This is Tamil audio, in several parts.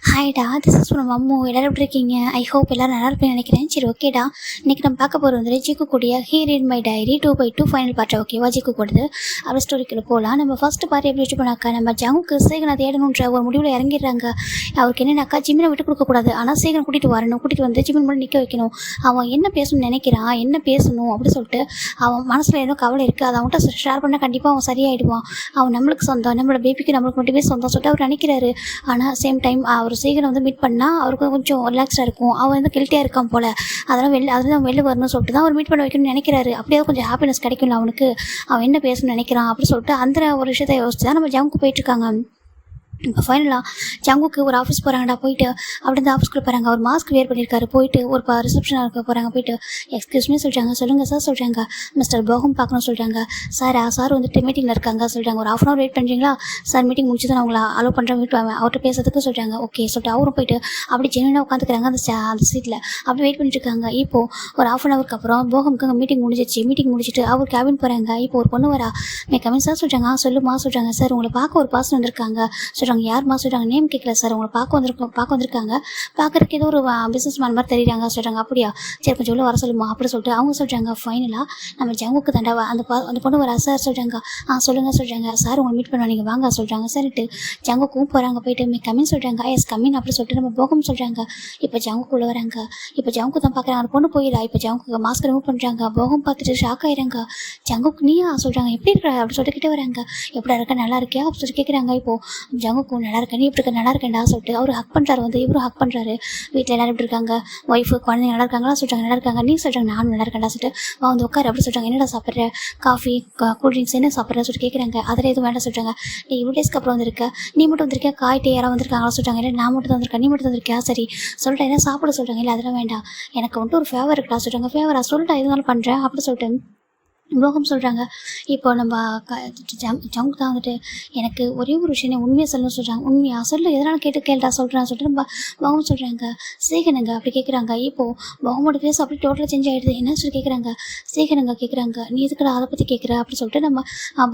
ஹாய்டா, திஸ் இஸ் ஃப்ரம் அம்மு. எல்லாரும் எப்படி இருக்கீங்க? ஐ ஹோப் எல்லாரும் நல்லா இருப்பேன்னு நினைக்கிறேன். சரி, ஓகேடா. இன்னைக்கு நம்ம பார்க்க போகிறது வந்து ஜிக்கு கூடிய he read my diary 2/2 final பார்ட்டா. ஓகேவா? ஜிக்கு கூடுது அப்படி ஸ்டோரிக்குள்ள போகலாம். நம்ம ஃபர்ஸ்ட் பார்ட் எப்படி வச்சு போனாக்கா, நம்ம ஜங்குக்கு சேகனை தேடணுன்ற ஒரு முடிவில் இறங்கிடுறாங்க. அவருக்கு என்னன்னாக்கா, ஜிமினை விட்டு கொடுக்கக்கூடாது, ஆனால் சேகனை கூட்டிகிட்டு வரணும். கூட்டிகிட்டு வந்து ஜிமின் முன்னாடி நிற்க வைக்கணும். அவன் என்ன பேசணும்னு நினைக்கிறான், என்ன பேசணும் அப்படின்னு சொல்லிட்டு அவன் மனசில் ஏதோ கவலை இருக்குது. அதை அவன்கிட்ட ஷேர் பண்ணால் கண்டிப்பாக அவன் சரியாயிடுவான். அவன் நம்மளுக்கு சொந்தம், நம்மளோட பேபிக்கு நம்மளுக்கு மட்டுமே சொந்தம் சொல்லிட்டு அவர் நினைக்கிறாரு. ஆனால் சேம் டைம் அவர் சேகனை வந்து மீட் பண்ணால் அவருக்கு கொஞ்சம் ரிலாக்ஸாக இருக்கும். அவன் வந்து கில்ட்டியாக இருக்கான் போல். அதெல்லாம் வெளில வரணும்னு சொல்லிட்டு தான் அவர் மீட் பண்ண வைக்கணும்னு நினைக்கிறாரு. அப்படியே கொஞ்சம் ஹாப்பினஸ் கிடைக்கும்ல அவனுக்கு. அவன் என்ன பேசணும்னு நினைக்கிறான் அப்படின்னு சொல்லிட்டு அந்த ஒரு விஷயத்தை யோசிச்சு தான் நம்ம ஜங்குக்கு போயிட்டுருக்காங்க. இப்போ ஃபைனலாக ஜங்குக்கு ஒரு ஆஃபீஸ் போகிறாங்கடா. போயிட்டு அப்படி இந்த ஆஃபீஸ்க்குள்ளே போகிறாங்க. அவர் மாஸ்க் வேர் பண்ணியிருக்காரு. போயிட்டு ஒரு ரிசப்ஷனாக இருக்க போகிறாங்க. போயிட்டு எக்ஸ்கியூஸ்மே சொல்கிறாங்க. சொல்லுங்கள் சார் சொல்கிறாங்க. மிஸ்டர் போகம் பார்க்கணும் சொல்கிறாங்க. சார் வந்துட்டு மீட்டிங்கில் இருக்காங்க சொல்கிறாங்க. ஒரு 1/2 hour வெயிட் பண்ணுறீங்களா சார்? மீட்டிங் முடிச்சு தான் அவங்கள அலோவ் பண்ணுறேன் வீட்டு அவர்கிட்ட பேசுறதுக்கு சொல்கிறாங்க. ஓகே சொல்லிட்டு அவரும் போயிட்டு அப்படி ஜென்யூனாக உட்காந்துக்கிறாங்க அந்த சீட்டில். அப்படி வெயிட் பண்ணிட்டு இருக்காங்க. இப்போது ஒரு 1/2 hour அப்புறம் போகமுக்கு அங்கே மீட்டிங் முடிஞ்சிச்சு. மீட்டிங் முடிச்சுட்டு அவர் கேபின் போகிறாங்க. இப்போ ஒரு பொண்ணு வரா. மே கமின் சார் சொல்கிறாங்க. சொல்லுமா சொல்கிறாங்க. சார் உங்களை பார்க்க ஒரு பர்சன் வந்திருக்காங்க சொல்கிறாங்க. யாருமா சொல்கிறாங்க. நேம் கேட்கல சார், உங்களை பார்க்க வந்திருக்காங்க. பார்க்குறதுக்கு ஏதோ ஒரு பிஸ்னஸ் மேன் மாதிரி தெரியுறாங்க சொல்கிறாங்க. அப்படியா, சரி கொஞ்சம் உள்ள வர சொல்லுமா அப்படி சொல்லிட்டு அவங்க சொல்கிறாங்க. ஃபைனலாக நம்ம ஜங்குக்கு தண்டா அந்த பொண்ணு வரா. சார் சொல்கிறாங்க. சொல்லுங்கள் சொல்கிறாங்க. சார் உங்களை மீட் பண்ணுவா, நீங்கள் வாங்க சொல்கிறாங்க. சரிட்டு ஜங்குக்கும் போகிறாங்க. போயிட்டு மே கமின் சொல்கிறாங்க. எஸ் கமின் அப்படி சொல்லிட்டு நம்ம போகம் சொல்கிறாங்க. இப்போ ஜங்குக்குள்ளே வராங்க. இப்போ ஜங்கு தான் பார்க்குறாங்க. அந்த பொண்ணு போயிடா. இப்போ ஜங்குக்கு மாஸ்க் ரிமூவ் பண்ணுறாங்க. போகம் பார்த்துட்டு ஷாக் ஆயிடுறாங்க. ஜங்குக்கு நீயா சொல்கிறாங்க. எப்படி இருக்கிற அப்படி சொல்லிட்டு கிட்டே வராங்க. எப்படி இருக்கா, நல்லா இருக்கியா அப்படி சொல்லி கேட்குறாங்க. இப்போது ஜங்குக்கு நல்லா இருக்கேன், நீ இப்படி இருக்க, நல்லா இருக்கேன்டா சொல்லிட்டு அவர் ஹக் பண்ணுறாரு. வந்து இவரும் ஹக் பண்ணுறாரு. வீட்டில் எல்லாரும் எப்படி இருக்காங்க, ஒய்ஃபு குழந்தைங்க நல்லா இருக்காங்களா சொல்கிறாங்க. நல்லா இருக்காங்க. நீ சொல்கிறாங்க. நானும் நல்லா இருக்கேன்டா சொல்லிட்டு வந்து உட்கார் அப்படி சொல்கிறாங்க. என்னடா சாப்பிட்ற, காஃபி கூல்ட்ரிங்க்ஸ் என்ன சாப்பிட்ற சொல்லிட்டு கேட்குறாங்க. அதில் எதுவும் வேண்டாம் சொல்கிறாங்க. நீ இவ்வளோ டேஸ்க்கு அப்புறம் வந்திருக்க, நீ மட்டும் வந்திருக்கா, காய்ட்டு யாராவது வந்திருக்காங்களா சொல்கிறாங்க. இல்லை நான் மட்டும் தான் வந்திருக்கேன், நீ மட்டும் வந்திருக்கியா, சரி சொல்லிட்டேன் என்ன சாப்பிட சொல்கிறாங்க. இல்லை அதெல்லாம் வேண்டாம், எனக்கு வந்துட்டு ஒரு ஃபேவர் இருக்குடா சொல்கிறாங்க. ஃபேவரா சொல்லிட்டா எதுனாலும் பண்ணுறேன் அப்படி சொல்லிட்டு போகம் சொல்கிறாங்க. இப்போ நம்ம ஜங்க் தான் வந்துட்டு எனக்கு ஒரே ஒரு விஷயம் உண்மையாக சொல்லணும்னு சொல்கிறாங்க. உண்மையாக சொல்லு, எதனால கேட்டா சொல்கிறேன்னு சொல்லிட்டு நம்ம போகம் சொல்கிறாங்க. சேகனுங்க அப்படி கேட்குறாங்க. இப்போது போகமோட ஃபேஸ் அப்படி டோட்டலாக சேஞ்ச் ஆகிடுது. என்ன சொல்லி கேட்குறாங்க. சேகனுங்க கேட்குறாங்க. நீ எதுக்குடா அதை பற்றி கேட்குற அப்படி சொல்லிட்டு நம்ம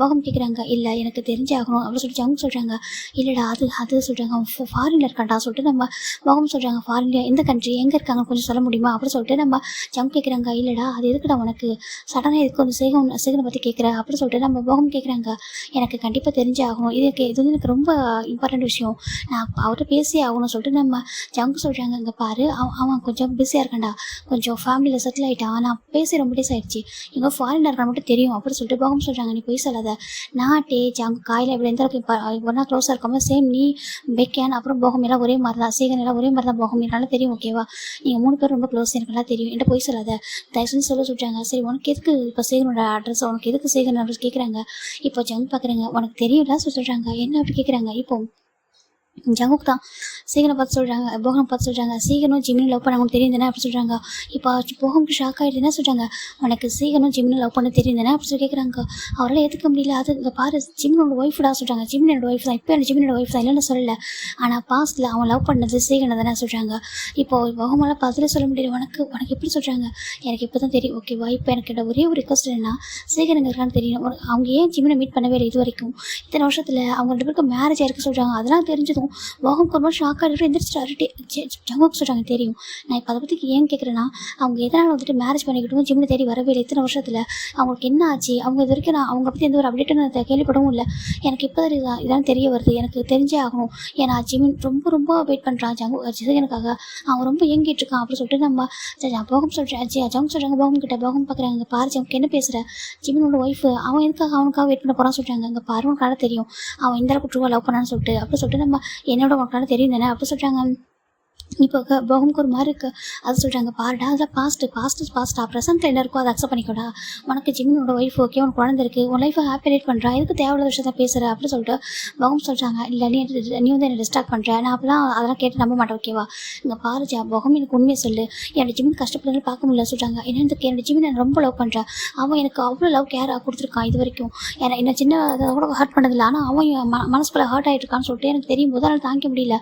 போகம் கேட்குறாங்க. இல்லை எனக்கு தெரிஞ்சாகணும் அப்படின்னு சொல்லிட்டு ஜங்க் சொல்கிறாங்க. இல்லைடா அது சொல்கிறாங்க. அவன் ஃபாரினில் இருக்கான்டா சொல்லிட்டு நம்ம போகம் சொல்கிறாங்க. ஃபாரினில் எந்த கண்ட்ரி எங்கே இருக்காங்க கொஞ்சம் சொல்ல முடியுமா அப்படின்னு சொல்லிட்டு நம்ம ஜங்க் கேட்குறாங்க. இல்லைடா அது எதுக்குடா உனக்கு சடனாக எதுக்கு வந்து சேகனை பற்றி கேட்குற அப்படின்னு சொல்லிட்டு நம்ம போகம் கேட்குறாங்க. எனக்கு கண்டிப்பாக தெரிஞ்சே ஆகணும், இது வந்து எனக்கு ரொம்ப இம்பார்ட்டண்ட் விஷயம், நான் அவர்கிட்ட பேசி ஆகணும்னு சொல்லிட்டு நம்ம ஜங்கு சொல்கிறாங்க. இங்கே பாரு, அவன் கொஞ்சம் பிஸியாக இருக்கான்டா, கொஞ்சம் ஃபேமிலியில் செட்டில் ஆகிட்டான், நான் பேசி ரொம்ப டேஸ் ஆகிடுச்சு, எங்கே ஃபாரினர் இருக்கான்னு மட்டும் தெரியும் அப்படின்னு சொல்லிட்டு போகம் சொல்கிறாங்க. நீ போய் சொல்லாத, நாட்டே ஜங்கு காயில் இப்படி எந்த அளவுக்கு ஒன்றா க்ளோஸாக இருக்காமோ சேம் நீ பெக்கேன் அப்புறம் போகம் எல்லாம் ஒரே மாதிரி தான், சேகன் எல்லாம் ஒரே மாதிரி தான், போகம் என்னால் தெரியும் ஓகேவா, நீங்கள் 3 பேரும் ரொம்ப க்ளோஸ், எனக்கு நல்லா தெரியும், என்கிட்ட போய் சொல்லாத தயவுசெய்து சொல்கிறாங்க. சரி உனக்கு எதுக்கு இப்போ சேகனோட அட்ரஸ், உனக்கு எதுக்கு சேகன் அட்ரஸ் கேட்குறாங்க. இப்போ ஜங்க் பார்க்குறாங்க. உனக்கு தெரியும்ல சொல்கிறாங்க. என்ன அப்படி கேட்குறாங்க. இப்போ ஜங்குக்கு தான் சேகனை பார்த்து சொல்கிறாங்க. போகம் பார்த்து சொல்கிறாங்க. சேகனும் ஜிமினும் லவ் பண்ண அவங்களுக்கு தெரியும் தானே அப்படி சொல்கிறாங்க. இப்போ போகமுக்கு ஷாக் ஆகிட்டு என்ன சொல்கிறாங்க. உனக்கு சேகனும் ஜிமினும் லவ் பண்ண தெரியும் தானே அப்படி சொல்லி கேட்குறாங்க. அவரால் ஏற்றுக்க முடியல. அது இங்கே பாரு, ஜிமினோட ஒய்ஃபுடா சொல்கிறாங்க. ஜிமினோட ஒய்ஃப் தான், இப்போ எனக்கு ஜிமினோட ஒய்ஃப் தான் இல்லைன்னு சொல்லலை, ஆனால் பாஸ்ட்டில் அவன் லவ் பண்ணது சேகனை தானே சொல்கிறாங்க. இப்போது போகமால் பதிலே சொல்ல முடியல. உனக்கு எப்படி சொல்கிறாங்க. எனக்கு இப்போ தான் தெரியும் ஓகேவா. இப்போ எனக்கு ஒரே ஒரு ரிக்வஸ்ட் என்னன்னா, சேகனுங்க இருக்கான்னு தெரியும். அவங்க ஏன் ஜிமினை மீட் பண்ணவே இல்லை இது வரைக்கும், இத்தனை வருஷத்தில் அவங்க 2 பேருக்கு மேரேஜ் ஆயிருக்கு சொல்கிறாங்க. அதெல்லாம் தெரிஞ்சதும் போகம் ஒரு மாதிரி ஷாக் ஆகிட்டு எந்திரிச்சிட்டாரு. ஜங்குக்கு சொல்கிறாங்க. தெரியும், நான் இப்போ அதை பற்றி ஏன் கேட்குறேன்னா, அவங்க எதனால் வந்துட்டு மேரேஜ் பண்ணிக்கிட்டும் ஜிம்னு தேடி வரவே இல்லை இத்தனை வருஷத்தில், அவங்களுக்கு என்ன ஆச்சு, அவங்க இது வரைக்கும் நான் அவங்க பற்றி எந்த ஒரு அப்டேட்டும் நான் கேள்விப்படவும் இல்லை, எனக்கு இப்போ தான் இதான் தெரிய வருது, எனக்கு தெரிஞ்சே ஆகணும், ஏன்னா ஜிமின் ரொம்ப வெயிட் பண்ணுறான் ஜங்குக்காக, அவன் ரொம்ப இயங்கிட்டு இருக்கான் அப்படி சொல்லிட்டு நம்ம போகம் சொல்கிறேன். ஜங்கு சொல்கிறாங்க போகம் கிட்ட. போகம் பார்க்குறாங்க. பாரு ஜங்கு என்ன பேசுகிற, ஜிமினோட ஒய்ஃபு அவன் அவனுக்காக வெயிட் பண்ண போகிறான்னு சொல்கிறாங்க. அங்கே பாரு உனக்காக தெரியும் அவன் இந்த அளவுக்கு ட்ரூவாக லவ் பண்ணான்னு சொல்லிட்டு அப்படி சொல்லிட்டு நம்ம என்னோட உனக்கான தெரியும் தானே அப்படி சொல்கிறாங்க. இப்போ போகமுக்கு ஒரு மாதிரி இருக்குது. அது சொல்கிறாங்க. பாருடா அதெல்லாம் பாஸ்ட்டா ப்ரெசென்ட்டில் என்ன இருக்கோ அதை அக்செப்ட் பண்ணிக்கோடா, உனக்கு ஜிமினோட ஒய்ஃப் ஓகே, உனக்கு குழந்தை இருக்குது, உன் லைஃபை ஹாப்பி ரைட் பண்ணுறா, எதுக்கு தேவையில்லாத விஷயத்தை பேசுகிற அப்படி சொல்லிட்டு போகம் சொல்கிறாங்க. இல்லை நீ வந்து என்னை டிஸ்ட்ராக்ட் பண்ணுற, நான் அதெல்லாம் கேட்டு நம்ப மாட்டேன் ஓகேவா. இங்கே பாரு போகம், எனக்கு உண்மையை சொல்லு, என்னோட ஜிமின் கஷ்டப்படுறதுன்னு பார்க்க முடியல சொல்கிறாங்க. என்னோட ஜிமின் நான் ரொம்ப லவ் பண்ணுறேன், அவன் எனக்கு அவ்வளோ லவ் கேர் கொடுத்துருக்கான் இது வரைக்கும், என்ன சின்ன அதை கூட ஹர்ட் பண்ணதில்லை, ஆனால் அவன் மனசுக்குள்ளே ஹர்ட் ஆகிட்டு இருக்கான்னு சொல்லிட்டு எனக்கு தெரியும் போது அதனால் தாங்க முடியல.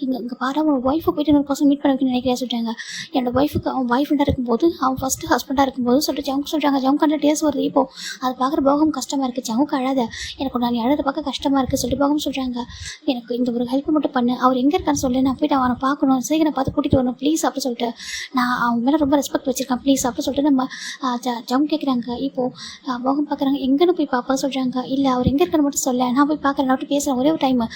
இங்கே பாரு அவன் ஒய்ஃபை போயிட்டு இன்னொரு பர்சன் மீட் பண்ண வைக்கணும்னு நினைக்கிறேன் சொல்கிறாங்க. என்னோட ஒய்ஃபுக்கு அவன் பாய் ஃப்ரெண்டாக இருக்கும்போது அவன் ஃபஸ்ட்டு ஹஸ்பண்டாக இருக்கும்போது சொல்லிட்டு ஜவுக்கு சொல்கிறாங்க. ஜவுக்கு 100 டேஸ் வருது. இப்போது அதை பார்க்குற போகம் கஷ்டமாக இருக்குது. ஜவுக்கு அழாத, எனக்கு நான் அழதை பார்க்க கஷ்டமாக இருக்குது சொல்லிட்டு போகம் சொல்கிறாங்க. எனக்கு இந்த ஒரு ஹெல்ப் மட்டும் பண்ணு, அவர் எங்கே இருக்கான்னு சொல்லி நான் போய்ட்டு அவனை பார்க்கணும், சீக்கிரம் பார்த்து கூட்டிகிட்டு வரணும் ப்ளீஸ் அப்படி சொல்லிட்டு நான் அவங்க மேலே ரொம்ப ரெஸ்பெக்ட் வச்சுருக்கேன் ப்ளீஸ் அப்படி சொல்லிட்டு நம்ம ஜவுக்கு கேட்குறாங்க. இப்போது போகம் பார்க்குறாங்க. எங்கன்னு போய் பார்ப்பா சொல்கிறாங்க. இல்லை அவர் எங்கே இருக்கான்னு மட்டும் சொல்ல, நான் போய் பார்க்குறேன், நான் போய் பேசுகிறேன் ஒரே ஒரு டைம்.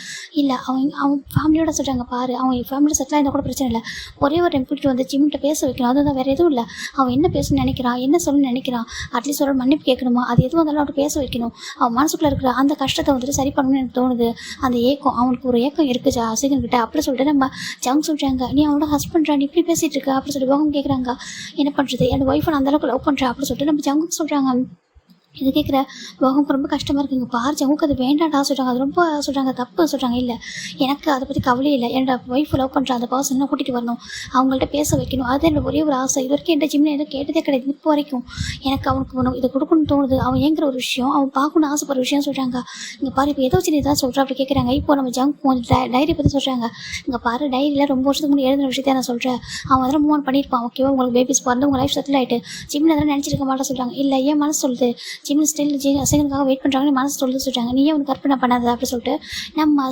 இல்லை அவன் ஃபேமிலியோட சொல்கிறாங்க. பாரு அவன் ஃபேமிலியோட செட்டில் ஆயிருந்தா கூட பிரச்சனை இல்லை, ஒரே ஒரு டைம் கூட்டிகிட்டு வந்து ஜிம்கிட்ட பேச வைக்கணும், அதுதான் வேறு எதுவும் இல்லை. அவன் என்ன பேசணும்னு நினைக்கிறான், என்ன சொல்லணும்னு நினைக்கிறான், அட்லீஸ்ட் ஒரு மன்னிப்பு கேட்கணுமா, அது எதுவும் இருந்தாலும் அவன் பேச வைக்கணும். அவன் மனசுக்குள்ளே இருக்கிற அந்த கஷ்டத்தை வந்துட்டு சரி பண்ணணும்னு எனக்கு தோணுது. அந்த ஏக்கம் அவனுக்கு ஒரு ஏக்கம் இருக்குது அசிகன் கிட்ட அப்படி சொல்லிட்டு நம்ம ஜவுக்கு சொல்கிறாங்க. நீ அவனோட ஹஸ்பண்ட்ரா, நீ இப்படி பேசிகிட்டு இருக்க அப்படி சொல்லி போகம் கேட்குறாங்க. என்ன பண்ணுறது, என் ஒய்ஃபை நான் அந்தளவுக்கு லவ் பண்ணுறேன் அப்படி சொல்லிட்டு நம்ம ஜவுக்கு சொல்கிறாங்க. இது கேட்குற போகமுக்கு ரொம்ப கஷ்டமாக இருக்குங்க. பாரு ஜவுக்கு அது வேண்டாண்டா சொல்கிறாங்க. அது ரொம்ப சொல்கிறாங்க, தப்பு சொல்கிறாங்க. இல்லை எனக்கு அதை பற்றி கவலை இல்லை, என்னோட ஒய்ஃப் லவ் பண்ணுற அந்த பர்சன் கூட்டிகிட்டு வரணும், அவங்கள்ட்ட பேச வைக்கணும், அது என்னோட ஒரே ஒரு ஆசை. இது வரைக்கும் என் ஜிம்மில் எதுவும் கேட்டதே கிடையாது. இப்போ வரைக்கும் எனக்கு அவனுக்கு வேணும், இதை கொடுக்கணும்னு தோணுது, அவன் ஏங்குற ஒரு விஷயம், அவன் பார்க்கணும்னு ஆசைப்படுற விஷயம் சொல்கிறாங்க. இங்கே பாரு இப்போ ஏதோ சின்ன இதான் சொல்கிறேன் அப்படி கேட்குறாங்க. இப்போ நம்ம ஜவுக்கு டைரி பற்றி சொல்கிறாங்க. இங்கே பாரு டைரியில் ரொம்ப வருஷத்துக்கு முன்னாடி எழுதின விஷயத்தை நான் சொல்கிறேன், அவன் அதெல்லாம் மூவ் ஆன் பண்ணியிருப்பான், ஓகேவா, உங்களுக்கு பேபிஸ் பிறந்து உங்கள் லைஃப் செட்டில் ஆகிட்டு ஜிம்மில் அதெல்லாம் நினச்சிருக்க மாட்டேன் சொல்கிறாங்க. இல்லை ஏன் மனசு சொல்லுது, ஜிம்மில் ஸ்டில் அசைகனுக்காக வெயிட் பண்ணுறாங்கன்னு மனசு சொல்கிறாங்க. நீயே உனக்கு கற்பனை பண்ணாத அப்படி சொல்லிட்டு நம்ம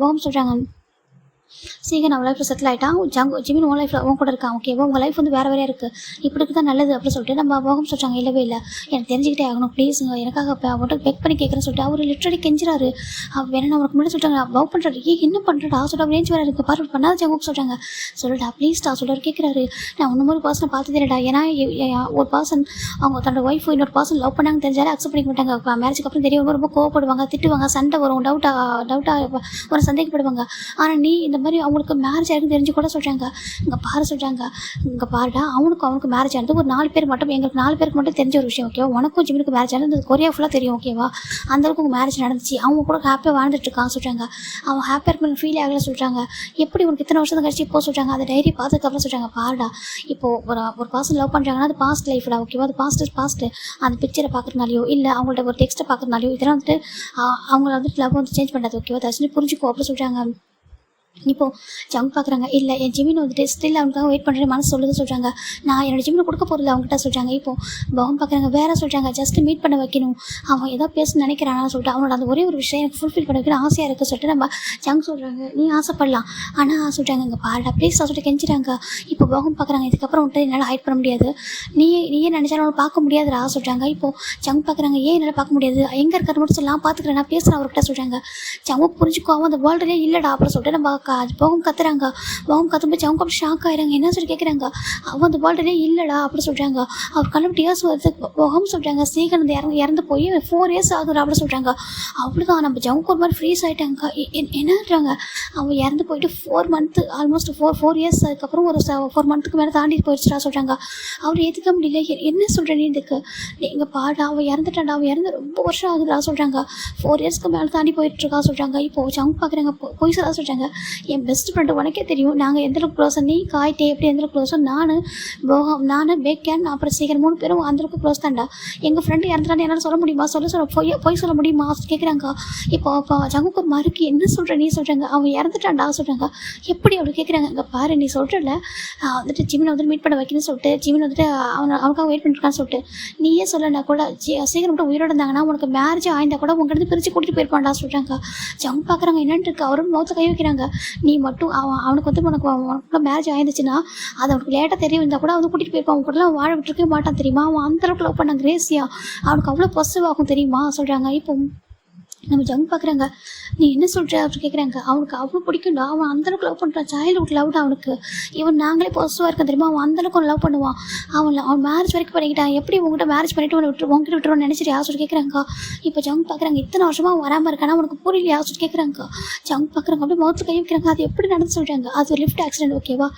போகம் சொல்கிறாங்க. சீக்கிரம் அவன் லைஃப்பில் செட்டில் ஆகிட்டான், ஜிமின் உன் லைஃப்பில் உன் கூட இருக்கான், ஓகேவா, உங்கள் லைஃப் வந்து வேறு வேறையாக இருக்குது, இப்படி தான் நல்லது அப்படி சொல்லிட்டு நம்ம போகம் சொல்கிறாங்க. இல்லவே இல்லை, எனக்கு தெரிஞ்சுக்கிட்டே ஆகணும் ப்ளீஸ், எனக்காக அவன்கிட்ட பெக் பண்ணி கேட்குறேன்னு சொல்லிட்டு அவர் லிட்டரலி கெஞ்சுறாரு. வேணா அவனுக்கு முன்னாடி சொல்கிறாங்க லவ் பண்ணுறாரு. என்ன பண்ணுறா சொல்லிட்டு ரேஞ்ச் வேறு இருக்குது பாரு பண்ணாத ஜவுக்கு சொல்கிறாங்க. சொல்லிட்டா ப்ளீஸ்டா சொல்லிட்டு கேட்குறாரு. நான் ஒன்று மாதிரி பர்சனை பார்த்ததே இல்லைடா, ஏன்னா ஒரு பர்சன் அவங்க தன்னோட ஒய்ஃப் இன்னொரு பர்சன் லவ் பண்ணாங்க தெரிஞ்சாலே அக்செப்ட் பண்ணிக்க மாட்டாங்க. மேரேஜுக்கு அப்புறம் தெரிய ரொம்ப கோவப்படுவாங்க, திட்டுவாங்க, சண்டை வரும், டவுட்டாக ஒரு சந்தேகப்படுவாங்க. ஆனால் நீ இந்த மாதிரி அவங்களுக்கு மேரேஜ் ஆகிருக்கு தெரிஞ்சு கூட சொல்கிறாங்க. இங்கே பாரு சொல்கிறாங்க. இங்கே பாருடா அவனுக்கு மேரேஜ் ஆனது ஒரு 4 பேர் மட்டும், எங்களுக்கு 4 பேருக்கு மட்டும் தெரிஞ்ச ஒரு விஷயம், ஓகேவா, உனக்கும் ஜிம்மினுக்கு மேரேஜ் ஆனது கொரியா ஃபுல்லாக தெரியும், ஓகேவா, அந்தளவுக்கு உங்கள் மேரேஜ் நடந்துச்சு, அவங்க கூட ஹாப்பியாக வாழ்ந்துட்டு இருக்கான்னு சொல்கிறாங்க. அவன் ஹாப்பியாக இருக்குன்னு ஃபீல் ஆகலை சொல்கிறாங்க. எப்படி உனக்கு இத்தனை வருஷம் கழிச்சு இப்போ சொல்கிறாங்க. அந்த டைரி பார்த்ததுக்கப்புறம் சொல்கிறாங்க. பாருடா இப்போது ஒரு பர்சன் லவ் பண்ணுறாங்கன்னா அது பாஸ்ட் லைஃப்டா, ஓகேவா, அது பாஸ்ட்டு அந்த பிக்சரை பார்க்குறதுனாலையோ இல்லை அவங்கள்ட்ட ஒரு டெக்ஸ்ட்டை பார்க்குறதுனாலையோ இதெல்லாம் வந்துட்டு அவங்கள வந்துட்டு லவ் வந்து சேஞ்ச் பண்ணாது, ஓகேவா, தர்ஷினி புரிஞ்சுக்கோ அப்படி சொல்கிறாங்க. இப்போது ஜவுக்கு பார்க்குறாங்க. இல்லை என் ஜிமின் வந்துட்டு ஸ்டில் அவனுக்காக வெயிட் பண்ணுறேன் மனசு சொல்லுது சொல்கிறாங்க. நான் என்னோடய ஜிமினை கொடுக்க போகிறதில்ல அவங்ககிட்ட சொல்கிறாங்க. இப்போது பவன் பார்க்குறாங்க. வேறு சொல்கிறாங்க ஜஸ்ட்டு மீட் பண்ண வைக்கணும், அவன் ஏதோ பேசணும்னு நினைக்கிறானா சொல்லிட்டு அவனோட அந்த ஒரே ஒரு விஷயம் எனக்கு ஃபுல்ஃபில் பண்ண வைக்கணும் ஆசையாக இருக்குது சொல்லிட்டு நம்ம ஜவுக்கு சொல்கிறாங்க. நீ ஆசைப்படலாம், ஆனால் சொல்கிறாங்க இங்கே பாருடா ப்ளீஸ் சொல்லிட்டு கெஞ்சுறாங்க. இப்போ பவன் பார்க்குறாங்க. இதுக்கப்புறம் வந்துட்டு என்னால் ஹைட் பண்ண முடியாது, நீயே நினச்சாலும் அவனை பார்க்க முடியாதுடா சொல்கிறாங்க. இப்போது ஜவுக்கு பார்க்குறாங்க. ஏன் என்னால் பார்க்க முடியாது, எங்கே இருக்கிற மட்டும் சொல்லலாம் பார்த்துக்கிறேன், நான் பேசுகிறேன் அவர்கிட்ட சொல்கிறாங்க. ஜவுக்கு புரிஞ்சுக்கோ, அவன் அந்த வேர்ல்டுலேயே இல்லைடா அப்படின்னு சொல்லிட்டு நம்ம போகும் கத்துறாங்க. போகும் கத்தும்போது அவங்க அப்படி ஷாக் ஆயிடுறாங்க. என்ன சொல்லி கேட்குறாங்க. அவன் அந்த வேர்ல்டுலே இல்லைடா அப்படி சொல்கிறாங்க. அவர் கல்லுப்பட்டு இயர்ஸ் வருது போகும் சொல்கிறாங்க. சீக்கிரம் இறந்து போய் 4 இயர்ஸ் ஆகுது அப்படி சொல்கிறாங்க. அப்படிதான் நம்ம ஜவுக்கு ஒரு மாதிரி ஃப்ரீஸ் ஆகிட்டாங்க. என்னன்றாங்க, அவன் இறந்து போயிட்டு 4 மந்த்து ஆல்மோஸ்ட் 4 இயர்ஸ் அதுக்கப்புறம் ஒரு 4 மந்த்துக்கு மேலே தாண்டி போயிடுச்சுடா சொல்கிறாங்க. அவர் ஏற்றுக்க முடியல. என்ன சொல்கிறேன் நீ இதுக்கு, நீங்கள் பாடா அவன் இறந்துட்டான்டா, அவன் இறந்து ரொம்ப வருஷம் ஆகுதுடா சொல்கிறாங்க. 4 இயர்ஸ்க்கு மேலே தாண்டி போயிட்டுருக்கா சொல்கிறாங்க. இப்போது ஜவுக்கு பார்க்குறாங்க. போய் சொல்கிறாங்க. என் பெஸ்ட் ஃப்ரெண்டு உனக்கே தெரியும், நாங்கள் எந்தளவுக்கு க்ளோஸாக, நீ காய்ட்டே எப்படி எந்தளவுக்கு க்ளோஸோ, நான் பேக்கன் அப்புறம் சீக்கிரம் 3 பேரும் அந்தளவுக்கு க்ளோஸ் தான்டா. எங்கள் ஃப்ரெண்டு இறந்துட்டான்னு என்னால் சொல்ல முடியுமா, போய் சொல்ல முடியுமா கேட்குறாங்க. இப்போ ஜங்குக்கு ஒரு மறுக்கு என்ன சொல்கிற நீ சொல்கிறாங்க. அவன் இறந்துட்டான்டா சொல்கிறாங்க. எப்படி அப்படி கேட்குறாங்க. இங்கே பாரு நீ சொல்கிறல வந்துட்டு ஜிமினை வந்துட்டு மீட் பண்ண வைக்கணும்னு சொல்லிட்டு ஜிமின் வந்துட்டு அவனுக்காக வெயிட் பண்ணிருக்கான்னு சொல்லிட்டு நீயே சொல்லனா கூட சீக்கிரம் மட்டும் உயிரோட இருந்தாங்கன்னா உனக்கு மேரேஜ் ஆயிருந்தா கூட உங்கள்கிட்ட பிரித்து கூட்டிகிட்டு போயிருப்பான்டா சொல்கிறாங்க. ஜங்கு பார்க்குறாங்க. என்னன்ட்டு இருக்கு. அவரும் மௌத்த கை வைக்கிறாங்க. நீ மட்டும் அவனுக்கு வந்து உனக்கு மேரேஜ் ஆயிருந்துச்சுன்னா அது அவனுக்கு லேட்டாக தெரிய இருந்தால் கூட அவன் கூட்டிகிட்டு போயிருப்பான். அவங்க கூடலாம் வாழ விட்டுருக்கவே மாட்டான் தெரியுமா. அவன் அந்தளவுக்கு லவ் பண்ணான் கிரேசியா. அவனுக்கு அவ்வளோ பொசிட்டிவ் ஆகும் தெரியுமா சொல்கிறாங்க. இப்போ நம்ம ஜங்கு பார்க்குறாங்க. நீ என்ன சொல்கிற அப்படி கேட்குறாங்க. அவனுக்கு அவ்வளோ பிடிக்கும்டா. அவன் அந்தளவுக்கு லவ் பண்ணுறான். சைல்டுஹுட் லவ் தான் அவனுக்கு. இவன் நாங்களே பாசிட்டிவாக இருக்க தெரியுமா. அவன் அந்தளவுக்கு லவ் பண்ணுவான். அவன் மேரேஜ் வரைக்கும் பண்ணிக்கிட்டான். எப்படி உங்ககிட்ட மேரேஜ் பண்ணிவிட்டு உங்ககிட்ட விட்டுருவான்னு நினச்சிட்டு யார் கேட்குறாங்க. இப்போ ஜங்கு பார்க்குறாங்க. இத்தனை வருஷமாக அவன் வராமல் இருக்கானா உனக்கு புரியல யார் கேட்குறாங்க. ஜங்கு பார்க்குறாங்க. அப்படியே மௌத்து கை வைக்கிறாங்க. அது எப்படி நடந்து சொல்கிறாங்க. அது ஒரு லிஃப்ட் ஆக்சிடென்ட் ஓகேவா.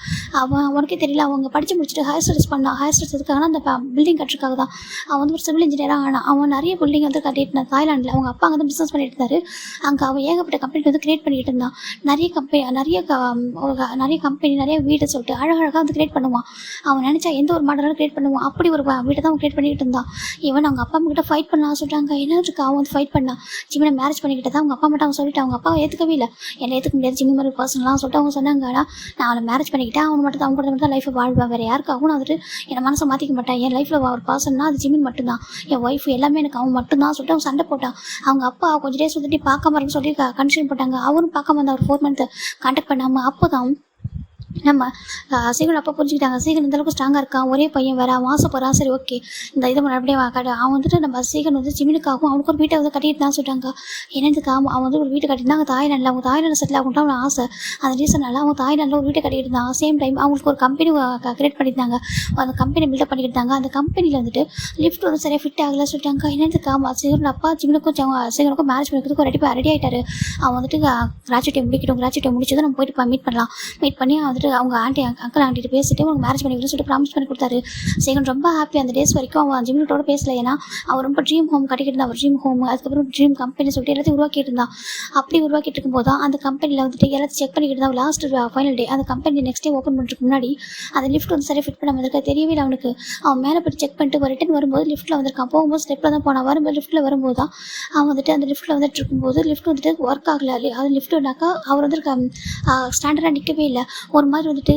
அவனுக்கே தெரியல. அவங்க படித்து முடிச்சுட்டு ஹையர் ஸ்டடீஸ் பண்ணான். ஹையர் ஸ்டடீஸ் எதுக்காகனா அந்த பில்டிங் கட்டுறதுக்காக தான். அவன் வந்து ஒரு சிவில் இன்ஜினியராக ஆனான். அவன் நிறைய பில்டிங் வந்து கட்டிட்டு தாய்லாண்டில் அவங்க அப்பா அங்கே தான் பிஸ்னஸ் பண்ணிட்டு இருந்தாரு. அங்கே அவன் ஏகப்பட்ட கம்பெனி வந்து கிரியேட் பண்ணிக்கிட்டு இருந்தான். நிறைய கம்பெனி நிறைய வீடு சொல்லிட்டு அழகழகாக வந்து கிரியேட் பண்ணுவான். அவன் நினச்சா எந்த ஒரு மாடலும் கிரியேட் பண்ணுவான். அப்படி ஒரு வீட்டை தான் அவன் கிரியேட் பண்ணிக்கிட்டு இருந்தான். ஈவன் அவங்க அப்பா அம்மா கிட்ட ஃபைட் பண்ணலாம் சொல்லிட்டாங்க. என்னதுக்கு அவன் வந்து ஃபைட் பண்ணான். ஜிம்மினை மேரேஜ் பண்ணிக்கிட்டு தான் அவங்க அப்பா மட்டும் அவன் சொல்லிட்டு அவங்க அப்பா ஏற்றுக்கவே இல்லை. என்னை ஏற்றுக்க முடியாது ஜிம்மி மாதிரி பர்சனலாம் சொல்லிட்டு அவங்க சொன்னாங்க. ஆனால் நான் அவனை மேரேஜ் பண்ணிக்கிட்டேன், அவன் மட்டும் தான் அவங்க கூட மட்டும் தான் லைஃப்பை வாழ்வேன், வேறு யாருக்காகவும் நான் வந்துட்டு என் மனசை மாற்றிக்க மாட்டேன். என் லைஃப்பில் ஒரு பர்சன்னா அது ஜிம்மின் மட்டும்தான், என் ஒய்ஃப் எல்லாமே எனக்கு அவன் மட்டும்தான் சொல்லிட்டு அவன் சண்டை போட்டான். அவங்க அப்பா கொஞ்சம் டேஸ் வந்துட்டு பார்க்காம இருக்குன்னு சொல்லி கண்டிஷன் போட்டாங்க. அவரும் பார்க்காம அந்த ஒரு 4 மந்த் கான்டாக்ட் பண்ணாமல். அப்போ தான் நம்ம சீகன் அப்போ புரிஞ்சுக்கிட்டாங்க. சீகன் இந்தளவுக்கு ஸ்ட்ராங்காக இருக்கான், ஒரே பையன் வேறு, அவன் ஆசைப்படுறான். சரி ஓகே இந்த இதை அப்படியே அவன் வந்துட்டு நம்ம சீகன் வந்து ஜிம்மினுக்காகவும் அவனுக்கு ஒரு வீட்டை வந்து கட்டிட்டு தான் சொல்லிட்டாங்க. என்னதுக்கு அவன் வந்து ஒரு வீட்டை கட்டியிருந்தாங்க தாய்லாண்டில். அவங்க தாய்லாண்டில் செட்டில் ஆகட்டும் அவன் ஆசை. அந்த ரீசனால் அவங்க தாய்லாண்டில் ஒரு வீட்டை கட்டிட்டு இருந்தாங்க. சேம் டைம் அவங்களுக்கு ஒரு கம்பெனி கிரியேட் பண்ணியிருந்தாங்க. அந்த கம்பெனி பில்டப் பண்ணிக்கிட்டாங்க. அந்த கம்பெனியில் வந்துட்டு லிஃப்ட் வந்து சரியாக ஃபிட் ஆகலை சொல்லிட்டாங்க. என்னதுக்கு அவன் சீகன் அப்பா ஜிம்மினுக்கும் சீகனுக்கும் மேரேஜ் பண்ணிக்கிறதுக்கு ரெடி ஆகிட்டாரு. அவன் வந்துட்டு கிராஜுவேட்டை முடிச்சதும் நம்ம போயிட்டு மீட் பண்ணலாம். மீட் பண்ணி வந்துட்டு அவங்க அங்கிள் ஆண்டிட்டு பேசிட்டு உங்களுக்கு மேரேஜ் பண்ணிக்கிறேன்னு சொல்லிட்டு ப்ராமிஸ் பண்ணி கொடுத்தாரு. சீகன் ரொம்ப ஹாப்பி. அந்த டேஸ் வரைக்கும் அவன் ஜிம்மினோட பேசல. ஏன்னா அவன் ரொம்ப ட்ரீம் ஹோம் கட்டிக்கிட்டு இருந்தான். ட்ரீம் ஹோம், அதுக்கப்புறம் ட்ரீம் கம்பெனி சொல்லிட்டு எல்லாத்தையும் உருவாக்கிட்டு இருந்தான். அப்படி உருவாக்கிட்டு இருக்கும்போது தான் அந்த கம்பெனியில் வந்துட்டு எல்லாத்தையும் செக் பண்ணிக்கிட்டு இருந்தான். லாஸ்ட் ஃபைனல் டே அந்த கம்பெனி நெக்ஸ்ட் டே ஓப்பன் பண்ணுறதுக்கு முன்னாடி அந்த லிஃப்ட் வந்து சரியாக ஃபிட் பண்ணாமல் இருக்க தெரியவே இல்லை அவனுக்கு. அவன் மேலே போய் செக் பண்ணிட்டு ரிட்டன் வரும்போது லிஃப்ட்டில் வந்திருக்கான். போகும்போது ஸ்டெப்பில் தான் போனான். வரும்போது லிஃப்ட்டில் வரும்போது தான் அவன் வந்துட்டு அந்த லிஃப்ட்டில் வந்துட்டு இருக்கும்போது லிஃப்ட் வந்துட்டு ஒர்க் ஆகலை. அது லிஃப்ட்டுனாக்கா அவர் வந்து ஸ்டாண்டர்டாக நிற்கவே இல்லை. ஒரு மாதிரி வந்துட்டு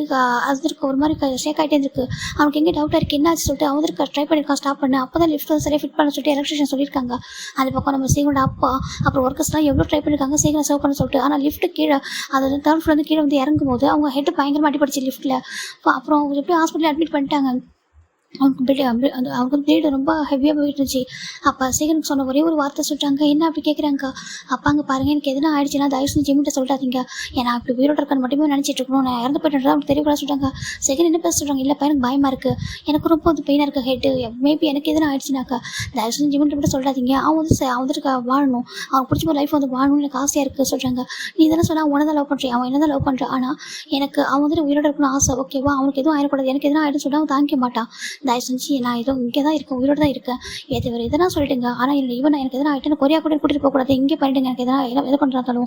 அது இருக்கு, ஒரு மாதிரி ஷேக் ஆகிட்டே இருக்கு. அவனுக்கு எங்கே டவுட்டாக இருக்குது என்னாச்சு சொல்லிட்டு அவன் வந்து ட்ரை பண்ணியிருக்கான் ஸ்டாப் பண்ணு. அப்போ தான் லிஃப்ட் வந்து சரியாக ஃபிட் பண்ண சொல்லிட்டு எலக்ட்ரிஷியன் சொல்லியிருக்காங்க. அந்த பக்கம் நம்ம சீகனோட அப்பா அப்புறம் ஒர்க்கர்ஸ்லாம் எவ்வளோ ட்ரை பண்ணியிருக்காங்க சீக்கிரம் சர்வ் பண்ண சொல்லிட்டு. ஆனால் லிஃப்ட்டு கீழே அது 3rd ஃப்ளோர் வந்து கீழே வந்து இறங்கும் போது அவங்க ஹெட்டு பயங்கரமாக அடிபடிச்சு லிஃப்ட்டில். அப்புறம் அவங்க எப்படி ஹாஸ்பிட்டலில் அட்மிட் பண்ணிட்டாங்க. அவனுக்கு ப்ளீடு ரொம்ப ஹெவியாக போயிட்டு இருந்துச்சு. அப்போ சீகனுக்கு சொன்ன ஒரே ஒரு வார்த்தை சொல்லிட்டாங்க. என்ன அப்படி கேட்குறாங்க. அப்பா அங்கே பாருங்கள் எனக்கு எதுனா ஆயிடுச்சுன்னா தயவு செஞ்சு ஜிம்மிட்ட சொல்லிட்டாதீங்க. ஏன்னா அப்படி உயிரோட இருக்கான்னு மட்டுமே நினச்சிட்டு இருக்கணும், நான் இறந்து போயிட்டு அவனுக்கு தெரியக்கூடாது சொல்லிட்டாங்க. சீகன் என்ன பேச சொல்கிறாங்க. இல்லைப்பா எனக்கு பயமாக இருக்குது, எனக்கு ரொம்ப வந்து பெயினாக இருக்குது ஹெட்டு, மேபி எனக்கு எதுனா ஆயிடுச்சுனாக்கா தயவு செஞ்சு ஜிம்மிட்ட மட்டும் சொல்லிட்டாதீங்க. அவன் வந்துட்டு வாழணும், அவன் பிடிச்ச ஒரு லைஃப் வந்து வாழணும்னு எனக்கு ஆசையாக இருக்குது சொல்கிறாங்க. நீ இதெல்லாம் சொன்னால் அவன் தான் லவ் பண்ணுறேன், அவன் என்ன தான் லவ் பண்ணுறான். ஆனால் எனக்கு அவன் வந்துட்டு உயிரோட இருக்கணும் ஆசை. ஓகேவா அவனுக்கு எதுவும் ஆயிடக்கூடாது, எனக்கு எதுனா ஆயிடுன்னு சொல்லிட்டு அவன் தாங்கிக்க மாட்டான். தயவு செஞ்சு நான் ஏதோ இங்கே தான் இருக்கேன், உயிரோடு தான் இருக்கேன், எது இதெல்லாம் சொல்லிட்டுங்க. ஆனால் இவன் எனக்கு எதனா ஆகிட்டு கொரியா கூட கூட்டிகிட்டு போகக்கூடாது, இங்கே பண்ணிட்டுங்க, எனக்கு எதனா எது பண்ணுறாலும்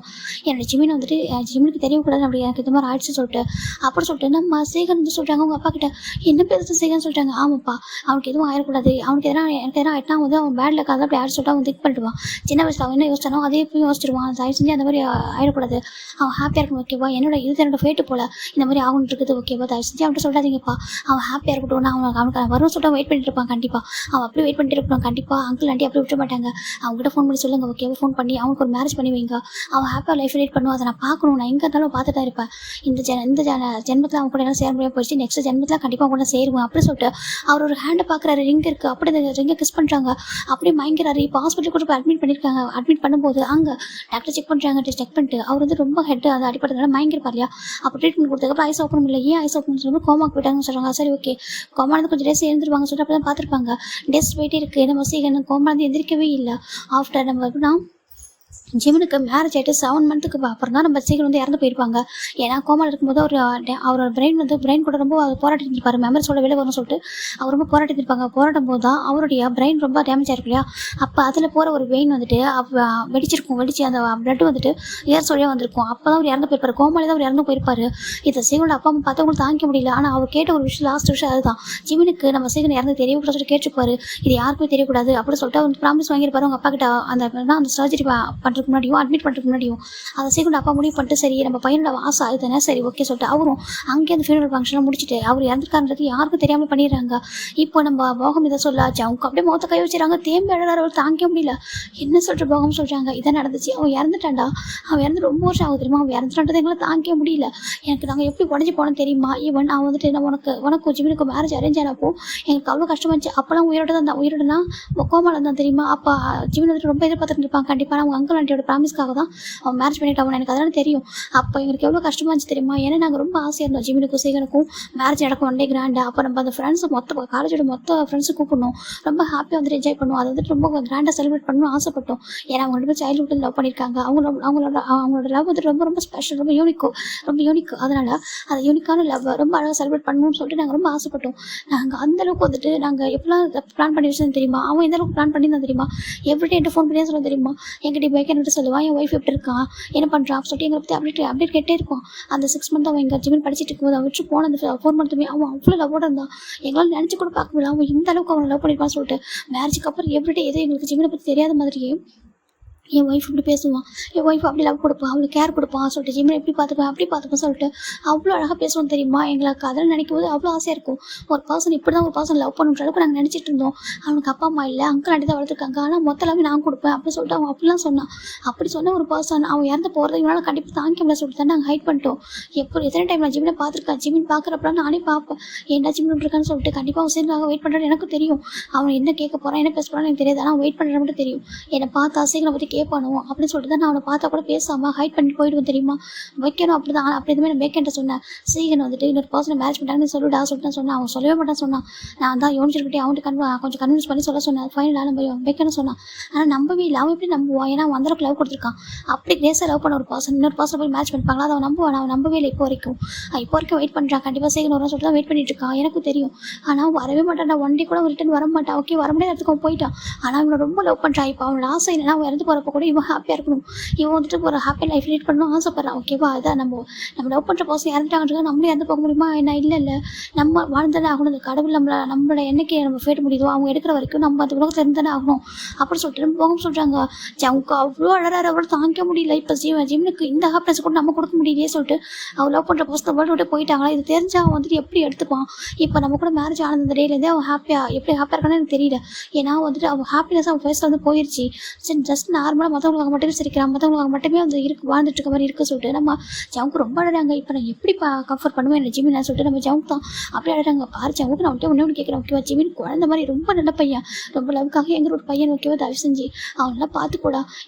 என்னோட ஜிம்மினை வந்துட்டு ஜிம்முக்கு தெரியக்கூடாது அப்படி எனக்கு இது மாதிரி ஆயிடுச்சு சொல்லிட்டு அப்படி சொல்லிட்டு நம்ம சீகன் வந்து சொல்கிறாங்க. உங்கள் அப்பா கிட்ட என்ன பேசுறது சீகன் சொல்லிட்டாங்க. ஆமாப்பா அவனுக்கு எதுவும் ஆயிடக்கூடாது, அவனுக்கு எனக்கு எதனா ஆகிட்டா வந்து அவன் பேட் லக் அப்படி ஆயிடுச்சு சொல்லிட்டு அவன் திங்க் பண்ணிடுவான். சின்ன வயசில் அவன் என்ன யோசிச்சானோ அதே போய் யோசிச்சிருவான். தயவு செஞ்சு அந்த மாதிரி ஆயிடக்கூடாது, அவன் ஹாப்பியாக இருக்கணும். ஓகேவா என்னோட ஃபேட்டு போல் இந்த மாதிரி ஆகணும் இருக்குது. ஓகேவா தயவு செஞ்சு அவன்கிட்ட சொல்லாதீங்கப்பா, அவன் ஹாப்பியாக இருக்கட்டும், நான் அவனுக்கு வரும் சொல்லிட்டு வெயிட் பண்ணிட்டு இருப்பான். கண்டிப்பாக அவன் அப்படி வெயிட் பண்ணிட்டு இருப்பான். கண்டிப்பாக அங்கிள் ஆண்டி அப்படி விட மாட்டாங்க. அவங்ககிட்ட ஃபோன் பண்ணி சொல்லுங்கள். ஓகேவா ஃபோன் பண்ணி அவனுக்கு ஒரு மேரேஜ் பண்ணி வைங்க, அவன் ஹாப்பியாக லைஃப் லீட் பண்ணுவான். அதை நான் பார்க்கணும், நான் எங்கே இருந்தாலும் பார்த்துட்டு தான் இருப்பேன். இந்த ஜென்மத்தில் அவன் கூட எல்லாம் சேர முடியாது போயிடுச்சு, நெக்ஸ்ட் ஜென்மத்தில் கண்டிப்பாக கூட சேருவேன் அப்படி சொல்லிட்டு அவர் ஒரு ஹேண்டை பார்க்குறாரு. ரிங் இருக்குது, அப்படி இந்த ரிங்கை கிஸ் பண்ணுறாங்க. அப்படியே மயங்கிறாரு. இப்போ ஹாஸ்பிட்டல் கூட போய் அட்மிட் பண்ணியிருக்காங்க. அட்மிட் பண்ணும்போது அங்கே டாக்டர் செக் பண்ணுறாங்க. செக் பண்ணிட்டு அவர் வந்து ரொம்ப ஹெட் அது அடிப்பட்டதுனால மயங்கிருப்பார் இல்லையா. அப்போ ட்ரீட்மெண்ட் கொடுத்ததுக்கப்புறம் ஐஸ் ஓப்பன் இல்லை, ஏன் ஐஸ் ஓப்பன் சொல்லி கோமாக்கு போயிட்டாங்கன்னு சொல்கிறாங்க. சரி ஓகே கோமானது கொஞ்சம் டேஸ் எழுந்துருவாங்க சொல்லிட்டு அப்போ தான் பார்த்துருப்பாங்க. டேஸ் போயிட்டே இருக்குது, நம்ம சீக்கிரம் கோமானது எந்திரிக்கவே இல்லை. ஆஃப்டர் நம்ம எப்படின்னா ஜிம்முனுக்கு மேரேஜ் ஆகிட்டு 7 மந்த்துக்கு அப்புறம் தான் நம்ம சீக்கிரம் வந்து இறந்து போயிருப்பாங்க. ஏன்னா கோமாவில் இருக்கும்போது அவரோட பிரெயின் கூட ரொம்ப போராட்டிட்டு இருப்பார். மெமரிஸோட வெளியே வரும்னு சொல்லிட்டு அவர் ரொம்ப போராட்டிட்டு இருப்பாங்க. போராடும் போது தான் அவருடைய பிரெயின் ரொம்ப டேமேஜ் ஆகிருக்கு இல்லையா. அப்போ அதில் போகிற ஒரு வெயின் வந்துட்டு வெடிச்சு அந்த பிளட் வந்துட்டு ஏர் சொல்லியாக வந்திருக்கும். அப்போ தான் அவர் இறந்து போயிருப்பார். கோமாலே தான் அவர் இறந்து போயிருப்பார். இதை சீக்கிரோட அப்பா அம்மா பார்த்தவங்களுக்கு தாங்கிக்க முடியல. ஆனால் அவர் கேட்ட ஒரு விஷயம் லாஸ்ட் விஷயம் அதுதான். ஜிம்முனுக்கு நம்ம சீக்கிரம் இறந்து தெரியக்கூடாது சொல்லிட்டு கேட்டுருப்பாரு. இது யாருக்குமே தெரியக்கூடாது அப்படி சொல்லிட்டு அவர் ப்ராமிஸ் வாங்கியிருப்பாரு அவங்க அப்பா கிட்ட. அந்த சர்ஜரி பண்ணுறதுக்கு முன்னாடியும் அட்மிட் பண்ணுறதுக்கு முன்னாடியும் அதை சீக்கிரம் அப்பா முடிவு பண்ணிட்டு சரி நம்ம பையனோட ஆசை அதுதானே சரி ஓகே சொல்லிட்டு அவரும் அங்கேயே அந்த ஃபியூனரல் ஃபங்க்ஷன்லாம் முடிச்சுட்டு அவர் இறந்துருக்கான்றது யாருக்கும் தெரியாமல் பண்ணிடுறாங்க. இப்போ நம்ம போகம் இதை சொல்லாச்சு அவங்க அப்படியே முகத்தை கை வச்சுறாங்க. தேம்பி அழகார அவள் தாங்க முடியல. என்ன சொல்கிற போகம் சொல்கிறாங்க இதான் நடந்துச்சு, அவன் இறந்துட்டான்டா, அவன் இறந்து ரொம்ப வருஷம் ஆகுது தெரியுமா, அவன் இறந்துட்டான்றது எங்களை தாங்க முடியல. எனக்கு நாங்கள் எப்படி உடஞ்சி போனோம் தெரியுமா. ஈவன் அவன் வந்துட்டு நான் உனக்கு ஜிம்மினுக்கு மேரேஜ் அரேஞ்ச் ஆனப்போ எனக்கு அவ்வளோ கஷ்டமா இருந்துச்சு. அப்போலாம் உயிரோட கோமால தான் தெரியுமா. அப்போ ஜிம்மின் வந்துட்டு ரொம்ப எதிர்பார்த்துட்டு இருப்பான். கண்டிப்பாக அவங்க அங்கிள் ஆண்டியோட ப்ராமிஸ்க்காக தான் அவன் மேரேஜ் பண்ணிட்டு அவன் எனக்கு அதெல்லாம் தெரியும். அப்போ எங்களுக்கு எவ்வளோ கஷ்டமாக இருந்துச்சு தெரியுமா. ஏன்னா நாங்கள் ரொம்ப ஆசையாக இருந்தோம் ஜிம்மினுக்கும் சீகனுக்கும் மேரேஜ் நடக்கும் ஒன் டே கிராண்டாக. அப்போ நம்ம அந்த ஃப்ரெண்ட்ஸை காலேஜோட ஃப்ரெண்ட்ஸு கூப்பிடணும், ரொம்ப ஹாப்பியாக வந்துட்டு என்ஜாய் பண்ணுவோம். அதை வந்துட்டு ரொம்ப கிராண்டாக செலிப்ரேட் பண்ணணும்னு ஆசைப்பட்டோம். ஏன்னா அவங்க ரெண்டு பேர் சைல்ட்ஹுட்டில் லவ் பண்ணியிருக்காங்க. அவங்களோட லவ் வந்துட்டு ரொம்ப ரொம்ப ஸ்பெஷல், ரொம்ப யூனிக். அதனால் அது யூனிக்கான லவ் ரொம்ப அழகாக செலிப்ரேட் பண்ணணும்னு சொல்லிட்டு நாங்கள் ரொம்ப ஆசைப்பட்டோம். நாங்கள் அந்தளவுக்கு வந்துட்டு நாங்கள் எப்படிலாம் பிளான் பண்ணி வச்சோம் தெரியுமா. அவன் எந்த அளவுக்கு பிளான் பண்ணி தான் தெரியுமா. எவ்ரிடே என்கிட்ட ஃபோன் பண்ணியே சொல்ல தெரியுமா. என்கிட்ட இப்போ என்கிட்ட சொல்லுவான் என் ஒய்ஃப் எப்படி இருக்கான் என்ன பண்ணுறான் சொல்லிட்டு எங்களை பற்றி அப்டேட் கேட்டே இருப்பான். அந்த 6 மந்த் அவன் எங்கள் ஜிமின் படிச்சுட்டு இருக்கும்போது அவன் விட்டு போன அந்த 4 மந்த்துமே அவன் அவ்வளோ லவ்வோட இருந்தான். எங்களால் நினச்சி கூட பார்க்க முடியல அவன் இந்த அளவுக்கு அவனை லவ் பண்ணியிருப்பான்னு சொல்லிட்டு. மேரேஜுக்கு அப்புறம் எவ்ரிடே எதுவும் எங்களுக்கு ஜிமினை பற்றி தெரியாத மாதிரியே என் ஒய்ஃப் இப்படி பேசுவான். என் ஒய்ஃப் அப்படி லவ் கொடுப்பான் அவளுக்கு கேர் கொடுப்பான் சொல்லிட்டு ஜிம்மில் எப்படி பார்த்துப்பேன் அப்படி பார்த்துப்பேன் சொல்லிட்டு அவ்வளோ அழகாக பேசுவோம் தெரியுமா. எங்களுக்கு அதெல்லாம் நினைக்கும் போது அவ்வளோ ஆசையாக இருக்கும். ஒரு பர்சன் இப்படி தான் ஒரு பர்சன் லவ் பண்ணுற அளவுக்கு நாங்கள் நினச்சிட்டு இருந்தோம். அவனுக்கு அப்பா அம்மா இல்லை அங்கிள் ஆண்டி தான் வளர்த்துருக்காங்க ஆனால் மொத்தலாமே நான் கொடுப்பேன் அப்படின்னு சொல்லிட்டு அவன் அப்படிலாம் சொன்னான். அப்படி சொன்ன ஒரு பர்சன் அவன் இறந்து போகிறது இவனால் கண்டிப்பாக தாங்கிக்க முடியாது சொல்லிட்டு தான் நாங்கள் ஹைட் பண்ணிட்டோம். எத்தனை டைம் நான் ஜிம்மில் பார்த்துருக்கேன். ஜிம்மின் பார்க்குறப்பலாம் நானே பார்ப்பேன் என்ன ஜிம்மின் இருக்கான்னு சொல்லிட்டு கண்டிப்பாக அவன் சேர்ந்து வெயிட் பண்ணுறான்னு எனக்கு தெரியும். அவன் என்ன கேட்க போகிறான் என்ன பேச போகிறான்னு எனக்கு தெரியாது. ஆனால் வெயிட் பண்ணுற மட்டும் தெரியும். என்னை பார்த்து ஆசைகளை பற்றி கேட்பானோ அப்படின்னு சொல்லிட்டு தான் நான் அவனை பார்த்தா கூட பேசாமல் ஹைட் பண்ணிட்டு போயிடுவேன் தெரியுமா. வைக்கணும் அப்படி தான். அப்படி எதுவுமே நான் வேக்கன்ட்ட சொன்னேன் சீகன் வந்துட்டு இன்னொரு பர்சனை மேரேஜ் பண்ணிட்டாங்கன்னு சொல்லிவிடா சொல்லிட்டு நான் சொன்னேன். அவன் சொல்லவே மாட்டான்னு சொன்னான். நான் தான் யோசிச்சுக்கிட்டே அவன்கிட்ட கொஞ்சம் கன்வின்ஸ் பண்ணி சொன்னேன். ஃபைனலாக நம்ம வைக்கணும்னு சொன்னான். ஆனால் நம்பவே இல்லை. அவன் எப்படி நம்புவான் ஏன்னா அவன் அந்தளவுக்கு லவ் கொடுத்துருக்கான். அப்படி கிரேஸாக லவ் பண்ண ஒரு பர்சன் இன்னொரு பர்சன் போய் மேட்ச் பண்ணிப்பாங்களா அதை அவன் நம்புவான். அவன் நம்பவே இல்லை இப்போ வரைக்கும் வெயிட் பண்ணுறான். கண்டிப்பாக சீகன் வரும்னு சொல்லிட்டு தான் வெயிட் பண்ணிட்டு இருக்கான். எனக்கும் தெரியும். ஆனால் வரவே மாட்டான். ஒன் டே கூட ரிட்டன் வர மாட்டான். ஓகே வர முடியாத இடத்துக்கு அவன் போயிட்டான். ஆனால் அவனை ரொம்ப லவ் பண்ணுறான். இப்போ அவனோட ஆசை என்னன்னா அவன் இறந்து போகிறப்ப கூட இவன் ஹாப்பியாக இருக்கணும். இவன் வந்துட்டு ஒரு ஹாப்பி லைஃப் லீட் பண்ணணும் ஆசைப்பட்றான். ஓகேவா அதான் நம்ம லவ் பண்ணுற பர்சன் இறந்துட்டாங்கன்றத நம்மளே இறந்து போக முடியுமா என்ன இல்லை நம்ம வாழ்ந்தானே ஆகணும். அந்த கடவுள் நம்மளோட என்னைக்கு நம்ம ஃபேட் முடியுதோ அவங்க எடுக்கிற வரைக்கும் நம்ம அந்த உலகத்தில் இருந்தானே ஆகணும் அப்படி சொல்லிட்டு போக சொல்கிறாங்க. அவங்க அவ்வளோ அழகாக அவ்வளோ தாங்கிக்க முடியல. இப்போ ஜிம்னுக்கு இந்த ஹாப்பினஸ் கூட நம்ம கொடுக்க முடியலையே சொல்லிட்டு அவள் லவ் பண்ணுற பர்சன் வேர்ல்டு விட்டு போயிட்டாங்களா. இது தெரிஞ்சா அவன் வந்துட்டு எப்படி எடுத்துப்பான். இப்போ நம்ம கூட மேரேஜ் ஆனது அந்த டேலேருந்தே அவன் எப்படி ஹாப்பியாக இருக்கான்னு எனக்கு தெரியல. ஏன்னா வந்துட்டு அவன் ஹாப்பினஸ் அவன் ஃபேஸில் வந்து போயிடுச்சு. சரி ஜஸ்ட் நார்மலாக மற்றவங்களுக்கு மட்டுமே சிரிக்கிறான் மற்றவங்களுக்கு மட்டுமே வந்து வாழ்ந்துட்டு இருக்க மாதிரி இருக்குது சொல்லிட்டு நம்ம ஜவுக்கு ரொம்ப அழகாங்க. இப்போ நான் எப்படி கம்ஃபர்ட் பண்ணுவேன் என்ன ஜிமின் சொல்லிட்டு நம்ம ஜவுக்கு தான் அப்படி அழகாங்க. பாரு ஜவுக்கு நான் ஒன்று கேட்குறேன். ஓகேவா ஜிமின் குழந்த மாதிரி ரொம்ப நல்ல பையன் ரொம்ப லவ்க்காக எங்கிற ஒரு பையன் ஓகேவா தயவு செஞ்சு அவனெல்லாம் பார்த்துக்கூடா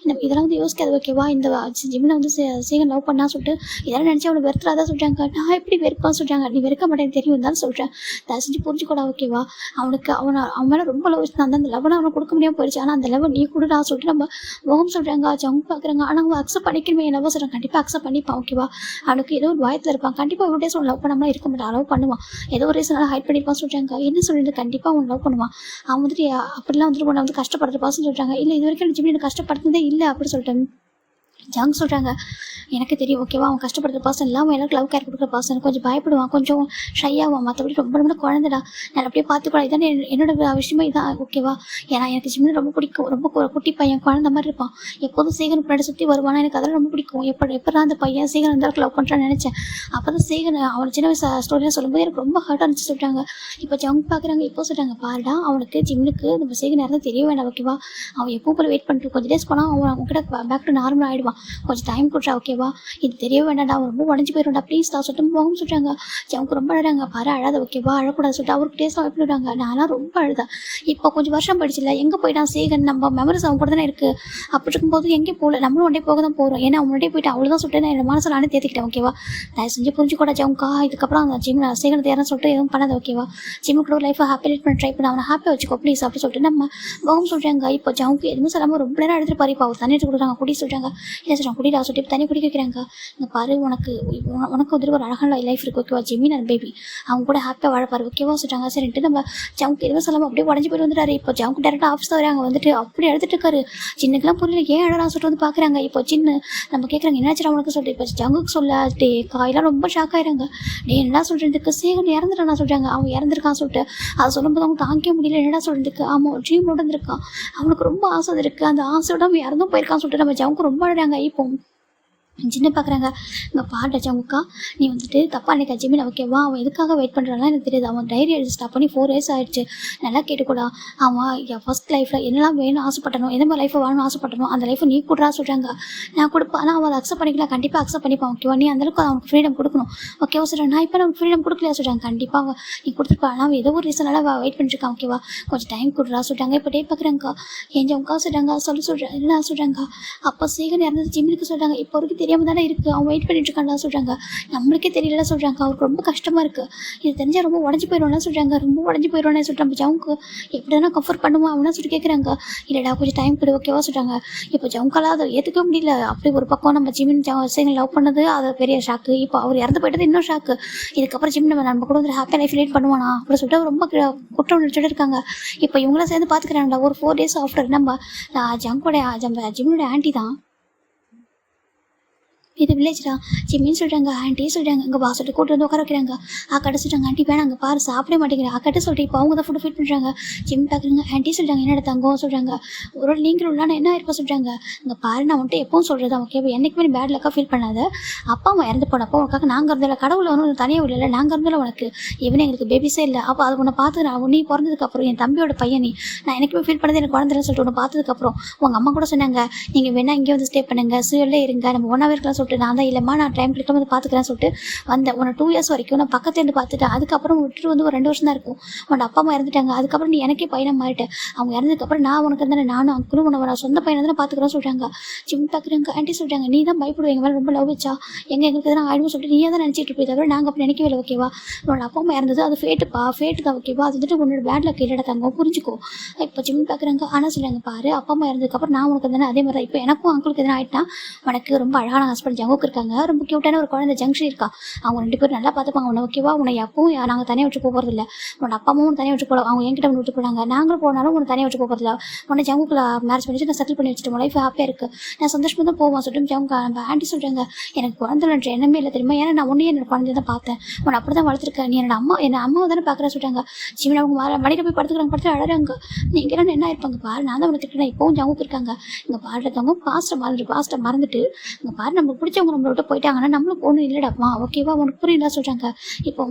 இதெல்லாம் வந்து யோசிக்காது ஓகேவா. இந்த ஜிமினை வந்து சீகன் லவ் பண்ணா சொல்லிட்டு இதெல்லாம் நினச்சி அவனை வெறுத்துறாதான் சொல்கிறாங்க. நான் எப்படி வெறுப்பான்னு சொல்கிறாங்க. நீ வெறுக்க மாட்டேன்னு தெரியும் தான் சொல்கிறேன். தயவு செஞ்சு புரிஞ்சுக்கூடா ஓகேவா. அவன் மேலே ரொம்ப லவ் நான் அந்த லெவனை அவனை கொடுக்க முடியாமல் போயிடுச்சு. ஆனால் அந்த லெவல் நீ கொடுடா சொல்லிட்டு நம்ம முகம் சொல்கிறாங்க ஜவுக்கு பார்க்குறாங்க. ஆனால் அவங்க அக்செப்ட் பண்ணிக்கணுமே என்ன சொல்கிறான். கண்டிப்பாக அக்செப்ட் பண்ணிப்பான் ஓகேவா. அவனுக்கு ஏதோ ஒரு பயத்தில் இருப்பான். கண்டிப்பாக இவருடைய சொல்ல லவ் பண்ணாமல் இருக்க மாட்டான். லவ் பண்ணுவான். ஏதோ ஒரு ரீசனால ஹைட் பண்ணிப்பான்னு சொல்கிறாங்க. என்ன சொல்லிட்டு கண்டிப்பாக அவன் லவ் பண்ணுவான். அவன் வந்துட்டு அப்படிலாம் வந்துட்டு உன்னை வந்து கஷ்டப்படுறப்பான்னு சொல்கிறாங்க. இல்லை இது வரைக்கும் ஜிம்மி எனக்கு கஷ்டப்படுறதே இல்லை அப்படி சொல்லிட்டு ஜாங் சொல்கிறாங்க. எனக்கு தெரியும் ஓகேவா. அவன் கஷ்டப்படுற பர்சன் இல்லாமல் எனக்கு லவ் கேர் கொடுக்குற பர்சன் கொஞ்சம் பயப்படுவான் கொஞ்சம் ஷையாவான். மற்றபடி ரொம்ப ரொம்ப குழந்தைடா நான் அப்படியே பார்த்துக்கூட இதான் என்னோட விஷயமே இதான் ஓகேவா. ஏன்னா எனக்கு ஜிம்மில் ரொம்ப பிடிக்கும். ரொம்ப குட்டி பையன் குழந்த மாதிரி இருப்பான். எப்போதும் சீகன் பின்னாடி சுற்றி வருவானா எனக்கு அதெல்லாம் ரொம்ப பிடிக்கும். எப்போ அந்த பையன் சீகன் அந்த லவ் பண்ணுறான்னு நினச்சேன். அப்போ தான் சீகன் அவன் சின்ன வயசு ஸ்டோரியாக சொல்லும்போது எனக்கு ரொம்ப ஹார்ட்டாக இருந்துச்சு சொல்கிறாங்க. இப்போ ஜவுங்க பார்க்குறாங்க. இப்போ சொல்கிறாங்க பாருடா அவனுக்கு ஜிம்முக்கு நம்ம சீகன் இறந்து தெரிய வேண்டாம் ஓகேவா. அவன் எப்பவும் போல வெயிட் பண்ணிட்டு கொஞ்சம் டேஸ் போனால் அவன் கிட்ட பேக் டு நார்மல் ஆகிடுவான். கொஞ்சம் டைம் கொடுறா ஓகேவா. இது தெரிய வேண்டாம்டா அவன் ரொம்ப உடஞ்சி போயிடும்டா ப்ளீஸ் தான் சொல்லிட்டு போகும் சொல்கிறாங்க. அவங்க ரொம்ப அழகாங்க. பாரு அழாத ஓகேவா அழக்கூடாது சொல்லிட்டு அவருக்கு டேஸ்ட் எப்படி விடுறாங்க. நான்லாம் ரொம்ப அழுதா. இப்போ கொஞ்சம் வருஷம் படிச்சில்ல எங்கே போயிட்டான் சீகன் நம்ம மெமரிஸ் அவன் கூட தானே இருக்குது. அப்படி இருக்கும்போது எங்கேயும் போகல நம்மளும் ஒன்றே போக தான் போகிறோம். ஏன்னா அவன் ஒன்றே போயிட்டு அவ்வளோதான் சொல்லிட்டு நான் என் மனசில் நானே தேர்த்திக்கிட்டேன் ஓகேவா. தயவு செஞ்சு புரிஞ்சுக்கூட ஜவுங்கா. இதுக்கப்புறம் அந்த ஜிம் சீகன் தேர்ன்னு சொல்லிட்டு எதுவும் பண்ணாது ஓகேவா. ஜிம்முக்கு கூட லைஃபை ஹாப்பி லீட் பண்ண ட்ரை பண்ண அவனை ஹாப்பியாக வச்சுக்கோ ப்ளீஸ் அப்படி சொல்லிட்டு நம்ம போகும் சொல்கிறாங்க. இப்போ ஜவுக்கு எதுவும் சொல்லாமல் ரொம்ப நேரம் எடுத்துகிட்டு பாரு. இப்போ அவர் தண்ணி எடுத்து கொடுக்குறாங்க குடி சொல்கிறாங்க. இல்லை சொல்கிறாங்க குடிடா சொல்லிட்டு தண்ணி குடிக்க வைக்கிறாங்க. இங்கே பாரு உனக்கு வந்துட்டு ஒரு அழகான லைஃப் இருக்குது ஓகேவா. ஜிமின் அண்ட் பேபி அவங்க கூட ஹாப்பியாக வாழப்பாரு ஓகேவா சொல்கிறாங்க. சரின்ட்டு நம்ம ஜவுக்கு எதுவும் சொல்லாமல் அப்படியே உடஞ்சி போய் வந்துட்டாரு. இப்போ ஜவுக்கு டேரெக்டாக ஆஃபீஸ் தான் வராங்க. வந்துட்டு அப்படியே எடுத்துட்டு இருக்காரு. சின்னக்கெல்லாம் புரியல ஏன் அழகாக சொல்லிட்டு வந்து பார்க்குறாங்க. இப்போ சின்ன நம்ம கேட்குறாங்க என்னாச்சு அவனுக்கு சொல்லிட்டு இப்போ ஜவுக்கு சொல்ல டே காயெல்லாம் ரொம்ப ஷாக் ஆயிடுறாங்க. என்ன சொல்கிறதுக்கு சீகன் இறந்துட்டானா சொல்கிறாங்க. அவன் இறந்துருக்கான் சொல்லிட்டு அதை சொல்லும்போது அவங்க தாங்கிக்க முடியல. என்னடா சொல்கிறதுக்கு ஆமாம் ட்ரீம் நடந்திருக்கான். அவனுக்கு ரொம்ப ஆசை இருக்குது. அந்த ஆசையோட அவன் இறந்தும் போயிருக்கான்னு சொல்லிட்டு நம்ம ஜவுக்கு ரொம்ப அழகாங்க. இப்போ சின்ன பார்க்குறாங்க. இங்கே பாட்ட ஜவுக்கா நீ வந்துட்டு தப்பா நினைக்க ஜிமின் ஓகேவா. அவன் எதுக்காக வெயிட் பண்ணுறான்னா எனக்கு தெரியாது. அவன் டைரி எழுதி ஸ்டாப் பண்ணி 4 years ஆகிடுச்சு. நல்லா கேட்டுக்கூடா. அவன் என் ஃபஸ்ட் லைஃப்பில் என்னெல்லாம் வேணும் ஆசைப்பட்டணும் எந்த மாதிரி லைஃப்பை வாழணும் ஆசைப்பட்டணும் அந்த லைஃப்பை நீ கொடுறா சொல்கிறாங்க. நான் கொடுப்பேன். ஆனால் அவன் அதை அக்செப்ட் பண்ணிக்கலாம். கண்டிப்பாக அக்செப்ட் பண்ணிப்பான் ஓகேவா. நீ அந்தளவுக்கு அவனுக்கு ஃப்ரீடம் கொடுக்கணும் ஓகேவா சொல்கிறேன். நான் இப்போ நமக்கு ஃப்ரீடம் கொடுக்கலையா சொல்கிறாங்க. கண்டிப்பாக நீ கொடுத்துருப்பா. ஆனால் அவன் ஏதோ ஒரு ரீசனால வெயிட் பண்ணிருக்கான் ஓகேவா. கொஞ்சம் டைம் கொடுறா சொல்கிறாங்க. இப்போ டே பார்க்குறாங்க. என் ஜவுக்கா சொல்கிறாங்க சொல்கிறேன் என்ன சொல்கிறாங்க. அப்போ சீகன் இறந்தது ஜிம்முக்கு சொல்கிறாங்க. இப்போ வரைக்கும் தெரியாமல் தானே இருக்குது. அவன் வெயிட் பண்ணிட்டு இருக்கான்டா சொல்கிறாங்க. நம்மளுக்கே தெரியல சொல்கிறாங்க. அவருக்கு ரொம்ப கஷ்டமாக இருக்குது. இது தெரிஞ்சால் ரொம்ப உடஞ்சி போயிடுவானா சொல்கிறாங்க. ரொம்ப உடஞ்சி போயிடுவானே சொல்கிறாங்க. ஜவுக்கு எப்படி தானே கம்ஃபர்ட் பண்ணுவான் அவனா சொல்லி கேட்குறாங்க. இல்லைடா கொஞ்சம் டைம் கொடு ஓகேவா சொல்கிறாங்க. இப்போ ஜவுக்கால அதை ஏற்றுக்க முடியல. அப்படி ஒரு பக்கம் நம்ம ஜிமின் சீகன் லவ் பண்ணது அது பெரிய ஷாக்கு. இப்போ அவர் இறந்து போயிட்டது இன்னும் ஷாக்கு. இதுக்கப்புறம் ஜிம் நம்ம கூட வந்து ஹாப்பியாக லைஃப் லீட் பண்ணுவானா அப்படி சொல்லிட்டு ரொம்ப குற்றம் நினச்சிட்டு இருக்காங்க. இப்போ இவங்களாம் சேர்ந்து பார்த்துக்கிறாங்கடா. ஒரு 4 days ஆஃப்டர் நம்ம ஜங்கோட ஜிம்னோட ஆண்டி தான் இது வில்லேஜ்டா. ஜிம்மின்னு சொல்கிறாங்க, ஆண்டி சொல்கிறாங்க, இங்கே வா சொல்லிட்டு கூட்டு வந்து உட்கார வைக்கிறாங்க. அக்காட்ட சொல்கிறாங்க, ஆண்டி வேணாம் அங்கே பாரு சாப்பிட மாட்டேங்கிறேன் அக்காட்ட சொல்லிட்டு இப்போ அவங்க தான் ஃபுட்டு ஃபீட் பண்ணுறாங்க. ஜிம் பார்க்குறாங்க, ஆண்டி சொல்கிறாங்க என்னோட தங்கம் சொல்கிறாங்க, ஒரு நீங்கள் உள்ளான என்ன இருப்பா சொல்கிறாங்க, இங்கே பாரு நான் வந்துட்டு எப்பவும் சொல்கிறது ஓகே என்றைக்குமே நீ பேட் லக்காக ஃபீல் பண்ணாத. அப்பா அம்மா இறந்து போனப்போ உனக்காக நாங்கள் இருந்ததில்ல, கடவுளை வந்து தனியாக இல்லை நாங்கள் இருந்ததில்ல உனக்கு, இவனே எங்களுக்கு பேபிஸே இல்லை. அப்போ அது உன்னை பார்த்து நான் நீ பிறந்ததுக்கப்புறம் என் தம்பியோட பையன் நீ, நான் எனக்குமே ஃபீல் பண்ணது எனக்கு குழந்தைன்னு சொல்லிட்டு உன்னை பார்த்ததுக்கப்புறம் உங்கள் அம்மா கூட சொன்னாங்க நீங்கள் வேணா இங்கே வந்து ஸ்டே பண்ணுங்க சூழலே இருங்க நம்ம ஒன்றாவே இருக்கலாம் சொல்லிட்டு நான் தான் இல்லைம்மா நான் டைம் கிடைக்கும் வந்து பார்த்துக்கிறேன்னு சொல்லிட்டு வந்தேன். உன்னை 2 இயர்ஸ் வரைக்கும் நான் பக்கத்துலேருந்து பார்த்துட்டேன். அதுக்கப்புறம் விட்டுட்டு வந்து ஒரு 2 வருஷம் தான் இருக்கும். உன்னோட அப்பா அம்மா இறந்துட்டாங்க. அதுக்கப்புறம் நீ எனக்கே பையனை மாறிட்டேன். அவங்க இறந்ததுக்கப்புறம் நான் உனக்கு தானே நானும் அங்களும் உன்னை சொந்த பையனை தானே பார்த்துக்கிறேன்னு சொல்கிறாங்க. ஜிம் பார்க்குறாங்க, ஆண்டி சொல்கிறாங்க நீ தான் பயப்படுவேன் எங்கள் மேலே ரொம்ப லவ் வச்சா எங்களுக்கு எதனா ஆயிடும்னு சொல்லிட்டு நீயே தான் நினச்சிட்டு போய் தவிர நாங்கள் அப்படி நினைக்கவே இல்லை ஓகேவா. உன்னோட அப்பா அம்மா இறந்தது அது ஃபேட்டுப்பா ஃபேட்டு தான் ஓகேவா. அது வந்துட்டு உன்னோட பேட்ல கேட்டுட தங்க புரிஞ்சுக்கோ. இப்போ ஜிம் பார்க்குறாங்க, ஆனால் சொல்கிறாங்க பாரு அப்பா அம்மா இறந்ததுக்கப்புறம் நான் உனக்கு தானே அதே மாதிரி இப்போ எனக்கும் அங்களுக்கு எதனா ஆகிட்டா உனக்கு ரொம்ப அழகான ஹஸ்பண்ட் ஜங்குக்கு இருக்காங்க, ரொம்ப க்யூட்டான ஒரு குழந்தை ஜங்ஷன் இருக்கா, அவங்க 2 பேரும் நல்லா பார்த்துப்பாங்க உன்னை ஓகேவா. உன்னை எப்பவும் நாங்கள் தனியாக வச்சு போகிறது இல்லை. உன்னோட அப்பா அம்மாவும் தனியாக வச்சு போகலாம், அவங்க என்கிட்ட விட்டு போனாங்க, நாங்களும் போனாலும் உன்னை தனியாக வச்சு போகிறதில்ல. உன்னை ஜங்குக்குள்ள மேரேஜ் பண்ணிட்டு நான் செட்டில் பண்ணி வச்சுட்டு உன் லைஃப் ஹாப்பியாக இருக்குது நான் சந்தோஷமாக தான் போவோம் சொல்லிட்டு ஜங்கு ஆண்டி சொல்கிறாங்க எனக்கு குழந்தைன்ற எண்ணமே இல்லை தெரியுமா, ஏன்னா நான் ஒன்றே என்னோட குழந்தைய தான் பார்த்தேன், உன்னை அப்படி தான் வளர்த்துருக்கேன், நீ என்னோட அம்மாவை தானே பார்க்குறேன் சொல்கிறாங்க. சிவன் அவங்க மடியில் போய் படுத்துக்கிறாங்க, படுத்து அழகாங்க. நீங்கள் என்ன இருப்பாங்க பாரு நான் தான் உனக்கு இருக்கேன் இப்போவும் ஜங்குக்கு இருக்காங்க. இங்கே பாடுறவங்க பாஸ்ட்டை மறந்துட்டு இங்கே பாரு நம்மளுக்கு பிடிச்சவங்க நம்மளை விட்டு போயிட்டாங்கன்னா நம்மளுக்கு ஒன்றும் இல்லைடாப்பா ஓகேவா உனக்கு புரியல சொல்கிறாங்க. இப்போ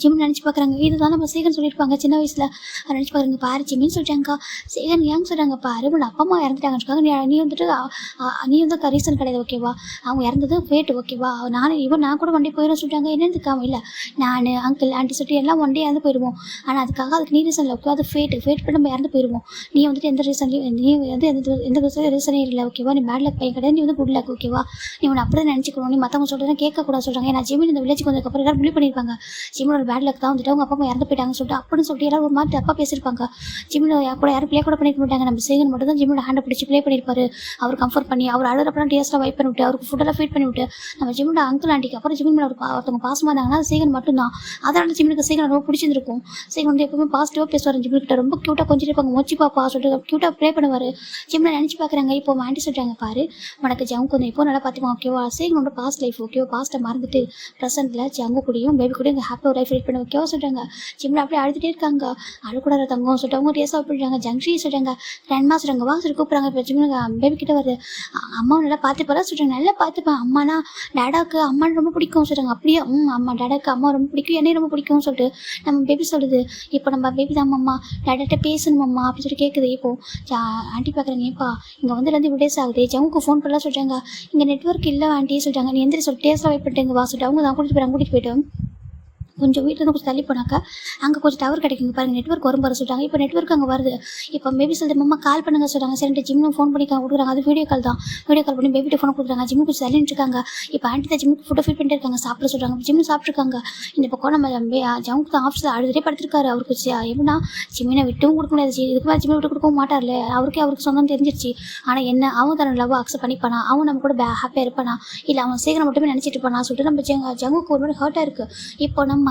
ஜிம் நினச்சி பார்க்குறாங்க இதுதான் நம்ம சேகன் சொல்லியிருப்பாங்க சின்ன வயசில் நினச்சி பார்க்குறாங்க பாரு ஜிம்மின்னு சொல்லிட்டாங்க. சேகன் ஏங்க சொல்கிறாங்க பாரு உன்னோட அப்பா அம்மா இறந்துட்டாங்கன்னு நீ வந்துட்டு நீ வந்து ரீசன் கிடையாது ஓகேவா, அவங்க இறந்தது ஃபேட்டு ஓகேவா. நான் கூட ஒன் டே போயிடும் சொல்லிட்டாங்க. என்னதுக்காம இல்லை நான் அங்கிள் ஆண்டி சொல்லிட்டு எல்லாம் ஒன் டே இறந்து போயிடுவோம், ஆனால் அதுக்கு நீ ரீசன் இல்லை ஓகே, அது ஃபேட் பண்ணி நம்ம இறந்து போயிடுவோம். நீ வந்துட்டு எந்த ரீசன்லையும் நீ வந்து எந்த ரீசனே இல்லை ஓகேவா, நீ பேட் லக் பையன் கிடையாது, நீ வந்து குட் லக் ஓகேவா, நீ உன்னை அப்படி தான் நினச்சிக்கணும், நீ மற்றவங்க சொல்கிறத கேட்கக்கூடாது சொல்கிறாங்க. ஏன்னா ஜிம்மின் இந்த வில்லேஜுக்கு வந்ததுக்கப்புறம் எல்லாரும் பிலீவ் பண்ணியிருப்பாங்க ஜிம்மோட பேட் லக் தான் வந்துட்டு அவங்க அப்பா அம்மா இறந்து போயிட்டாங்கன்னு சொல்லிட்டு அப்படின்னு சொல்லிட்டு எல்லாரும் ஒரு மாதிரி தப்பாக பேசியிருப்பாங்க. ஜிம்மில் கூட யாரும் ப்ளே கூட பண்ணிக்க மாட்டாங்க, நம்ம சேகன் மட்டும் தான் ஜிம்மோட ஹேண்டை பிடிச்சி ப்ளே பண்ணியிருப்பாரு. அவர் கம்ஃபர்ட் பண்ணி அவர் அழுகிறப்பெல்லாம் டேஸ்ட்டாக வைப் பண்ணி விட்டு அவருக்கு ஃபுட்டெல்லாம் ஃபீட் பண்ணி விட்டு நம்ம ஜிம்மோட அங்கிள் ஆண்டிக்கு அப்புறம் ஜிம்மின் மேலே ஒருத்தவங்க பாசமாக இருந்தாங்கன்னா அது சேகன் மட்டும்தான். அதனால ஜிம்முக்கு சேகன் ரொம்ப பிடிச்சிருக்கும். சேகன் வந்து எப்பவுமே பாசிட்டிவாக பேசுவார், ஜிம்மிக்கிட்ட ரொம்ப க்யூட்டாக கொஞ்சம் இருப்பாங்க, மொச்சி பாப்பா சொல்லிட்டு க்யூட்டாக ப்ளே பண்ணுவார். ஜிம்மில் நினச்சி பார்க்குறாங்க. இப்போ ஆண்டி சொல்கிறாங்க பாரு உனக்கு ஜங்கு கொஞ்சம் இப்போ நல்லா பார்த்துப்பாங்க ஓகேவா, சேகனோட பாஸ்ட் லைஃப் ஓகேவா, பாஸ்ட்டை மறந்துட்டு ப்ரெசென்ட்டில் ஜங்கு கூடயும் பேபி கூடயும் இங்கே ஹாப்பியாக லைஃப் லீட் பண்ண ஓகேவா சொல்கிறாங்க. ஜிம்மில் அப்படியே அழுதுகிட்டே இருக்காங்க, அழுக்கூடாத தங்கம் சொல்லிட்டு அவங்க டேஸ்ட்டாக போயிடுறாங்க. ஜங்ஷி சொல்கிறாங்க கிராண்ட்மா சொல்கிறாங்க வா சொல்லி கூப்பிட்றாங்க. இப்போ ஜிம்மில் பேபி கிட்ட வருது, அம்மாவை நல்லா பார்த்துப்பா சொல்கிறாங்க. நல்லா பார்த்துப்பேன் அம்மானா டேடாக்கு அம்மான்னு ரொம்ப பிடிக்கும் சொல்கிறாங்க. அப்படியே அம்மா டேடாக்கு அம்மா ரொம்ப பிடிக்கும் என்னையும் ரொம்ப பிடிக்கும்னு சொல்லிட்டு நம்ம பேபி சொல்லுது. இப்போ நம்ம பேபி தான் அம்மா டேடாட்ட பேசணும் அம்மா அப்படின்னு சொல்லி கேட்குது. இப்போது ஆண்டி பார்க்குறாங்க ஏப்பா இங்கே வந்து விடேஸ் ஆகுது ஜங்குக்கு ஃபோன் பண்ணலாம் சொல்கிறாங்க. இங்கே நெட்ஒர்க் இல்லை ஆண்டி சொல்கிறாங்க. நீ எந்திரி சொல்லிட்டு டேஸ்ட்டாக வெயிட் பண்ணிட்டு வா சொல்லிட்டு அவங்க தான் கூட்டிகிட்டு போயிட்டு கொஞ்சம் வீட்டில் கொஞ்சம் தள்ளி போனாக்கா அங்கே கொஞ்சம் டவர் கிடைக்குங்க பாருங்கள், நெட்ஒர்க் வரும் பாரு சொல்லிட்டாங்க. இப்போ நெட்ஒர்க் அங்கே வருது. இப்போ பேபி சொல்லுது மம்மா கால் பண்ணுங்க சொல்கிறாங்க. சரிட்டு ஜிம்மும் ஃபோன் பண்ணி கொடுக்குறாங்க, அது வீடியோ கால் தான். வீடியோ கால் பண்ணி பேபிட்ட ஃபோன் கொடுக்குறாங்க. ஜிம்மு கொஞ்சம் தள்ளிட்டு இருக்காங்க. இப்போ ஆண்டி தான் ஜிம்முக்கு ஃபுட்டை ஃபீட் பண்ணிட்டு இருக்காங்க, சாப்பிட சொல்கிறாங்க. ஜிம்மு சாப்பிட்ருக்காங்க. இந்த பக்கம் நம்ம ஜம்முக்கு தான் ஆஃபீஸில் அழுதுகிட்டே படுத்திருக்காரு. அவருக்கு எப்படின்னா ஜிம்மினை விட்டும் கொடுக்க முடியாது, இதுக்கு மேலே ஜிம்மை விட்டு கொடுக்கவும் மாட்டார்ல, அவருக்கு சொந்தம் தெரிஞ்சிருச்சு. ஆனால் என்ன அவன் தன்னோட லவ் அக்செப்ட் பண்ணிப்பானா, அவன் நம்ம கூட ஹாப்பியாக இருப்பானா, இல்லை அவன் சீக்கிரம் மட்டுமே நினச்சிட்டு இருப்பானா சொல்லிட்டு நம்ம ஜங்குக்கு ஒரு மாதிரி ஹர்ட்டாக இருக்குது. இப்போ நம்ம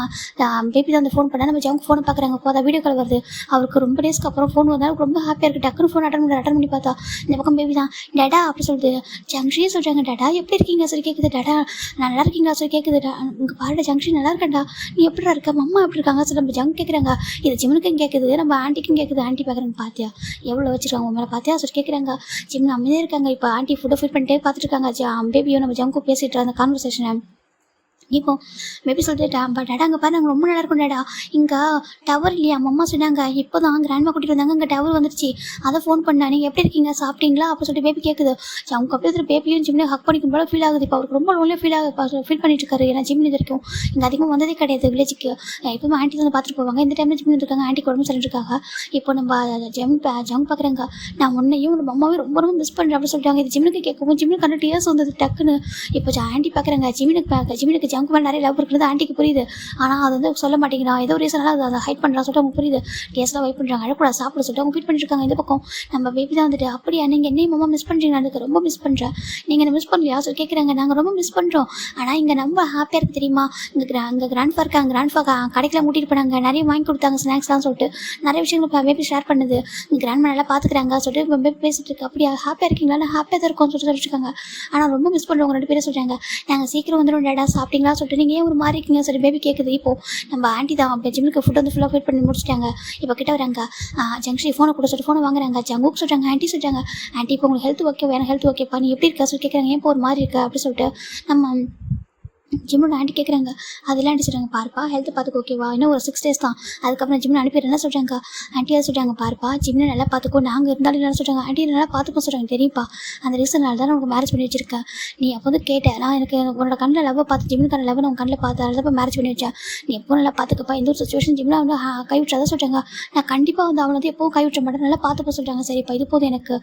பேபி தான் அந்த ஃபோன் பண்ணால் நம்ம ஜங்கு ஃபோனை பார்க்குறாங்க. அப்போ அதான் வீடியோ கால் வருது. அவருக்கு ரொம்ப டேஸ்க்கு அப்புறம் ஃபோன் வந்தாலும் ரொம்ப ஹாப்பியாக இருக்குது. டக்குனு ஃபோன் அட்டன் பண்ணி பார்த்தா இந்த பக்கம் பேபி தான் டேடா அப்படி சொல்லுது. ஜங்ஷியே சொல்கிறாங்க டேடா எப்படி இருக்கீங்க சொல்லி கேட்குது. டேடா நான் நல்லா இருக்கீங்களா சொல்லி கேட்குது. உங்கள் பாருடா ஜங்ஷி நல்லா இருக்கேன்டா நீ எப்படிடா இருக்க அம்மா எப்படி இருக்காங்க சொல்லி நம்ம ஜங்கு கேட்குறாங்க. இது ஜிம்னுக்கும் கேட்குது நம்ம ஆண்டிக்கும் கேட்குது. ஆண்டி பார்க்குறாங்க பார்த்தியா எவ்வளோ வச்சுருக்காங்க உங்க மேலே பார்த்தியா சொல்லி கேட்குறாங்க. ஜிம்னு அமைதியாக இருக்காங்க. இப்போ ஆண்டி ஃபுட்டை ஃபீட் பண்ணிட்டே பார்த்துட்டு இருக்காங்க. பேபியும் நம்ம ஜங்கு பேசிட்டு அந்த கான்வர்சேஷனை இப்போ பேபி சொல்லிட்டு டேடா அங்கே பாரு நாங்கள் ரொம்ப நல்லா இருக்கும் டேடா இங்கே டவர் இல்லையா அம்மா சொன்னாங்க இப்போ தான் கிராண்ட்மா கூட்டிகிட்டு வந்தாங்க இங்கே டவர் வந்துருச்சு அதை ஃபோன் பண்ணா நீங்கள் எப்படி இருக்கீங்க சாப்பிட்டீங்களா அப்போ சொல்லிட்டு பேபி கேட்குது. அவங்க அப்படியே பேபியும் ஜிம்னே ஹக் பண்ணிக்கும் போல ஃபீல் ஆகுது. இப்போ அவருக்கு ரொம்ப லோன்லேயே ஃபீல் பண்ணிட்டு இருக்காரு. ஏன்னா ஜிம்னு இது வரைக்கும் இங்கே அதிகமாக வந்ததே கிடையாது வில்லேஜுக்கு. எப்பவுமே ஆண்டி வந்து பார்த்துட்டு போவாங்க. இந்த டைமில் ஜிம்னு இருக்காங்க. ஆண்டி உடம்பு சொல்லிட்டு இருக்காங்க. இப்போ நம்ம ஜம் பார்க்குறாங்க. நான் உன்னையும் நம்ம அம்மாவே ரொம்ப ரொம்ப மிஸ் பண்ணுறேன் அப்படின்னு சொல்லிட்டாங்க. இது ஜிம்னுக்கு கேட்கவும் ஜிம்னு கண்டு டீயர்ஸ் வந்தது டக்குன்னு. இப்போ ஆண்டி பார்க்குறாங்க ஜிம்னுக்கு ஜங்கு மேலே நிறைய லவ் இருக்கிறது ஆண்டிக்கு புரியுது. ஆனால் அது வந்து சொல்ல மாட்டேங்கிறான், ஏதோ ரீசனால அதை ஹைட் பண்ணுறான் சொல்லிட்டு அவங்க புரியுது. டேஸ்ட்லாம் வெயிட் பண்ணுறாங்க, அழக்கூடாது சாப்பிட சொல்லிட்டு அவங்க ஃபீட் பண்ணிட்டு இருக்காங்க. இந்த பக்கம் நம்ம பேபி தான் வந்துட்டு, அப்படியா நீங்கள் என்னையும் மாமா மிஸ் பண்ணுறீங்க, எனக்கு ரொம்ப மிஸ் பண்ணுறேன், நீங்கள் என்ன மிஸ் பண்ணலையா சொல்லி கேட்குறாங்க. நாங்கள் ரொம்ப மிஸ் பண்ணுறோம், ஆனால் இங்கே ரொம்ப ஹாப்பியாக இருக்குது தெரியுமா, இங்கே கிராண்ட்ஃபா இருக்காங்க, கிராண்ட்ஃபா கடைக்கெலாம் கூட்டிகிட்டு போனாங்க, நிறைய வாங்கி கொடுத்தாங்க ஸ்நாக்ஸ்லாம் சொல்லிட்டு நிறைய விஷயங்கள் பேபி ஷேர் பண்ணுது, கிராண்ட்மா நல்லா பார்த்துக்கிறாங்க சொல்லிட்டு பேபி பேசிட்டு இருக்கு. அப்படியா ஹாப்பியாக இருக்கீங்களா, நான் ஹாப்பியாக தான் இருக்கோம்னு சொல்லிட்டு இருக்காங்க. ஆனால் ரொம்ப மிஸ் பண்ணுறவங்க 2 பேரும் சொல்கிறாங்க, நாங்கள் சீக்கிரம் வந்துடும் டேடா சாப்பிட்டீங்களா சொல்லிட்டு, நீங்கள் ஏன் ஒரு மாதிரி இருக்கீங்க சொல்லி பேபி கேட்குது. இப்போது நம்ம ஆண்டி தான் ஜிம்முக்கு ஃபுட் வந்து ஃபுல்லாக வெயிட் பண்ணி முடிச்சிட்டாங்க. இப்போ கிட்ட வராங்க, ஜங்ஷன் ஃபோனை கூட சொல்லிட்டு ஃபோனை வாங்குறாங்க. ஜங்குக்கு சொல்கிறாங்க, ஆண்டி சொல்கிறாங்க, ஆண்டி இப்போ உங்களுக்கு ஹெல்த் ஓகே, எனக்கு ஹெல்த் ஓகேப்பா, நீ எப்படி இருக்கா சொல்லி கேட்குறாங்க. ஏன் இப்போ ஒரு மாதிரி இருக்கா அப்படி சொல்லிட்டு நம்ம ஜிம்மோட ஆண்டி கேட்குறாங்க. அதெல்லாம் ஆண்டி சொல்கிறாங்க, பாருப்பா ஹெல்த் பார்த்துக்கு ஓகேவா, இன்னும் ஒரு 6 days தான், அதுக்கப்புறம் ஜிம்மில் அனுப்பிடுறேன் சொல்கிறாங்க. ஆண்டி அதை சொல்கிறாங்க, பாருப்பா ஜிம்மில் நல்லா பார்த்துக்கோ, நாங்கள் இருந்தாலும் என்ன சொல்கிறாங்க, ஆண்டி நல்லா பார்த்துக்கோ சொல்கிறாங்க. தெரியுப்பா அந்த ரீசனால தான் உனக்கு மேரேஜ் பண்ணி வச்சிருக்கேன், நீ அப்போ வந்து கேட்டேன், நான் எனக்கு உன்னோட கண்ணில் லவ் பார்த்து ஜிம்முக்கான லவ் உங்கள் கண்ணில் பார்த்து அதை தான் மேரேஜ் பண்ணி வச்சேன், நீ எப்போ நல்லா பார்த்துக்கப்பா, இந்த ஒரு சுச்சுவேஷன் ஜிம்மில் வந்து கைவிட்டாதான் சொல்கிறாங்க. நான் கண்டிப்பாக வந்து அவனை வந்து எப்போவும் கைவிட்ட மாட்டேன், நல்லா பார்த்துப்போ சொல்கிறாங்க. சரிப்பா இது போதும் எனக்கு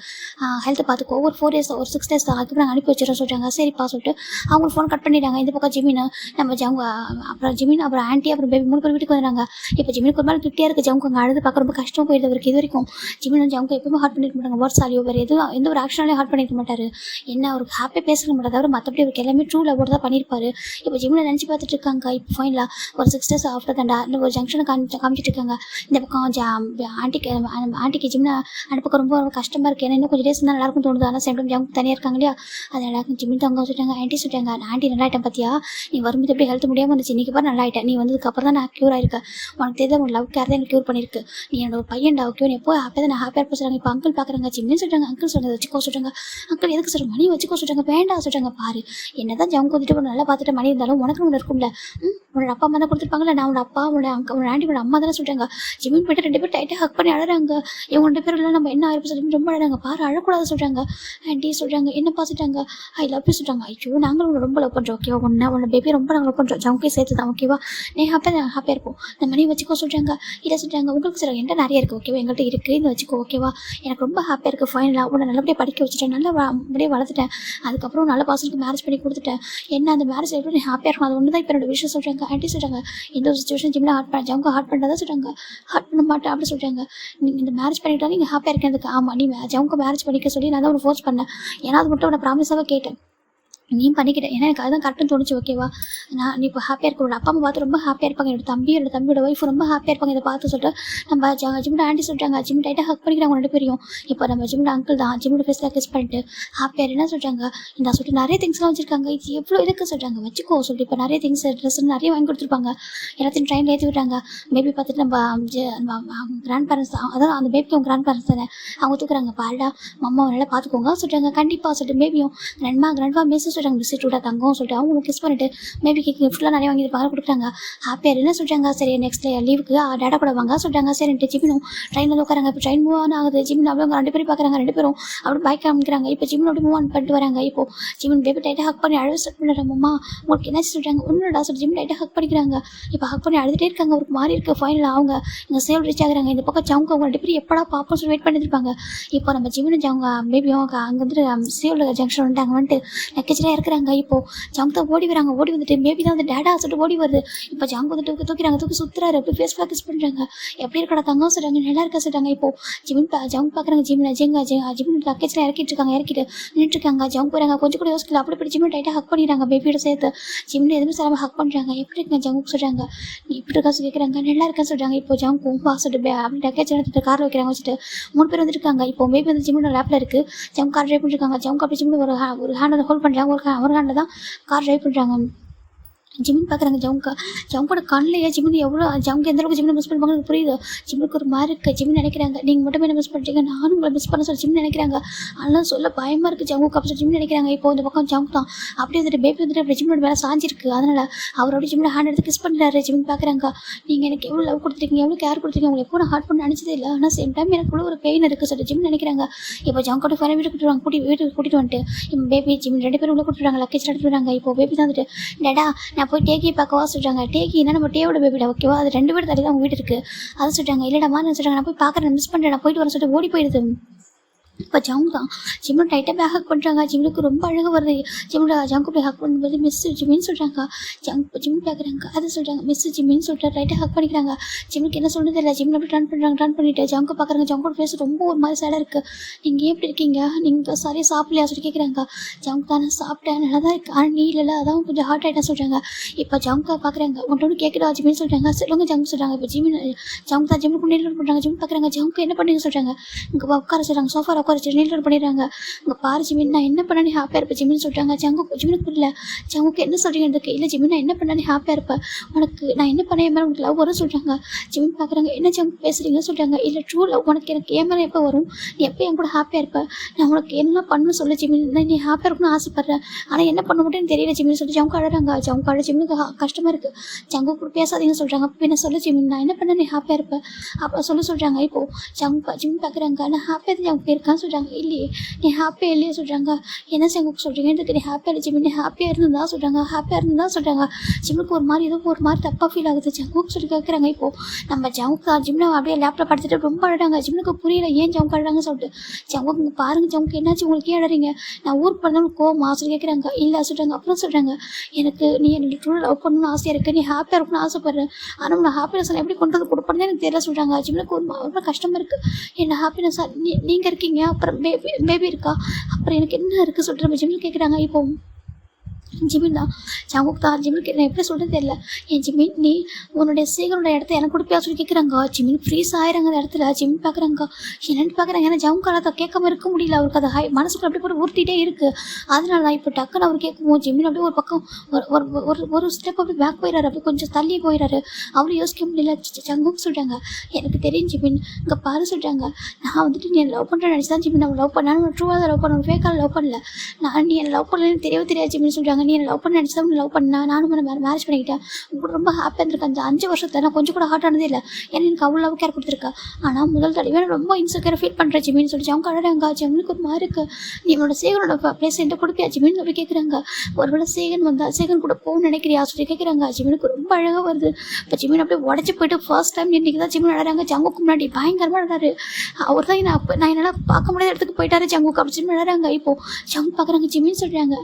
ஹெல்த்தை பார்த்துக்கோ, ஒரு 4 days ஒரு 6 days தான், அதுக்கப்புறம் நாங்கள் அனுப்பி வச்சிடறோம் சொல்கிறாங்க. சரிப்பா சொல்லிட்டு அவங்க ஃபோன் கட் பண்ணிட்டாங்க. இந்த பக்கம் ஜிமின் நம்ம ஜவுங்க அப்புறம் ஜிமின் அப்புறம் ஆண்டி அப்புறம் பேபி 3 பேர் வீட்டுக்கு வந்துடுறாங்க. இப்போ ஜிமினுக்கு ஒரு மாதிரி கிட்டியாக இருக்குது, ஜவுங்க அங்கே அழுது பார்க்க ரொம்ப கஷ்டம் போயிடுது அவருக்கு. இது வரைக்கும் ஜிமின் வந்து ஜவுங்க எப்பவுமே ஹார்ட் பண்ணிருக்க மாட்டாங்க, வேர்ட்ஸ் ஆலியோ வேறு எதுவும் எந்த ஒரு ஆக்ஷனாலையும் ஹார்ட் பண்ணிருக்க மாட்டார், என்ன அவருக்கு ஹாப்பியாக பேசிக்க மாட்டார், அவர் மற்றபடி அவருக்கு எல்லாமே ட்ரூ லவ்வோடு தான் பண்ணியிருப்பாரு. இப்போ ஜிமினை நினச்சி பார்த்துட்டு இருக்காங்க. இப்போ ஃபைனலாக ஒரு 6 days ஆஃப்டர் தண்டா ஒரு ஜங்ஷனை காமிச்சிட்டு இருக்காங்க. இந்த பக்கம் ஆண்டிக்கு ஜிம்னை அனுப்ப ரொம்ப கஷ்டமாக இருக்குது, ஏன்னா இன்னும் கொஞ்சம் டேஸ் தான் நல்லாயிருக்கும் தோணுது. ஆனால் சேம் டைம் ஜங்கு தனியாக இருக்காங்க இல்லையா, அது எல்லாருக்கும் ஜிமின் தங்க சொல்லிட்டாங்க. ஆண்டி சொல்லிட்டாங்க, ஆண்டி நல்லா ஆகிட்டேன் பார்த்தியா, நீ வரும்போது எப்படி ஹெல்த் முடியாமல் இருந்துச்சு, இன்றைக்கி பாரு நல்லா ஆகிட்டேன், நீ வந்ததுக்கப்புறம் தான் நான் க்யூர் ஆகிருக்கேன், உனக்கு தெரியாது உனக்கு லவ் கேர் தான் எனக்கு க்யூர் பண்ணியிருக்கு, நீ என்னோட பையன்டா ஓகே, நீ எப்போ ஹாப்பியாக தான் நான் ஹாப்பியாக இருப்ப சொல்கிறாங்க. இப்போ அங்கிள் பார்க்குறாங்க, ஜிம்னு சொல்கிறாங்க, அங்கிள் சொன்னதை வச்சுக்கோ சொல்கிறாங்க. அங்கிள் எதுக்கு சொல்கிறாங்க, மணி வச்சுக்கோ சொல்கிறாங்க. வேண்டாம் சொல்கிறாங்க. பாரு என்ன தான் ஜங்கு வந்துட்டு நல்லா பார்த்துட்டு மணி இருந்தாலும் உனக்கு ஒன்று இருக்கும்ல, உன்னோட அப்பா அம்மா தான் கொடுத்துருப்பாங்கல்ல, நான் உன்னோட அப்பா உன்னோட உன்னோட ஆண்டி உன்னோட அம்மா தானே சொல்கிறாங்க. ஜிமின் போய்ட்டு 2 பேர் டைட்டாக ஹக் பண்ணி அழறாங்க. இவங்க 2 பேரும் இல்லை நம்ம என்ன ஆயிருப்போம் சொல்லி ரொம்ப அழகாங்க. பாரு அழக்கூடாது சொல்கிறாங்க. ஆண்டி சொல்கிறாங்க, என்ன பார்த்துட்டாங்க, ஐ லவ் யூ சொல்கிறாங்க. ஐயோ நாங்களும் உங்களை ரொம்ப லவ் பண்ணுறோம் ஓகேவா, உன்னோட பேபி ரொம்ப நாங்கள் லவ் பண்ணுறோம், ஜவுக்கே சேர்த்து தான் ஓகேவா, நீ ஹாப்பியாக இருப்போம், இந்த மணி வச்சுக்கோ சொல்கிறாங்க. இதை சொல்கிறாங்க, உங்களுக்கு சொல்கிறாங்க என்கிட்ட நிறைய இருக்குது ஓகேவா, எங்கள்கிட்ட இருக்குது இதை வச்சுக்கோ ஓகேவா, எனக்கு ரொம்ப ஹாப்பியாக இருக்குது, ஃபைனலாக உன்னை நல்லபடியாக படிக்க வச்சுட்டேன், நல்லா அப்படியே வளர்த்துட்டேன், அதுக்கப்புறம் நல்ல பர்சனுக்கு மேரேஜ் பண்ணி கொடுத்துட்டேன், என்ன அந்த மேரேஜ் எப்படி நீ ஹாப்பியாக இருக்கும், அது ஒன்று தான் இப்போ என்னோட விஷயம் சொல்கிறாங்க. ஆண்டி சொல்கிறாங்க, இந்த ஒரு சுச்சுவேஷன் ஜிம்மில் ஜவுங்க ஹார்ட் பண்ணுறதா சொல்கிறாங்க, ஹார்ட் பண்ண மாட்டேன் அப்படி சொல்கிறாங்க. நீங்கள் இந்த மேரேஜ் பண்ணிட்டாலும் நீங்கள் ஹாப்பியாக இருக்கிறதுக்கு, ஆமாம் நீ ஜவுங்க மேரேஜ் பண்ணிக்க சொல்லி நான் தான் உன்னை ஃபோர்ஸ் பண்ணேன், ஏன்னா அது மட்டும் உன்னை ப்ராமிஸாக கேட்டேன், நீயும் பண்ணிக்கிட்டேன், ஏன்னா எனக்கு அதுதான் கரெக்டுன்னு தோணுச்சு ஓகேவா, நீ இப்போ ஹாப்பியாக இருக்க, அப்பா அம்மா பார்த்து ரொம்ப ஹாப்பியாக இருப்பாங்க, என்னோட தம்பியோட ஒய்ஃப் ரொம்ப ஹாப்பியாக இருப்பாங்க இதை பார்த்து சொல்லிட்டு நம்ம ஜிம்மில் ஆண்டி சொல்கிறாங்க. ஜிம் டைட்டாக ஹக் பண்ணிக்கிறாங்க 2 பேரையும். இப்போ நம்ம ஜிம்மில் அங்கிள் தான் ஜிம்மோட ஃபேஸில் கிஸ் பண்ணிட்டு ஹாப்பியாக என்ன சொல்கிறாங்க, இந்த சொல்லிட்டு நிறைய திங்ஸ்லாம் வச்சுருக்காங்க, இது எவ்வளோ இதுக்கு சொல்கிறாங்க வச்சுக்கோ சொல்லிட்டு இப்போ நிறைய திங்ஸ் ட்ரெஸ் நிறைய வாங்கி கொடுத்துருப்பாங்க, எல்லாத்தையும் ட்ரெயினில் ஏற்றி விட்டாங்க. பேபி பார்த்துட்டு நம்ம கிராண்ட் பேரண்ட்ஸ் தான், அதான் அந்த பேபிக்கு அவங்க கிராண்ட் பேரண்ட்ஸ் தானே, அவங்க தூக்குறாங்க, பாருடா மம்மா நல்லா பார்த்துக்கோங்க சொல்கிறாங்க. கண்டிப்பாக சொல்லிட்டு பேபியும் கிராண்ட்மா மிஸ் சொல்கிறாங்க, பிஸ்கெட்டோட தங்கம் சொல்லிட்டு அவங்க கிஸ் பண்ணிட்டு பேபிக்கு கிஃப்ட்லாம் நிறைய வாங்கியிருப்பாங்க கொடுக்குறாங்க. ஹாப்பியாக என்ன சொல்கிறாங்க, சரி நெக்ஸ்ட் லீவுக்கு டேடா கூட வாங்க சொல்கிறாங்க. சரின்ட்டு ஜிமினும் ட்ரெயினில் உட்காராங்க. இப்போ ட்ரெயின் மூவ் ஆன் ஆகுது, ஜிமின் அப்படியே 2 பேரும் பார்க்குறாங்க, 2 பேரும் அப்படி பைக் காமிக்கிறாங்க. இப்போ ஜிமின் அப்படி மூவ் ஆன் பண்ணிட்டு வராங்க. இப்போ ஜிமின் பேபி டைட்டாக ஹக் பண்ணி அழுவ ஸ்டார்ட் பண்ணுறாங்க. அம்மா உங்களுக்கு என்ன சொல்கிறாங்க, ஒன்றுடா சொல்லி ஜிமின் டைட்டாக ஹக் பண்ணிக்கிறாங்க. இப்போ ஹக் பண்ணி அழுதுகிட்டே இருக்காங்க, அவருக்கு மாறி இருக்குது. ஃபைனலாக அவங்க இங்கே சேவ் ரீச் ஆகுறாங்க. இந்த பக்கம் ஜவுங்க அவங்க 2 பேரும் எப்படா பார்ப்போம் சொல்லி வெயிட் பண்ணியிருப்பாங்க. இப்போ நம்ம ஜிமினும் ஜவுங்க பேபியும் அங்கே வந்துட்டு சேவில் ஜங்ஷன் வந்துட்டாங்க, வந்துட்டு லக்கேஜ்லாம் இருக்கிறாங்க. இப்போது ஜங்க் தான் ஓடி வராங்க, ஓடி வந்துட்டு பேபி தான் வந்து டேடா சொல்லிட்டு ஓடி வருது. இப்போ ஜங்க் வந்து தூக்கிறாங்க, தூக்கி சுற்றுறாரு, அப்படி ஃபேஸ் பேக் கிஸ் பண்ணுறாங்க. எப்படி இருக்கடா தங்கம் சொல்கிறாங்க, நல்லா இருக்கா சொல்கிறாங்க. இப்போது ஜங்க் பார்க்குறாங்க, ஜிமின் லக்கேஜ்லாம் இறக்கிட்டு நின்றுட்டுருக்காங்க. ஜங்க் போகிறாங்க, கொஞ்சம் கூட யோசிக்கல, அப்படி ஜிமின் டைட்டாக ஹக் பண்ணிடுறாங்க பேபியோட சேர்த்து. ஜிமின் எதுவுமே சொல்லாமல் ஹக் பண்ணுறாங்க. எப்படி இருக்குங்க ஜங்க் சொல்கிறாங்க, நீ இப்படி இருக்கா சொல்லி கேட்குறாங்க, நல்லா இருக்கா சொல்கிறாங்க. இப்போ ஜங்க் வா சொல்லிட்டு அப்படி லக்கேஜ் எடுத்துட்டு காரில் வைக்கிறாங்க வச்சுட்டு 3 பேர் வந்துருக்காங்க. இப்போ பேபி வந்து ஜிமினோட லேப்பில் இருக்குது, ஜங்க் கார் ட்ரைவ் பண்ணிருக்காங்க. ஜங்க் அப்படி ஜிமின் ஒரு ஹேண்டில் ஹோல்ட் பண்ணுறாங்க, ஒரு ஹேண்டில் தான் கார் ட்ரைவ் பண்ணுறாங்க. ஜிமின் பார்க்குறாங்க ஜவுங்கோட கண்ணிலேயே ஜிமின் எவ்வளோ ஜவுங்க எந்தளவுக்கு ஜிமினை மிஸ் பண்ணுவாங்க புரியுது. ஜிம்முக்கு ஒரு மாதிரி இருக்குது. ஜிமின் நினைக்கிறாங்க, நீங்கள் மட்டும் என்ன மிஸ் பண்ணுறீங்க, நானும் உங்களை மிஸ் பண்ண சொல்லி ஜிமின் நினைக்கிறாங்க. அதெல்லாம் சொல்ல பயமாக இருக்குது ஜவுக்கு. அப்போ ஜிமின் நினைக்கிறாங்க. இப்போ இந்த பக்கம் ஜவுக் தான் அப்படியே வந்துட்டு பேபி வந்துட்டு அப்படி ஜிமினோட மேலே சாஞ்சிருக்கு. அதனால் அவரோட ஜிமினை ஹேண்ட் எடுத்து கிஸ் பண்ணுறாரு. ஜிமின் பார்க்குறாங்க, நீங்கள் எனக்கு எவ்வளோ லவ் கொடுத்துருக்கீங்க, எவ்வளோ கேர் கொடுத்துருக்கீங்க, உங்களுக்கு எப்போ நான் ஹார்ட் பண்ண நினச்சதே இல்லை, ஆனால் சேம் டைம் எனக்கு கூட ஒரு பெயின் இருக்குது சொல்லி ஜிமின் நினைக்கிறாங்க. இப்போ ஜவுக்கோட ஃபேனை வீட்டுக்கு கூட்டிட்டு வந்துட்டு இப்போ பேபி ஜிமின் 2 பேரும் உள்ள கூட்டிடுறாங்க, லக்கேஜ் எடுத்துட்டு வராங்க. இப்போ பேபி தான் வந்துட்டு டேடா நான் போய் டேக்கி பார்க்கவா சொல்கிறாங்க. டேக்கின்னா நம்ம டேவோட பேபிடா ஓகேவா, அது 2 பேர் தள்ளி தான் அவங்க வீடு இருக்குது. அதை சொல்கிறாங்க. இல்லைடா நான் சொல்கிறாங்க, நான் போய் பார்க்குறேன், மிஸ் பண்ணுறேன், நான் போயிட்டு வரேன் சொல்லிட்டு ஓடி போயிடுது. இப்போ ஜவுங் தான் ஜிம்மில் டைட்டாக பேக் ஹக் பண்ணுறாங்க. ஜிம்முக்கு ரொம்ப அழகாக வருது. ஜிம்மில் ஜவுக்கு போய் ஹக் பண்ணும்போது மிஸ் ஜிம்மின்னு சொல்கிறாங்க. ஜிம் பார்க்குறாங்க, அதை சொல்கிறாங்க மிஸ் ஜிம்மின்னு சொல்லிட்டு டைட்டாக ஹக் பண்ணிக்கிறாங்க. ஜிம்முக்கு என்ன சொல்கிறது இல்லை. ஜிம்மில் அப்படி டர்ன் பண்ணிவிட்டு ஜவுக்கு பார்க்குறாங்க. ஜவுங்கோட ஃபேஸ் ரொம்ப ஒரு மாதிரி சேடாக இருக்குது. நீங்கள் ஏன் எப்படி இருக்கீங்க, நீங்கள் சரியாக சாப்பிடலையா சொல்லி கேட்குறாங்க. ஜவுக்கு தான் நான் சாப்பிட்டேன், நல்லா தான் இருக்கு, ஆனால் நீ இல்லைல்ல, அதான் கொஞ்சம் ஹார்ட் ஆகிட்டா சொல்கிறாங்க. இப்போ ஜவுக்கா பார்க்குறாங்க. ஒன்று கேட்குறா ஜிம்மின்னு சொல்கிறாங்க. சொல்லுங்க ஜவுக்கு சொல்கிறாங்க. இப்போ ஜவுக்கு தான் ஜிம்முக்கு நீல் பண்ணுறாங்க. ஜிம் பார்க்குறாங்க. ஜவுக்கு என்ன பண்ணுங்க சொல்கிறாங்க. இங்கே உட்கார சொல்கிறாங்க. சோஃபா உட்கார நீல் பண்ணிடுறாங்க. இங்கே பாரு ஜிமின், நான் என்ன பண்ணானே ஹாப்பியாக இருப்பேன் ஜிமின்னு சொல்கிறாங்க. ஜிமினுக்கு புரியல. ஜவுக்கு என்ன சொல்கிறீங்க எனக்கு. இல்லை ஜிமின், நான் என்ன பண்ணானே ஹாப்பியாக இருப்பேன், உனக்கு நான் என்ன பண்ண என் மேலே உனக்கு லவ் வரும் சொல்கிறாங்க. ஜிமின் பார்க்குறாங்க. என்ன ஜவுக்கு பேசுகிறீங்கன்னு சொல்கிறாங்க. இல்லை ட்ரூ லவ் உனக்கு எனக்கு என் மேலே எப்போ வரும், நீ எப்போ என் கூட ஹாப்பியாக இருப்பேன், நான் உனக்கு என்ன பண்ணணும்னு சொல்ல ஜிமின், நீ ஹாப்பியாக இருக்கணும்னு ஆசைப்பட்றேன், ஆனால் என்ன பண்ண மட்டும் தெரியல ஜிமின்னு சொல்லி ஜவுக்கு அழறாங்க. ஜவுக்கு அழ ஜிமினுக்கு கஷ்டமாக இருக்குது. ஜவுக்கு கூட பேசாதீங்கன்னு சொல்கிறாங்க. அப்போ என்ன சொல்ல ஜிமின், நான் என்ன பண்ண நீ ஹாப்பியாக இருப்பேன் அப்போ சொல்கிறாங்க. இப்போது ஜிமின் பார்க்குறாங்க. நான் ஹாப்பியாக ஜவுக்கு இருக்கான்னு சொல்கிறாங்க. இல்லையே நீ ஹாப்பியாக இல்லையே சொல்கிறாங்க. என்ன ஜவுக்கு சொல்கிறீங்க, எனக்கு நீ ஹாப்பியாக இல்லை ஜிமின், நீ ஹாப்பியாக இருந்தா சொல்கிறாங்க. ஹாப்பியாக இருந்தா சொல்கிறாங்க. ஜிம்முக்கு ஒரு மாதிரி ஏதோ ஒரு மாதிரி தப்பாக ஃபீல் ஆகுது. ஜவுக்கு சொல்லி கேட்குறாங்க. இப்போது நம்ம ஜவுக்கு ஜிம்மில் அப்படியே லேப்டாப் படுத்துட்டு ரொம்ப அழகாங்க. ஜிம்முக்கு புரியல ஏன் ஜவுக்கு அழகாங்கன்னு சொல்லிட்டு. ஜவுக்கு பாருங்க ஜவுக்கு என்னாச்சு உங்களுக்கு, ஏன் அழறீங்க, நான் ஊருக்கு பண்ணாலும் கோவமா சொல்லி கேட்குறாங்க. இல்லை சொல்கிறாங்க. அப்புறம் சொல்கிறாங்க, எனக்கு நீ என்னோட ட்ரூ லவ் பண்ணணும்னு ஆசையாக இருக்குது, நீ ஹாப்பியாக இருக்கணும்னு ஆசைப்படுறேன், ஆனால் உங்களை ஹாப்பினஸ் எப்படி கொண்டு வந்து கொடுப்பேன்னு எனக்கு தெரியல சொல்கிறாங்க. ஜிம்முக்கு ரொம்ப கஷ்டமாக இருக்குது, என்ன ஹாப்பினஸ் நீங்கள் இருக்கீங்க, அப்புறம் பேபி இருக்கா, அப்புறம் எனக்கு என்ன இருக்குது சொல்கிற நம்ம ஜிம்மில் கேட்குறாங்க. இப்போ ஜிமின் தான் ஜவுக்கு தான் ஜிமினுக்கு நான் எப்படி சொல்கிறது தெரியல. என் ஜிமின், நீ உன்னுடைய சீகரோட இடத்த எனக்கு கொடுப்பியா சொல்லி கேட்குறாங்க. ஜிமின் ஃப்ரீஸ் ஆயிடுறாங்க அந்த இடத்துல. ஜிமின் பார்க்குறாங்க, என்னென்னு பார்க்குறாங்க. ஏன்னா ஜவுக்கால அதை கேட்காம இருக்க முடியல. அவருக்கு அதை மனசுக்குள்ள அப்படி போட்டு ஊர்த்திட்டே இருக்குது. அதனால தான் இப்போ டக்குன்னு அவர் கேட்கும் ஜிமின் அப்படியே ஒரு பக்கம் ஒரு ஸ்டெப் அப்படி பேக் போயிடாரு, அப்படி கொஞ்சம் தள்ளி போயிடாரு. அவரும் யோசிக்க முடியல. ஜங்குக்கு சொல்கிறாங்க, எனக்கு தெரியும் ஜிமின், இங்கே பாரு சொல்கிறாங்க, நான் வந்துட்டு நீ லவ் பண்ணுறேன்னு நினச்சி தான் ஜிமின் நான் லவ் பண்ணாலும் ட்ரூவாக லவ் பண்ண ஃபேக்காக லவ் பண்ணல, நான் நீ என்னை லவ் பண்ணலன்னு தெரியாது ஜிமின் சொல்கிறாங்க. நீ என்ன லவ் பண்ண நினச்சி தான் லவ் பண்ணா, நானும் மேரேஜ் பண்ணிக்கிட்டேன், உங்களுக்கு ரொம்ப ஹாப்பியாக இருந்திருக்கேன். அந்த 5 வருஷத்தை நான் கொஞ்சம் கூட ஹார்ட் ஆனதே இல்லை, ஏன்னா எனக்கு அவ்வளோ லவ் கேர் கொடுத்துருக்கா. ஆனால் முதல் தடவை நான் ரொம்ப இன்செக்யூராக ஃபீல் பண்ணுறேன் ஜிமின்னு சொல்லி அவங்க அழகாங்க. ஜிமினுக்கு ஒரு மாதிரி இருக்குது, நீ என்னோட சேகனோட பிளேஸ் என்கிட்ட கொடுப்பியா ஜிமின்னு சொல்லி கேட்குறாங்க. ஒருவேளை சேகன் வந்தால் சேகன் கூட போகணும்னு நினைக்கிறியா சொல்லி கேட்குறாங்க. ஜிமினுக்கு ரொம்ப அழகாக வருது. இப்போ ஜிமின் அப்படியே உடச்சி போயிட்டு ஃபர்ஸ்ட் டைம் இன்றைக்கி தான் ஜிமின் அழகாங்க. ஜங்குக்கு முன்னாடி பயங்கரமாக அழகாரு. அவர் தான் நான் என்னால் பார்க்க முடியாத இடத்துக்கு போயிட்டாரு ஜங்குக்கு, அப்படி ஜிமின் அழகாங்க. இப்போது ஜங்கு பார்க்குறாங்க. ஜிமின்னு சொல்கிறாங்க,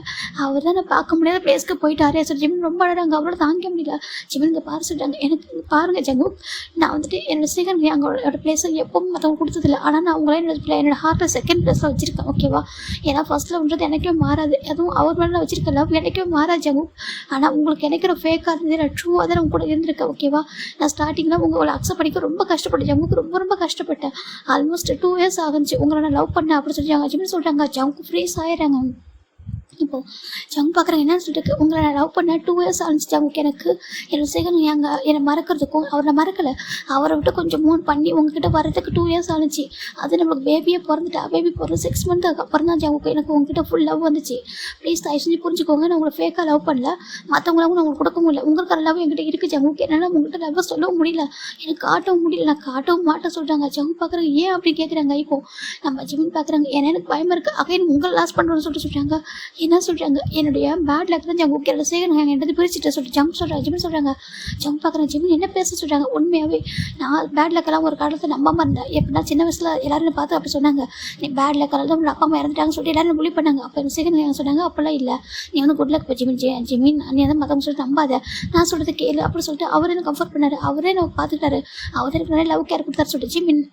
அவர் தான் நான் பார்க்க முடியாத பிளேஸ்க்கு போயிட்டாரே சொல்லி ஜிமின் ரொம்ப அழகாங்க. அவரோட தாங்க முடியல. ஜிமின் பாரு சொல்கிறாங்க, எனக்கு பாருங்கள் ஜங்கு, நான் வந்துட்டு என்னோட சேகன் அவங்களோட பிளேஸை எப்பவும் மற்றவங்க கொடுத்ததில்லை, ஆனால் நான் அவங்களே என்னோட ஹார்ட்டில் செகண்ட் பிளேஸில் வச்சுருக்கேன். ஓகேவா, ஏன்னா ஃபர்ஸ்ட் லவ்ன்றது எனக்கே மாறாது, அதுவும் அவர் மேலே வச்சிருக்க லவ் எனக்கே மாறாது ஜங்கு. ஆனால் உங்களுக்கு எனக்கு ஃபேக்காக இருந்தது, நான் ட்ரூவாக தான் அவங்க கூட இருந்திருக்கேன். ஓகேவா, நான் ஸ்டார்டிங்கில் உங்களை அக்செப்ட் பண்ணிக்க ரொம்ப கஷ்டப்பட்டேன் ஜங்குக்கு, ரொம்ப கஷ்டப்பட்டேன். ஆல்மோஸ்ட் 2 years ஆகுச்சு உங்களை நான் லவ் பண்ணேன் அப்படி சொல்லிட்டாங்க. ஜிமின் சொல்கிறாங்க. ஜங்கு ஃப்ரீஸ் ஆயிடுறாங்க. இப்போது ஜங்கு பார்க்குறாங்க, என்னன்னு சொல்லிட்டு உங்களை நான் லவ் பண்ண 2 years ஆனிச்சு ஜங்குக்கு. எனக்கு என்னோட சேகன் என்னை மறக்கிறதுக்கும் அவரை மறக்கலை, அவரை விட்டு கொஞ்சம் மூவ் பண்ணி உங்ககிட்ட வர்றதுக்கு 2 years ஆனிச்சு. அது நம்மளுக்கு பேபியை பிறந்துட்டா, பேபி பிறந்து 6 months அப்புறம் தான் ஜங்குக்கு எனக்கு உங்ககிட்ட ஃபுல் லவ் வந்துச்சு. ப்ளீஸ் தயவு செஞ்சு புரிஞ்சுக்கோங்க, நான் உங்களை ஃபேக்காக லவ் பண்ணல, மற்றவங்களும் நான் உங்களுக்கு கொடுக்க முடியல, உங்களுக்கு லவ் என்கிட்ட இருக்குது ஜங்குக்கு, என்னால் உங்கள்கிட்ட லவ் சொல்லவும் முடியல, எனக்கு காட்டவும் முடியல, நான் காட்டவும் மாட்டேன் சொல்கிறாங்க. ஜங்கு பார்க்குறாங்க, ஏன் அப்படி கேட்குறாங்க. இப்போது நம்ம ஜிமின் பார்க்குறாங்க, ஏன்னா எனக்கு பயமாக இருக்குது, அகைன் உங்களை லாஸ் பண்ணுறோன்னு சொல்கிறாங்க. என்ன சொல்கிறாங்க, என்னுடைய பேட் லக் தான் ஜங்கு என்னோட சேகன் என்கிட்ட பிரிச்சுட்டு சொல்லிட்டு ஜங்கு சொல்கிறாங்க. ஜிமின் சொல்கிறாங்க. ஜங்கு பார்க்குறாங்க. ஜிமின் என்ன பேச சொல்கிறாங்க. உண்மையாகவே நான் பேட் லக்கெல்லாம் ஒரு காலத்தை நம்பாமல் இருந்தேன். எப்படின்னா சின்ன வயசில் எல்லாரும் பார்த்து அப்படி சொன்னாங்க, நீ பேட் லக்கெல்லாம் தான் அப்பா அம்மா இறந்துட்டாங்கன்னு சொல்லிட்டு எல்லாரும் புள்ளி பண்ணாங்க. அப்போ எங்கள் சேகன் சொன்னாங்க, அப்போல்லாம் இல்லை, நீ வந்து குட் லக் ஜிமின் நீ வந்து மற்றவங்க சொல்லிட்டு நம்பாத, நான் சொல்கிறது கேளு அப்படி சொல்லிட்டு அவரே எனக்கு கம்ஃபர்ட் பண்ணார், அவரே நான் பார்த்துக்கிட்டாரு, அவரே எனக்கு நிறைய லவ் கேர் கொடுத்தாரு சொல்லிட்டு ஜிமின்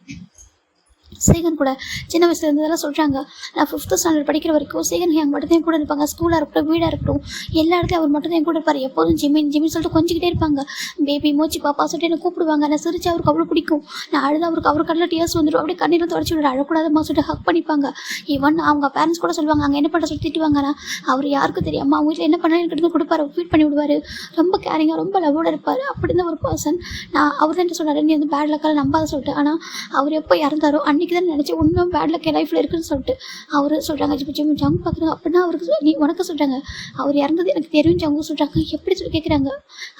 சேகன் கூட சின்ன வயசுல இருந்ததெல்லாம் சொல்கிறாங்க. நான் 5th standard படிக்கிற வரைக்கும் சேகன் என் மட்டும் தான் கூட இருப்பாங்க, ஸ்கூலாக இருக்கட்டும் வீடாக இருக்கட்டும் எல்லா இடத்துலையும் அவர் மட்டும் தான் கூட இருப்பார். எப்போதும் ஜிமின் சொல்லிட்டு கொஞ்சிக்கிட்டே இருப்பாங்க. பேபி மோச்சி பாப்பா சொல்லிட்டு என்ன கூப்பிடுவாங்க. நான் சிரிச்சு அவருக்கு அவ்வளோ பிடிக்கும். நான் அழுது அவர் கண்ணில் டியர்ஸ் வந்துடும், அப்படியே கண்ணீரை தொடச்சி விட அழக்கூடாதம்மா சொல்லிட்டு ஹக் பண்ணிப்பாங்க. ஈவன் அவங்க பேரண்ட்ஸ் கூட சொல்லுவாங்க, அங்கே என்ன பண்ண சொல்லி திட்டுவாங்கன்னா அவர் யாருக்கும் தெரியாமல் அவங்க வீட்டில் என்ன பண்ணாலும் எனக்கு கொடுப்பாரு, ஃபீட் பண்ணி விடுவார், ரொம்ப கேரிங்காக ரொம்ப லவ்வோடு இருப்பார். அப்படி இருந்த ஒரு பர்சன் நான் அவர் தான் சொன்னார், நீ வந்து பேட் லக்கால் நம்பாத சொல்லிட்டு. ஆனால் அவர் எப்போ இறந்தாரோ அன்றைக்கி தான் நினச்சி உண்மையாக பேட் லக் என் லைஃப்பில் இருக்குன்னு சொல்லிட்டு அவர் சொல்கிறாங்க. ஜங்கு பார்க்குறாங்க. அப்படின்னா அவருக்கு நீ உனக்கு சொல்கிறாங்க, அவர் இறந்தது எனக்கு தெரியும் ஜங்கு சொல்கிறாங்க. எப்படி சொல்லி கேட்குறாங்க.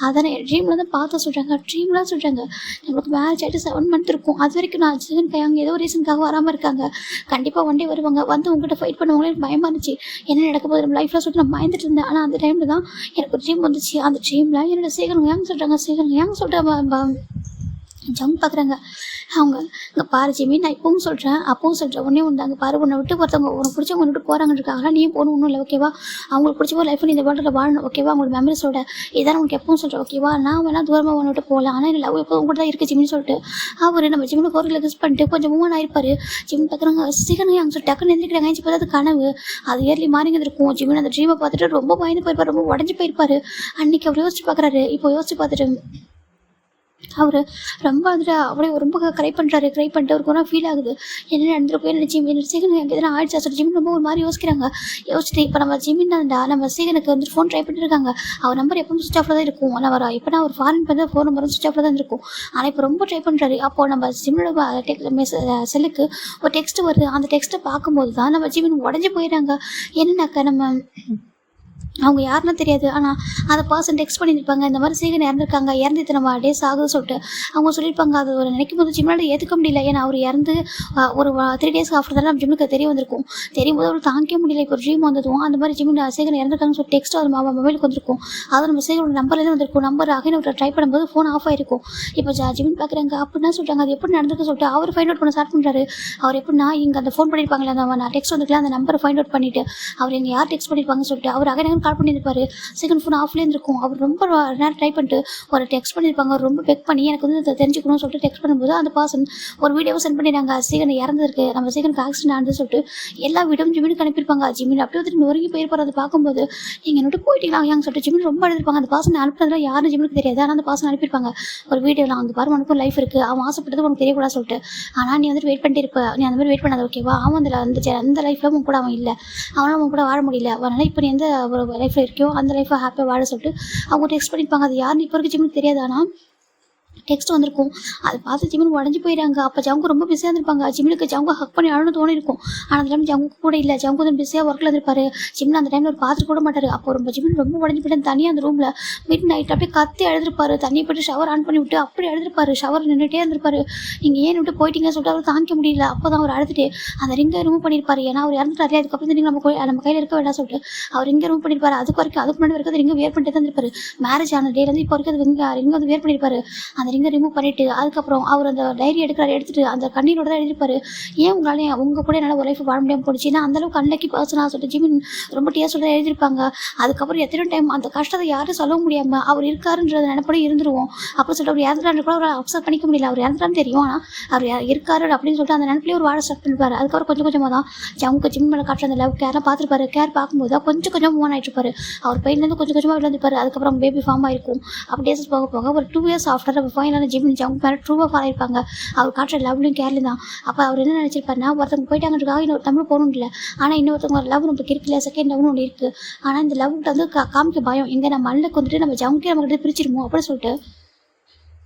அதான் என் ட்ரீமில் தான் பார்த்து சொல்கிறாங்க. ட்ரீம்லாம் சொல்கிறாங்க. நம்மளுக்கு மேரேஜ் ஆகிட்டு 7 months இருக்கும், அது வரைக்கும் நான் சேகன் கையாங்க ஏதோ ரீசனுக்காக வராமல் இருக்காங்க, கண்டிப்பாக ஒன் டே வருவாங்க, வந்து உங்கள்கிட்ட ஃபைட் பண்ணுவாங்களே எனக்கு பயமாக இருந்துச்சு, என்ன நடக்க போகுது நம்ம லைஃப்பில் சொல்லிட்டு நான் பயந்துட்டு இருந்தேன். ஆனால் அந்த டைமில் தான் எனக்கு ஒரு ட்ரீம் வந்துச்சு. அந்த ட்ரீமில் என்னோட சேகன் கையாங்க சொல்கிறாங்க. சேகன் கையாங்க சொல்லிட்டு ஜங்க் பார்க்குறாங்க. அவங்க இங்கே பாரு ஜிமி, நான் இப்பவும் சொல்கிறேன் அப்பவும் சொல்கிறேன், ஒன்றே ஒன்று அங்கே பாரு, உன்னை விட்டு ஒருத்தவங்க உனக்கு பிடிச்சவங்க விட்டு போகிறாங்கன்றக்காக நீயும் போகணும் ஒன்றும் இல்லை, ஓகேவா? அவங்களுக்கு பிடிச்ச ஒரு லைஃப் நீ இந்த வேர்ல்டில் வாழணும், ஓகேவா? அவங்களோட மெமரிஸோட இதான் உனக்கு எப்பவும் சொல்கிறேன், ஓகேவா? நான் வேணால் தூரமாக ஒன்று விட்டு போகலாம், ஆனால் லவ் எப்போ கூட தான் இருக்குது ஜிமின்னு சொல்லிட்டு அவர் நம்ம ஜிம்மில் கோரில் கிஸ் பண்ணிட்டு கொஞ்சம் மூவ் ஆயிருப்பாரு. ஜிம் பார்க்குறாங்க, சீக்கிரம் அங்கே சொல்லி டக்குன்னு எழுந்திரிக்கிறாங்க. இப்போ அது கனவு, அது ஏர்லி மாறிங்க இருக்கும். ஜிம்மின் அந்த ட்ரீமை பார்த்துட்டு ரொம்ப பயந்து போயிருப்பார், ரொம்ப உடஞ்சி போயிருப்பாரு. அன்றைக்கி அவர் யோசிச்சு பார்க்குறாரு. இப்போ யோசிச்சு பார்த்துட்டு அவர் ரொம்ப வந்துட்டு அப்படியே ரொம்ப க்ரை பண்ணிட்டு அவருக்கு ஒரு ஃபீல் ஆகுது. என்ன நடந்திருக்கும், என்ன சீகன் எனக்கு எதனா ஆயிடுச்சா சொல்லி ஜிமின் ரொம்ப ஒரு மாதிரி யோசிச்சுட்டு இப்போ நம்ம ஜிமின் தான்டா நம்ம சீகனுக்கு வந்துட்டு ஃபோன் ட்ரை பண்ணிருக்காங்க. அவர் நம்பர் எப்பவும் சுவிச் ஆஃபில் தான் இருக்கும். ஆனால் எப்போனா ஒரு ஃபாரின் பண்ணி ஃபோன் நம்பரும் சுவிச் ஆஃபில் தான் இருக்கும். ஆனால் இப்போ ரொம்ப ட்ரை பண்ணுறாரு. அப்போது நம்ம ஜிமினோட செல்லுக்கு ஒரு டெக்ஸ்ட் வருது. அந்த டெக்ஸ்ட்டை பார்க்கும்போது தான் நம்ம ஜிமின் உடஞ்சி போயிடுறாங்க. என்னன்னாக்கா நம்ம அவங்க யாருன்னா தெரியாது, ஆனால் அந்த பர்சன் டெக்ஸ்ட் பண்ணியிருப்பாங்க, இந்த மாதிரி சீகன் இறந்துருக்காங்க, இறந்து இத்தனை டேஸ் ஆகுதுன்னு சொல்லிட்டு அவங்க சொல்லியிருப்பாங்க. அது ஒரு நினைக்கும் போது ஜிம்னால ஏற்றுக்க முடியல. ஏன்னா அவர் இறந்து ஒரு 3 days ஆஃப்டர் தான் நம்ம ஜிம்முக்கு தெரிய வந்திருக்கும். தெரியும் போது அவர் தாங்கிக்க முடியல. இப்போ ட்ரீம் வந்ததும் அந்த மாதிரி ஜிம்மில் சீகன் இறந்துருக்காங்கன்னு சொல்லி டெக்ஸ்ட் அது மொபைலுக்கு வந்திருக்கும். அது நம்ம சீகனோட நம்பர்லேருந்து வந்திருக்கும். நம்பர் அகைன் அவர் ட்ரை பண்ணும்போது ஃபோன் ஆஃப் ஆகிருக்கும். இப்போ ஜிமின் பார்க்குறாங்க. அப்படின்னா சொல்கிறாங்க அது எப்படி நடந்துக்க சொல்லிட்டு அவர் ஃபைண்ட் அவுட் பண்ண ஸ்டார்ட் பண்ணுறாரு. அவர் எப்படின்னா இங்கே அந்த ஃபோன் பண்ணியிருப்பாங்களே, அந்த டெக்ஸ்ட் வந்துக்கலாம், அந்த நம்பரை ஃபைண்ட் அவுட் பண்ணிவிட்டு அவர் எங்கள் யார் டெக்ஸ்ட் பண்ணியிருப்பாங்கன்னு சொல்லிட்டு அவர் அகைன் கால் பண்ணியிருப்பாரு. செகண்ட் ஃபோன் ஆஃப்லேயே இருக்கும். அவர் ரொம்ப நேரம் ட்ரை பண்ணிட்டு ஒரு டெக்ஸ்ட் பண்ணியிருப்பாங்க. ரொம்ப பெக் பண்ணி எனக்கு வந்து தெரிஞ்சுக்கணும்னு சொல்லிட்டு டெக்ஸ்ட் பண்ணும்போது அந்த பர்சன் ஒரு வீடியோவை சென்ட் பண்ணிடுறாங்க. சீகன் இறந்துருக்கு, நம்ம சீகனுக்கு ஆக்சிடென்ட் ஆனது சொல்லிட்டு எல்லா வீடியோவும் ஜிமினுக்கு அனுப்பியிருப்பாங்க. ஜிமின் அப்படியே வந்து நொறுங்கி போயிருப்பார். அதை பார்க்கும்போது நீங்கள் என்னட்டு போயிட்டீங்களா ஐயான்னு சொல்லிட்டு ஜிமின் ரொம்ப எழுதிருப்பாங்க. அந்த பர்சன் அனுப்புனதுல யாரும் ஜிமினுக்கு தெரியாது. ஆனால் அந்த பர்சன் அனுப்பியிருப்பாங்க ஒரு வீடியோவில். அங்கே பாரு உனக்கும் லைஃப் இருக்குது, அவன் ஆசைப்பட்டது உனக்கு தெரியக்கூடாது சொல்லிட்டு. ஆனால் நீ வந்துட்டு வெயிட் பண்ணிட்டு இருப்ப, நீ அந்த மாதிரி வெயிட் பண்ணாத, ஓகேவா? அவன் அந்த லைஃப்பில் அவன் கூட அவன் இல்லை, அவனால் அவன் கூட வாழ முடியல. அதனால் இப்போ நீ எந்த ஒரு லைஃப்பில் இருக்கியோ அந்த லைஃப்பை ஹாப்பியாக வாழ சொல்லிட்டு அவங்க டெக்ஸ்ட் பண்ணியிருப்பாங்க. அது யாருன்னு இப்போ வரைக்கும் ஜிம்முக்கு தெரியாது. ஆனால் டெக்ஸ்ட் வந்திருக்கும். அதை பார்த்து ஜிமின் உடஞ்சி போயிடாங்க. அப்போ ஜவுங்க ரொம்ப பிஸியாக இருந்திருப்பாங்க. ஜிமினுக்கு ஜவுங்க ஹக் பண்ணி அழன்னு தோணிருக்கும். ஆனால் அந்த டைம் ஜவுங்க கூட இல்லை. ஜவுங்க வந்து பிஸியாக ஒர்க்கில் இருந்திருப்பாரு. ஜிமின் அந்த டைமில் ஒரு பார்த்து கூட மாட்டார். அப்போ ரொம்ப ஜிமின் ரொம்ப உடஞ்சி போயிட்டு தனியாக அந்த ரூமில் மிட் நைட் அப்படியே கத்தி எழுதிருப்பாரு. தண்ணி போய்ட்டு ஷவர் ஆன் பண்ணி விட்டு அப்படி எழுதிருப்பாரு. ஷவர் நின்றுட்டே இருந்திருப்பாரு. நீங்கள் ஏன் விட்டு போயிட்டீங்கன்னு சொல்லிட்டு அவர் தாங்கிக்க முடியல. அப்போ தான் அவர் அழுதுட்டு அந்த ரிங்கை ரிமூவ் பண்ணியிருப்பாரு. ஏன்னா அவர் இறந்துட்டாரு. அதுக்கப்புறம் நீங்கள் நம்ம கையில் இருக்க வேண்டாம் சொல்லிட்டு அவர் ரிங்கை ரிமூவ் பண்ணியிருப்பாரு. அதுக்கு முன்னாடி வரைக்கும் ரிங்கை வேர் பண்ணிட்டு தான் இருப்பாரு. மேரேஜ் ஆன டேலேருந்து இப்போ வரைக்கும் அது ரிங்கை வந்து வேர் பண்ணியிருப்பாரு. அந்த ரிங்கை ரிமூவ் பண்ணிட்டு அதுக்கப்புறம் அவர் அந்த டைரி எடுத்துட்டு அந்த கண்ணீரோட தான் எழுதிப்பாரு. ஏன் உங்கள் கூட என்னால் ஒரு லைஃப் வாழ முடியாமல் போடுச்சு, ஏன்னா அந்தளவுக்கு அன்னைக்கு பர்சனாக சொல்லிட்டு ஜிமின் ரொம்ப சொல்லிட்டு எழுதியிருப்பாங்க. அதுக்கப்புறம் எத்தனை டைம் அந்த கஷ்டத்தை யாரும் சொல்ல முடியாமல் அவர் இருக்காருன்றது நினைப்பட இருந்துருவோம். அப்போ சொல்லிட்டு அவர் இறந்துட்டாரு கூட அவர் அப்செட் பண்ணிக்க முடியல. அவர் இறந்துட்டான்னு தெரியும், ஆனால் அவர் இருக்காரு அப்படின்னு சொல்லிட்டு அந்த நினைப்பிலே ஒரு வாழ ஸ்டார்ட் பண்ணிருப்பாரு. அதுக்கப்புறம் கொஞ்சமாக தான் ஜவுக்கு ஜிம் மேலே காட்டுற அந்த லவ் கேர்லாம் பார்த்துருப்பாரு. கேர் பார்க்கும்போது கொஞ்சம் மூவ் ஆகிட்டு இருப்பாரு. அவர் பெயின்லேருந்து கொஞ்சமாக விளையாண்டுப்பாரு. அதுக்கப்புறம் பேபி ஃபார்ம் ஆயிருக்கும். அப்படியே போக ஒரு 2 years ஆஃப்டர் ஃபைனலான ஜிம் ஜவுக்கு மேலே ட்ரூவாக ஃபாலோ இருப்பாங்க. அவர் காட்டுற லவ்லையும் கேர்லையும் தான். அப்போ அவர் என்ன நினச்சிருப்பாருன்னா, ஒருத்தவங்க போயிட்டாங்கிறதுக்காக இன்னொரு தமிழ் போகணும் இல்லை, ஆனால் இன்னொருத்தவங்க ஒரு லவ் நமக்கு இருக்குல்ல, செகண்ட் லவ்னு ஒன்று இருக்குது. ஆனால் இந்த லவ்கிட்ட வந்து காமிக்க பயம். எங்கே நம்ம மண்ணுக்கு வந்துட்டு நம்ம ஜவுக்கே நம்மகிட்ட பிரிச்சிருமோ அப்படின்னு சொல்லிட்டு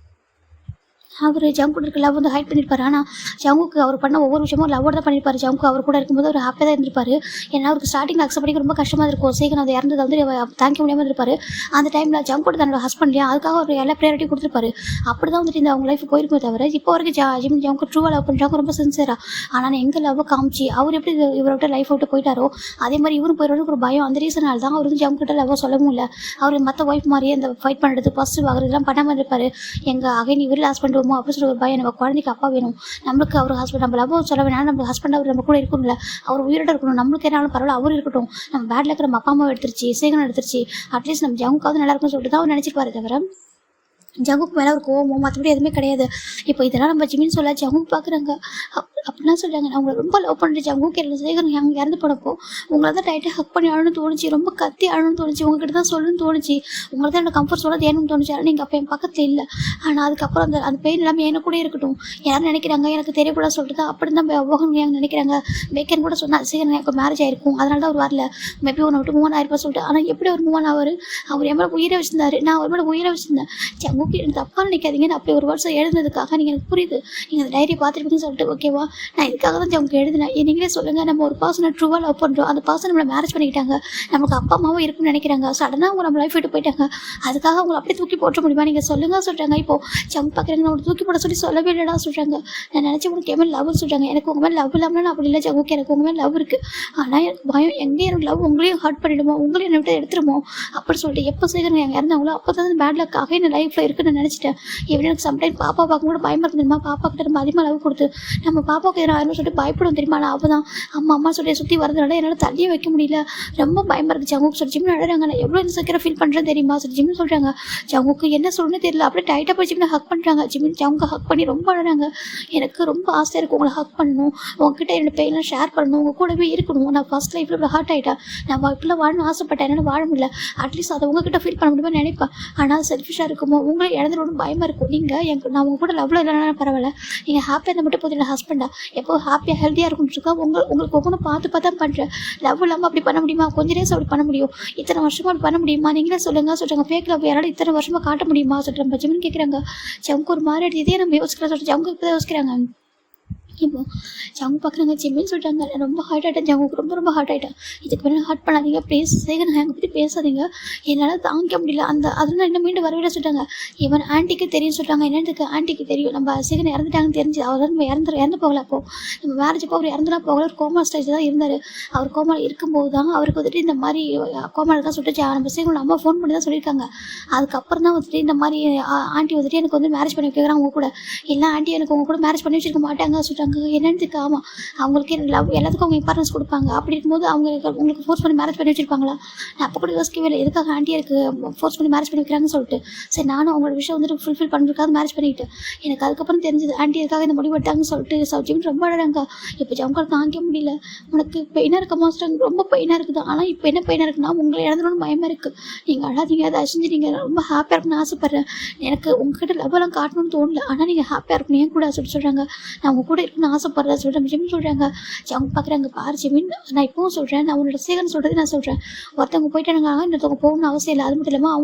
அவர் ஜவுக்கு இருக்க லவ் வந்து ஹைட் பண்ணியிருப்பாரு. ஆனால் ஜவுக்கு அவர் பண்ண ஒவ்வொரு விஷயமும் லவ்வோட தான் பண்ணியிருப்பாரு. ஜவுக்கு அவர் கூட இருக்கும்போது அவர் ஹாப்பியாக தான் இருந்திருப்பாரு. ஏன்னா அவருக்கு ஸ்டார்டிங் அக்செப்ட் பண்ணிக்க ரொம்ப கஷ்டமாக இருக்கும். சீக்கிரம் அதை இறந்தது வந்து தாங்கிக்க முடியாமல் இருந்திருப்பாரு. அந்த டைமில் ஜவுக்கு தன்னோட ஹஸ்பண்ட் இல்லையா, அதுக்காக அவர் எல்லா ப்ரையாரிட்டி கொடுத்துருப்பாரு. அப்படி தான் வந்துட்டு இந்த அவங்க லைஃப் போயிருக்குமே தவிர இப்போ வரைக்கும் ஜவுக்கு ட்ரூவாக லவ் பண்ணுறாங்க, ரொம்ப சின்சியராக. ஆனால் எங்கள் லவ் காமிச்சு அவர் எப்படி இவரோட லைஃப் விட்டு போயிட்டாரோ அதே மாதிரி இவரும் போயிடுறதுக்கு ஒரு பயம். அந்த ரீசனால் தான் அவர் வந்து ஜவுக்கிட்ட லவ் சொல்லவும் இல்லை. அவர் மற்ற ஒய்ஃப் மாதிரியே இந்த ஃபைட் பண்ணுறது பாசிட்டிவ் ஆகிறதுலாம் பண்ணாமல் இருப்பார். எங்கள் அகைன் இவரில் ஹஸ்பண்ட் வருமோ அப்படின்னு சொல்லி ஒரு பயம். நம்ம குழந்தைக்கு அப்பா வேணும், நம்மளுக்கு அவர் ஹஸ்பண்ட், நம்ம லவ் சொல்ல வேணாம், நம்ம ஹஸ்பண்ட் அவர் நம்ம கூட இருக்கணும்ல, அவர் உயிரோட இருக்கணும், நம்மளுக்கு என்னாலும் பரவாயில்ல அவர் இருக்கட்டும், நம்ம பேட்ல இருக்கிற நம்ம அப்பா அம்மாவை எடுத்துருச்சு, சீக்கிரம் எடுத்துருச்சு, அட்லீஸ்ட் நம்ம ஜவுக்காவது நல்லா இருக்கும்னு சொல்லிட்டு தான் அவர் நினச்சிருப்பாரு. தவிர ஜவுக்கு மேலே ஒரு கோவமோ மற்றபடி எதுவுமே கிடையாது. இப்போ இதெல்லாம் நம்ம ஜிமின்னு சொல்ல ஜவுக்கு பார்க்குறாங்க. அப்படின்னா சொல்கிறாங்க, நான் உங்களை ரொம்ப லவ் பண்ணுறேன் ஜவுக்கு கேரள சேகரம் அங்கே இறந்து போனப்போ உங்களை தான் டைட்டாக ஹக் பண்ணி அழணும்னு தோணுச்சு, ரொம்ப கத்தி அழணும்னு தோணுச்சு, உங்ககிட்ட தான் சொல்லணும்னு தோணுச்சு, உங்களை தான் என்னோட கம்ஃபர்ட் சொல்ல தேணும்னு தோணுச்சு. ஆனால் நீங்கள் அப்போ என் பக்கத்தில் இல்லை. ஆனால் அதுக்கப்புறம் அந்த பெயின் எல்லாமே என்ன கூட இருக்கட்டும், யாரும் நினைக்கிறாங்க எனக்கு தெரியக்கூடாது சொல்லிட்டு தான் அப்படி தான் போகணும் நினைக்கிறாங்க. பேக்கன் கூட சொன்னால் சீக்கிரம் எனக்கு மேரேஜ் ஆயிருக்கும், அதனால தான் அவர் வரல, மேபி ஒன்று விட்டு 3 ஆயிருப்பா சொல்லிட்டு. ஆனால் எப்படி ஒரு 3 அவர் என் மேலே உயிரை வச்சிருந்தாரு, நான் அவர் மேலே உயிரை வச்சிருந்தேன். ஜவுக்கு எனக்கு தப்பாக நினைக்காதீங்கன்னு அப்படி ஒரு வருஷம் எழுதுனதுக்காக நீங்கள் எனக்கு புரியுது, நீங்கள் அந்த டைரி பார்த்துருப்பீங்கன்னு சொல்லிட்டு ஓகேவா, நான் இதுக்காக தான் ஜவுக்கு எழுதினேன். நீங்களே சொல்லுங்கள், நம்ம ஒரு பர்சனை ட்ரூவாக லவ் பண்ணுறோம், அந்த பர்சன் நம்மளை மேரேஜ் பண்ணிக்கிட்டாங்க, நமக்கு அப்பா அம்மாவும் இருக்குன்னு நினைக்கிறாங்க, சடனாக அவங்க நம்ம லைஃப் விட்டு போயிட்டாங்க, அதுக்காக அவங்களை அப்படியே தூக்கி போட்ட முடியுமா நீங்கள் சொல்லுங்கள் சொல்கிறாங்க. இப்போது ஜவுக்கு பார்க்குறாங்க, நான் தூக்கி போட சொல்லி சொல்லவே இல்லைடா சொல்கிறாங்க. நான் நினச்சி உங்களுக்கு என் மேலே லவ்னு சொல்கிறாங்க, எனக்கு உங்கள் மேலே லவ் இல்லாமல் நான் அப்படி இல்லை ஜவுக்கு, எனக்கு உங்கள் மேலே லவ் இருக்குது, ஆனால் எனக்கு பயம் எங்கேயும் எனக்கு லவ் உங்களையும் ஹர்ட் பண்ணிடுமோ, உங்களையும் என்னை விட்டு எடுத்துருமோ அப்படின்னு சொல்லிட்டு எப்போ சீக்கிரம் எங்கள் இறந்தாங்களோ அப்போ தான் பேட் லக்காக என்ன லைஃப்பில் இருக்குன்னு நினச்சிட்டேன். எப்படி எனக்கு சம்டைம் பாப்பா பார்க்க கூட பயமாக இருக்கு தெரியுமா, பாப்பா கிட்ட நம்ம அதிகமாக லவ் கொடுத்து நம்ம பாப்பாவுக்கு எதிராக ஆயிரம் சொல்லிட்டு பயப்படும் தெரியுமா. நான் அவள் தான் அம்மா சொல்லி சுற்றி வரதுனால என்னால் தள்ளியே வைக்க முடியல, ரொம்ப பயமாக இருக்குது ஜங்குக்கு சொல்லி ஜிம்னு அழகாங்க. நான் எவ்வளோ இன்செக்யூராக ஃபீல் பண்ணுறேன் தெரியுமா சொல்லி ஜிம்னு சொல்கிறாங்க. ஜங்குக்கு என்ன சொல்லணும்னு தெரியல, அப்படியே டைட்டாக போய் ஜிம்னு ஹக் பண்ணுறாங்க. ஜங்குக்கு ஹக் பண்ணி ரொம்ப அழகாங்க. எனக்கு ரொம்ப ஆசையாக இருக்குது உங்களை ஹக் பண்ணணும், உங்ககிட்ட என்னோட பெயின்லாம் ஷேர் பண்ணணும், உங்கள் கூடவே இருக்கணும். நான் ஃபஸ்ட் லைஃப்பில் இவ்வளோ ஹார்ட் ஆகிட்டேன், நான் இப்படிலாம் வாழணும்னு ஆசைப்பட்டேன், என்னால் வாழ முடியல. அட்லீஸ்ட் அதை உங்ககிட்ட ஃபீல் பண்ண முடியுமா நினைப்பேன். ஆனால் செல்ஃபிஷாக இருக்குமோ உங்களை இழந்துடும் பயமாக இருக்கும். நீங்கள் நான் உங்கள் கூட லவ்வில் இல்லைனா பரவாயில்ல, நீங்கள் ஹாப்பியாக இருந்தால் மட்டும் போதும். ஹஸ்பண்டா எப்போ ஹாப்பியாக ஹெல்த்தியாக இருக்கும்னு இருக்கா உங்களுக்கு ஒவ்வொன்றும் பார்த்து தான் பண்ணுறேன். லவ் இல்லாமல் அப்படி பண்ண முடியுமா, கொஞ்ச நேரம் அப்படி பண்ண முடியும், இத்தனை வருஷமாக அப்படி பண்ண முடியுமா, நீங்களே சொல்லுங்கள் ஃபேக் லவ் யாராலும் இத்தனை வருஷமாக காட்ட முடியுமா சொல்கிறேன் பஜ்ஜின்னு கேட்குறாங்க. ஜங்கு ஒரு மாதிரி எடுத்து இதே நம்ம யோசிக்கிறேன் சொல்லிட்டு ஜங்கு இப்போ தான் யோசிக்கிறாங்க. இப்போ ஜங்கு பார்க்குறாங்க ஜிம்மின்னு சொல்லிட்டாங்க. ரொம்ப ஹார்ட் ஆகிட்டேன் ஜங்குக்கு, ரொம்ப ஹார்ட் ஆகிட்டேன். இதுக்கு மேலே ஹார்ட் பண்ணாதீங்க ப்ளீஸ், சேகன் எங்களை பற்றி பேசாதீங்க, என்னால் தாங்கிக்க முடியல. அதெல்லாம் இன்னும் மீண்டும் வரவிட சொல்லிட்டாங்க. இவன் ஆன்ட்டிக்கு தெரியும் சொல்லிட்டாங்க. என்னதுக்கு ஆன்ட்டிக்கு தெரியும், நம்ம சேகன் இறந்துட்டாங்கன்னு தெரிஞ்சு அவர் நம்ம இறந்து போகல. அப்போது நம்ம மேரேஜ் அப்போ அவர் இறந்துலாம் போகல, ஒரு கோமா ஸ்டேஜ் தான் இருந்தார். அவர் கோமாவில் இருக்கும்போது தான் அவருக்கு வந்துட்டு இந்த மாதிரி கோமாவில் தான் சொல்லிட்டு நம்ம சேகனோட அம்மா ஃபோன் பண்ணி தான் சொல்லியிருக்காங்க. அதுக்கப்புறம் தான் வந்துட்டு இந்த மாதிரி ஆண்டி வந்துட்டு எனக்கு வந்து மேரேஜ் பண்ணி வைக்கிறாங்க உங்க கூட, எல்லா ஆண்டி எனக்கு உங்க கூட மேரேஜ் பண்ணி வச்சிருக்க மாட்டாங்க சொல்லிட்டாங்க. என்னதுக்கு ஆமாம் அவங்களுக்கு லவ் எல்லாத்துக்கும் அவங்க இம்பார்ட்டன்ஸ் கொடுப்பாங்க. அப்படி இருக்கும்போது உங்களுக்கு ஃபோர்ஸ் பண்ணி மேரேஜ் பண்ணி வச்சிருப்பாங்களா. நான் அப்போ கூட யோசிக்கவே இல்லை எதுக்காக ஆண்டி எனக்கு ஃபோர்ஸ் பண்ணி மேரேஜ் பண்ணி வைக்கிறாங்கன்னு சொல்லிட்டு. சரி நானும் அவங்களோட விஷயம் வந்துட்டு ஃபுல்ஃபில் பண்ணுறதுக்காக மேரேஜ் பண்ணிக்கிட்டு எனக்கு அதுக்கப்புறம் தெரிஞ்சது ஆண்டி எதுக்காக இந்த முடிவு எடுத்தாங்கன்னு சொல்லிட்டு சப்ஜெக்ட் ரொம்ப அழகாங்க. இப்போ ஜம்கால் தாங்கிக்க முடியல, உனக்கு பெயினாக இருக்க மாஸ்டர், ரொம்ப பெயினாக இருக்குது. ஆனால் இப்போ என்ன பெயினாக இருக்குன்னா உங்களை இழந்துடணும்னு பயமாக இருக்குது. நீங்கள் அழாதீங்க, அதை அசிஞ்சு நீங்கள் ரொம்ப ஹாப்பியாக இருக்குன்னு ஆசைப்பட்றேன். எனக்கு உங்ககிட்ட லவ்வெல்லாம் காட்டணும்னு தோணல, ஆனால் நீங்கள் ஹாப்பியாக இருக்கணும் ஏன் கூட சொல்கிறாங்க. நான் உங்கள் கூட இருக்குன்னு ஆசைப்படுறேன் சொல்கிறேன் ஜிமின் சொல்கிறாங்க. ஜங்கு பார்க்குறாங்க பாரு ஜிமின், நான் இப்போவும் சொல்கிறேன், நான் உன்னோட சேகன் சொல்கிறது நான் சொல்கிறேன். ஒருத்தவங்க போயிட்டானுங்க, இன்னொருத்தவங்க போகணும்னு அவசியம் இல்லை. அது மட்டும் இல்லாமல்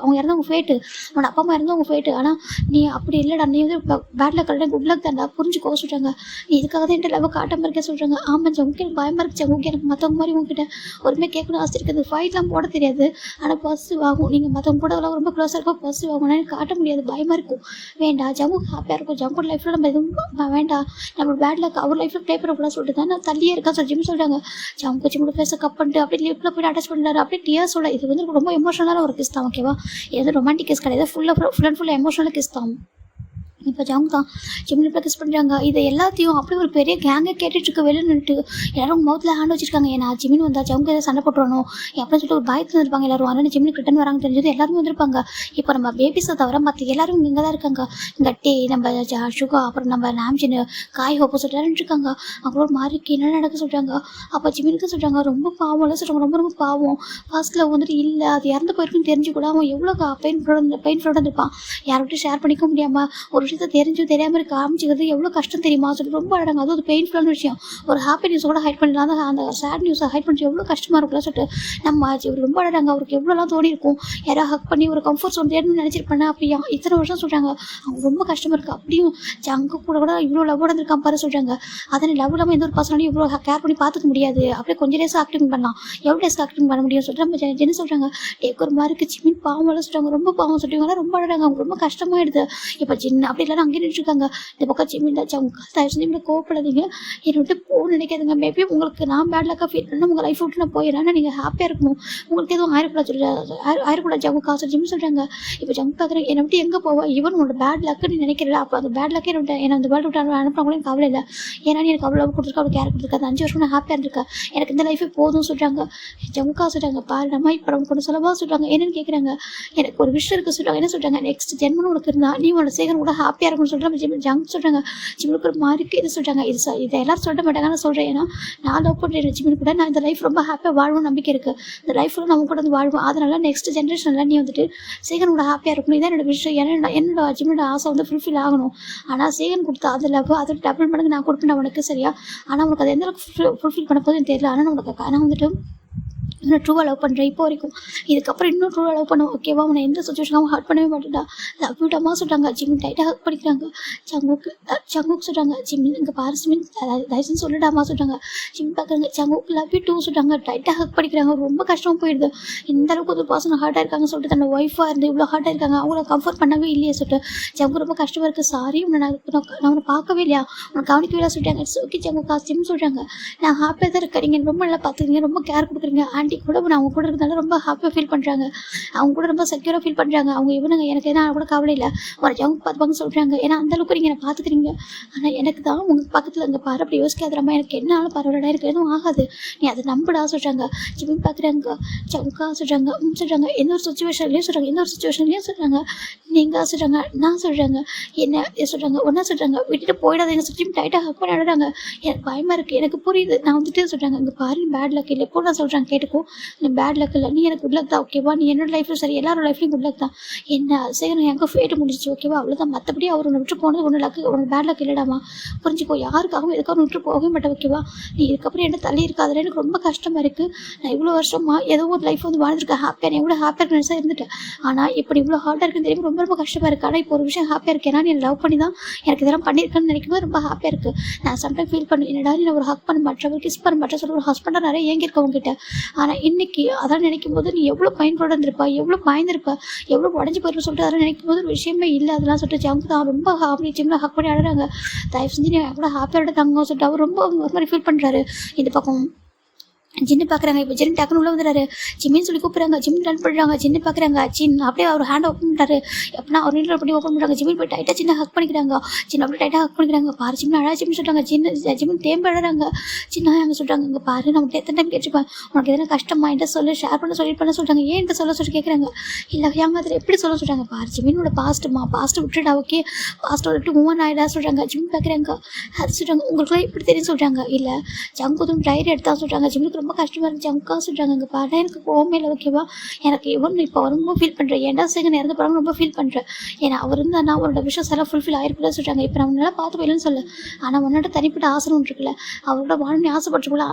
அவங்க இறந்தவங்க ஃபேட்டு, உன்னோட அப்பா அம்மா இறந்தவங்க ஃபேட்டு. ஆனால் நீ அப்படி இல்லைடா, நீ வந்து பேட்டில் கரெக்டாக குட் லக் தான்டா, புரிஞ்சுக்கோ சொல்கிறாங்க. நீ இதுக்காக தான் என்கிட்ட லவ் காட்டாமல் இருக்க சொல்கிறாங்க. ஆமாம் ஜங்கு எனக்கு பயமாக இருக்கு ஜங்கு, எனக்கு மற்றவங்க மாதிரி உங்ககிட்ட ஒருமே கேட்கணும் ஆசை இருக்குது. ஃபைட்லாம் போட தெரியாது, ஆனால் பஸ்ஸு வாங்கும். நீங்கள் மற்றவங்க கூட ரொம்ப க்ளோஸாக இருக்கும், பஸ்ஸு வாங்கணும் எனக்கு காட்ட முடியாது, பயமாக இருக்கும். வேண்டாம் ஜங்கு ஹாப்பியாக இருக்கும், ஜங்கு லைஃப்பில் நம்ம எதுவும் வேண்டாம், நம்ம பேட் லக் அவர் லைஃப்பில் ப்ளே பண்ணக்கூடாது சொல்லிட்டு தான் நான் தள்ளியே இருக்கா சொல்லி ஜிம் சொல்கிறாங்க. ஜங்கு ஜிம்மோட ஃபேஸை கப் பண்ணிட்டு அப்படியே லிப்பில் போய்ட்டு அட்டாச் பண்ணுறாரு. அப்படியே டியர்ஸோட இது வந்து ரொம்ப எமோஷனலான ஒரு கிஸ் தான். ஓகேவா, எதுவும் ரொமான்டிக் கிஸ் கிடையாது, full and full emotional kiss தான். இப்போ ஜங்கு தான் ஜிம்மில் ப்ராக்டிஸ் பண்ணுறாங்க. இது எல்லாத்தையும் அப்படியே ஒரு பெரிய கேங்கை கேட்டுட்ருக்கு. வெளியே நின்றுட்டு எல்லாரும் மவுத்தில் ஹேண்ட் வச்சிருக்காங்க. ஏன்னா ஜிமின் வந்தால் ஜங்கு எதாவது சண்டை போட்டுறணும் அப்படின்னு சொல்லிட்டு ஒரு பயத்தில் இருப்பாங்க எல்லாரும். அதனால் ஜிம்மின் ரிட்டன் வராங்க தெரிஞ்சது எல்லாருமே வந்திருப்பாங்க. இப்போ நம்ம பேபிஸை தவிர மற்ற எல்லாரும் இங்கே தான் இருக்காங்க. இந்த டே நம்ம சுகா அப்புறம் நம்ம நாம்ஜின் காய் ஹோப்போ சொல்லிட்டு இருக்காங்க. அப்புறம் ஒரு மாதிரி என்ன நடக்க சொல்கிறாங்க. அப்போ ஜிமினுக்கு சொல்கிறாங்க ரொம்ப பாவம்லாம் சொல்கிறாங்க, ரொம்ப பாவம். ஃபர்ஸ்ட்டில் வந்துட்டு இல்லை அது இறந்து போயிருக்குன்னு தெரிஞ்சு கூட அவன் எவ்வளோ பெயின்ஃபுல்லோட இருப்பான், யார்கிட்டையும் ஷேர் பண்ணிக்க முடியாமல் ஒரு விஷயத்தை தெரியாமல் இருக்க ஆரம்பிச்சுக்கிறது எவ்வளோ கஷ்டம் தெரியுமா சொல்லிட்டு ரொம்ப அழகாங்க. அது ஒரு பெயின்ஃபுல்லான விஷயம். ஒரு ஹாப்பி நியூஸோட ஹைட் பண்ணலாம், அந்த சேட் நியூஸை ஹைட் பண்ணி எவ்வளோ கஷ்டமாக இருக்குல்ல சொல்லிட்டு நம்ம இவர் ரொம்ப அழகாங்க. அவருக்கு எவ்வளோலாம் தோணி இருக்கும், யாராவது ஹக் பண்ணி ஒரு கம்ஃபர்ட் ஜோன் தேடணும்னு நினச்சிருப்பேன். அப்படியா இத்தனை வருஷம் சொல்கிறாங்க, அவங்க ரொம்ப கஷ்டமாக இருக்குது. அப்படியும் ஜங்கு கூட இவ்வளோ லவ்வோட இருந்திருக்கான் பாரு சொல்கிறாங்க. அதனை லவ் இல்லாமல் எந்த ஒரு பர்சனாலையும் இவ்வளோ கேர் பண்ணி பார்த்துக்க முடியாது. அப்படியே கொஞ்சம் டேஸ் ஆக்டிங் பண்ணலாம், எவ்வளோ டேஸ் ஆக்டிங் பண்ண முடியும் சொல்லிட்டு நம்ம என்ன சொல்கிறாங்க. டேக் ஒரு மாதிரி இருக்குது ஜிமின் பாவம்லாம் சொல்கிறாங்க, ரொம்ப பாவம் சொல்லிட்டு ரொம்ப அழகாங்க. அவங்க ரொம்ப கஷ்டமாக எடுது. இப்போ ஜின் அப்படி இல்லைனா அங்கே நின்றுருக்காங்க. இந்த பக்கம் ஜிமின் ஜங்கு தயவு செஞ்சு இப்படி கோவப்படாதீங்க, என்னை விட்டு போகணும்னு நினைக்காதுங்க. மேபி உங்களுக்கு நான் பேட் லக்காக ஃபீல் பண்ணால் உங்கள் லைஃப் விட்டு நான் போயிடறேன், நீங்கள் ஹாப்பியாக இருக்கணும், உங்களுக்கு எதுவும் ஆயிரக்கூடாது ஜங்கு காசு ஜிம் சொல்கிறாங்க. இப்போ ஜங்கு பார்க்குறேன் என்னை விட்டு எங்கே போவேன், ஈவன் உங்களோட பேட் லக்கு நீ நினைக்கிறல, அப்போ அந்த பேட் லக்கே என்னை அந்த வேர்ல்டு விட்டு அனுப்பினாங்களும் கவலை இல்லை. ஏன்னா நீ எனக்கு அவ்வளோ கொடுத்துருக்கா, அவ்வளோ கேர் கொடுத்துருக்கா, அந்த 5 வருஷம் நான் ஹாப்பியாக இருந்திருக்கேன், எனக்கு இந்த லைஃபே போதும் சொல்கிறாங்க. ஜமுக்கா சொல்கிறாங்க பாரு நம்ம இப்போ நம்ம கொண்டு சொல்லவா சொல்கிறாங்க. என்னென்னு கேட்குறாங்க. எனக்கு ஒரு விஷயம் இருக்குது சொல்கிறாங்க. என்ன சொல்கிறாங்க, நெக்ஸ்ட் ஜென்மன் உனக்கு இருந்தால் நீ உன்னோட சேகன் கூட ஹாப்பியாக இருக்கும்னு சொல்கிறாங்க. ஜங்கு சொல்கிறாங்க. ஜிம்முக்கு ஒரு மாதிரி இது சொல்கிறாங்க. இதை எல்லாரும் சொல்ல மாட்டாங்க, நான் சொல்கிறேன். ஏன்னா நான் லவ் பண்ணுறேன் ஜிம்மின் கூட, நான் இந்த லைஃப் ரொம்ப ஹாப்பியாக வாழ்வோம் நம்பிக்கை இருக்குது. இந்த லைஃப்பில் நம்ம கூட வந்து வாழ்வோம். அதனால நெக்ஸ்ட் ஜென்ரேஷனில் நீ வந்துட்டு சேகன் கூட ஹாப்பியாக இருக்கணும், இதான் என்னோட விஷயம். என்னோட ஜிம்மினோட ஆசை வந்து ஃபுல்ஃபில் ஆகணும். ஆனால் சேகன் கொடுத்தா அது லவ் அதோட டபுள் மடங்கு நான் கொடுப்பேன் உனக்கு சரியா. ஆனால் உனக்கு அது எந்த அளவுக்கு ஃபுல்ஃபில் பண்ண போதுன்னு தெரியல. ஆனால் உனக்கு ஆனால் வந்துட்டு இன்னும் ட்ரூவாக லவ் பண்ணுறேன் இப்போ வரைக்கும், இதுக்கப்புறம் இன்னும் ட்ரூவாக லவ் பண்ணுவோம் ஓகேவா. உன்னை எந்த சுச்சுவேஷனாகவும் ஹர்ட் பண்ணவே மாட்டேன்டா, லவ் யூட்டமாக சொல்கிறாங்க. ஜிம்மின் டைட்டாக ஹக் பண்ணிக்கிறாங்க. ஜங்குக்கு சொல்கிறாங்க. ஜிம்மின் இங்கே பாரு ஜிம்மின் தயவுசெய்து சொல்லிடாமா சொல்கிறாங்க. ஜிம்மின் பார்க்குறாங்க. ஜங்குக்கு லவ் யூ டூ சொல்கிறாங்க. டைட்டாக ஹக் பண்ணிக்கிறாங்க. ரொம்ப கஷ்டமாக போயிடுது. இந்த அளவுக்கு ஒரு பர்சன் ஹர்ட்டாக இருக்காங்க சொல்லிட்டு தன்னோட ஒய்ஃபாக இருந்து இவ்வளோ ஹர்ட்டாக இருக்காங்க, அவங்கள கம்ஃபர்ட் பண்ணவே இல்லையே சொல்லிட்டு ஜங்கு ரொம்ப கஷ்டமாக இருக்குது. சாரி நான் உன்னை பார்க்கவே இல்லையா, உனக்கு கவனிக்கவே இல்லை சொல்லிட்டாங்க. இட்ஸ் ஓகே ஜங்கு காசு ஜிம் சொல்கிறாங்க. நான் ஹாப்பியாக தான் இருக்கேன், நீங்கள் ரொம்ப நல்லா பார்த்துக்கிறீங்க, ரொம்ப கேர் கொடுக்குறீங்க, ஆண்டி கூட அவங்க கூட இருக்கிறதால ரொம்ப ஹாப்பியாக ஃபீல் பண்ணுறாங்க. அவங்க கூட ரொம்ப செக்யூராக ஃபீல் பண்ணுறாங்க. அவங்க இவனுங்க எனக்கு எதுனா கூட கவலை இல்லை, ஒரு அவங்க பார்த்துப்பாங்க சொல்கிறாங்க. ஏன்னா அந்தளவுக்கு நீங்கள் என்னை பார்த்துக்கிறீங்க. ஆனால் எனக்கு தான் உங்கள் பக்கத்தில் இங்கே பாரு, அப்படி யோசிக்காதம்மா, எனக்கு என்ன ஆனாலும் பரவாயில்லடா, எனக்கு எதுவும் ஆகாது, நீ அதை நம்புடா சொல்கிறாங்க. ஜிமின் பார்க்குறாங்க. சவுக்கா சொல்கிறாங்க. சொல்கிறாங்க. எந்த ஒரு சுச்சுவேஷன்லேயும் சொல்கிறாங்க, எந்த ஒரு சுச்சுவேஷன்லேயும் சொல்கிறாங்க. நீங்கள் சொல்கிறாங்க, நான் சொல்கிறாங்க, என்ன சொல்கிறாங்க, ஒன்றா சொல்கிறாங்க, விட்டுட்டு போயிடாதீங்க சுற்றி டைட்டாக ஹக் பண்ணி ஆடுறாங்க. எனக்கு பயமாக இருக்குது, எனக்கு புரியுது, நான் வந்துட்டு சொல்கிறாங்க. இங்கே பாரு, பேட் லக் இல்லை, எப்போ நான் சொல்கிறேன் கேட்டுக்கோ, நீ பேட் லக் இல்லை, நீ எனக்கு குட் லக் தான், ஓகேவா, நீ என்னோட லைஃப்லையும் சரி எல்லாரோட லைஃப்லையும் குட் லக் தான். என்ன சரி எங்கே ஃபேட்டு முடிஞ்சிச்சு, ஓகேவா, அவ்வளோதான். மற்றபடி அவர் ஒன்று விட்டு போனது ஒன்று லக்கு, ஒன்று பேட் லக் இல்லைடாமா, புரிஞ்சுக்கோ. யாருக்காகவும் எதுக்காகவும் விட்டு போகவே மாட்டேன், ஓகேவா. நீ இதுக்கப்புறம் என்ன தள்ளி இருக்காதுல, எனக்கு ரொம்ப கஷ்டமாக இருக்குது. நான் இவ்வளோ வருஷமாக ஏதோ ஒரு லைஃப் வந்து வாழ்ந்துருக்கேன், ஹாப்பியாக எவ்வளோ ஹாப்பியாக நினச்சா இருந்துட்டேன். ஆனால் இப்படி இவ்வளோ ஹார்டாக இருக்குன்னு தெரியும், ரொம்ப ரொம்ப கஷ்டமாக இருக்குது. ஆனால் இப்போ ஒரு விஷயம் ஹாப்பியாக இருக்கேன், ஏன்னா நீ லவ் பண்ணி தான் எனக்கு இதெல்லாம் பண்ணியிருக்கேன்னு நினைக்கும்போது ரொம்ப ஹாப்பியாக இருக்குது. நான் சம்டைம் ஃபீல் பண்ணேன், என்னடா நீ ஒரு ஹக் பண்ண மாட்டேன், ஒரு கிஸ் பண்ண மாட்டேன் சொல்லி ஒரு ஹஸ்பண்டாக நிறைய ஏங்கியிருக்க உங்ககிட்ட. ஆனால் இன்னைக்கு அதான் நினைக்கும் போது நீ எவ்வளோ பயன்பட இருந்திருப்பா, எவ்வளோ பயந்துருப்பா, எவ்வளோ உடஞ்சி போயிருப்ப சொல்லிட்டு அதெல்லாம் நினைக்கும் போது ஒரு விஷயமே இல்லை. அதெல்லாம் சொல்லிட்டு ஜங்க் தான் ரொம்ப ஹாப்பி ஜிம்மில் ஹக் பண்ணி ஆடுறாங்க. தயவு செஞ்சு நீ எவ்வளோ ஹாப்பியோட தங்க சொல்லிட்டு அவர் ரொம்ப ஒரு மாதிரி ஃபீல் பண்ணுறாரு. இந்த பக்கம் ஜின்னு பார்க்குறாங்க. இப்போ ஜின்னு டக்குன்னு உள்ள வந்துடுறாரு. ஜிம்மின்னு சொல்லி கூப்பிட்றாங்க. ஜிம் ரன் பண்ணுறாங்க. ஜின்னு பார்க்குறாங்க. ஜின் அப்படியே அவர் ஹேண்ட் ஓப்பன் பண்ணுறாரு. எப்படின்னா அவர் நீட் பண்ணி ஓப்பன் பண்ணுறாங்க. ஜிம்மின் போய் டைட்டாக சின்ன ஹக் பண்ணிக்கிறாங்க. ஜின் அப்படியே டைட்டாக ஹக் பண்ணிக்கிறாங்க. பாரு ஜிம்மின் அழகா ஜிம்னு சொல்கிறாங்க. ஜிம்மின் தேம்பி அழறாங்க. சின்ன அங்கே சொல்கிறாங்க, இங்கே பாரு நம்ம எத்தனை டைம் கேட்டுருப்பேன், உனக்கு எதனா கஷ்டமா என்கிட்ட சொல்லு, ஷேர் பண்ண சொல்கிறாங்க. ஏன் என்கிட்ட சொல்ல கேட்குறாங்க. இல்லை ஏமாதிரி எப்படி சொல்ல சொல்கிறாங்க. பாரு ஜிம்மினோட பாஸ்ட்டு விட்டுடா, ஓகே பாஸ்ட்டை விட்டு மூவ் ஆகிடா சொல்கிறாங்க. ஜிம் பார்க்குறாங்க. அது சொல்கிறாங்க, உங்களுக்குலாம் எப்படி தெரியும் சொல்கிறாங்க. இல்லை ஜங்குதும் டைரி எடுத்தா சொல்கிறாங்க. ஜிம்முக்கு ரொம்ப கஷ்டமாக இருக்குது. ஜங்கா சொல்கிறாங்க, இங்கே பாரு எனக்கு கோவமே இல்லை, ஓகேவா, எனக்கு இவன் இப்போ ரொம்ப ஃபீல் பண்ணுறேன், ஏன்டா சேகன் இறந்து போகிறாங்க ரொம்ப ஃபீல் பண்ணுறேன். ஏன்னா அவர் இருந்தால் நான் அவரோட விஷயம் எல்லாம் ஃபுல்ஃபில் ஆகிருக்குள்ள சொல்கிறாங்க. இப்போ நான் நல்லா பார்த்து போயிடலன்னு சொல்ல, ஆனால் உன்னோட தனிப்பட்ட ஆசை ஒன்று இருக்குல்ல, அவரோட வாழ்ந்து ஆசைப்பட்டுருக்குள்ள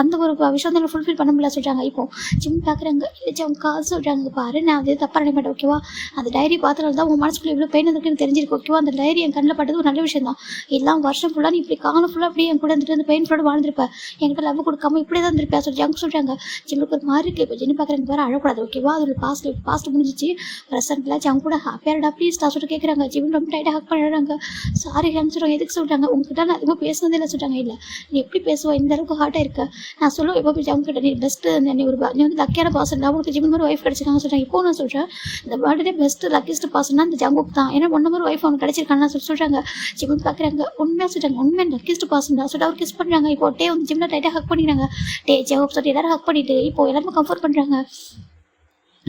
அந்த ஒரு விஷயம் தான் ஃபுல்ஃபில் பண்ண முடியல சொல்கிறாங்க. இப்போ ஜிம் பார்க்குறாங்க. இல்லை ஜங்கா சொல்கிறாங்க, பாரு நான் அது தப்பாக நினைக்க மாட்டேன், ஓகேவா, அந்த டைரி பார்த்தனால தான் உன் மனசுக்குள்ள இவ்வளோ பெயின் இருக்குன்னு தெரிஞ்சிருக்கு, ஓகேவா, அந்த டைரி என் கண்ணில் பட்டது ஒரு நல்ல விஷயம் தான். எல்லாம் வருஷம் ஃபுல்லாக நீ இப்படி காலம் ஃபுல்லாக அப்படியே என் கூட இருந்துட்டு அந்த பெயின் ஃபுல்லாக வாழ்ந்துருப்பேன், என்கிட்ட லவ் கொடுக்காம இப்படியே தான் இருந்திருப்பேன் சொல்லி ஜங்க் சொல்கிறாங்க. ஜிம்முக்கு ஒரு மாதிரி இருக்குது. இப்போ ஜின்னு பார்க்குறாங்க, பாரு அழக்கூடாது, ஓகேவா, அதோட பாஸ்ட் முடிஞ்சிச்சு, ப்ரெசென்ட்டில் ஜங்க் கூட ஹாப்பியாகடா ப்ளீஸ் சொல்லிட்டு கேட்குறாங்க. ஜிம் ரொம்ப டைட்டாக ஹக் பண்ணிடுறாங்க. சாரி சொல்கிறாங்க. எதுக்கு சொல்கிறாங்க, உங்ககிட்ட நான் எதுவும் பேசுனதே இல்லை சொல்கிறாங்க. இல்லை நீ எப்படி பேசுவோம், இந்த அளவுக்கு ஹார்ட்டாக இருக்க, நான் சொல்லுவேன் எப்போ போய் ஜங்க் கிட்ட நீ பெஸ்ட்டு, நீ வந்து லக்கியான பாசன், அவங்களுக்கு ஜிம் மாதிரி ஒய்ஃப் கிடச்சிருக்காங்க சொல்கிறாங்க. இப்போ நான் சொல்கிறேன், இந்த வேர்ல்டே பெஸ்ட்டு லக்கிஸ்ட் பாசன்னா இந்த ஜங்குக்கு தான், ஏன்னா ஒன்றை மாதிரி ஒய்ஃப் அவனுக்கு கிடச்சிருக்கான்னு சொல்கிறாங்க. ஜிம் பார்க்குறாங்க. உண்மையாக சொல்கிறாங்க, உண்மையாக லக்கிஸ்ட் பாசன் தான் சொல்லிட்டு அவர் கிஸ் பண்ணுறாங்க. இப்போ டே வந்து ஜிம்மில் டைட்டாக ஹக் பண்ணிக்கிறாங்க. டே ஜவப் சொல்லிட்டு எல்லாரும் ஹக் பண்ணிட்டு இப்போ எல்லாருமே கம்ஃபர்ட் பண்ணுறாங்க.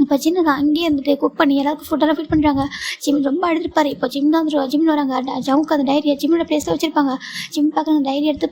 இப்போ ஜின்னு தான் அங்கேயே வந்துட்டு குக் பண்ணி எல்லாருக்கும் ஃபுட்டெல்லாம் ஃபிட் பண்ணுறாங்க. ஜிம் ரொம்ப அழுதுருப்பார். இப்போ ஜிம் தான் ஜிம்மில் வராங்க. ஜவுக்கு அந்த டைரியை ஜிம்மோட ப்ளேஸில் வச்சிருப்பாங்க. ஜிம் பார்க்குறாங்க, டைரி எடுத்து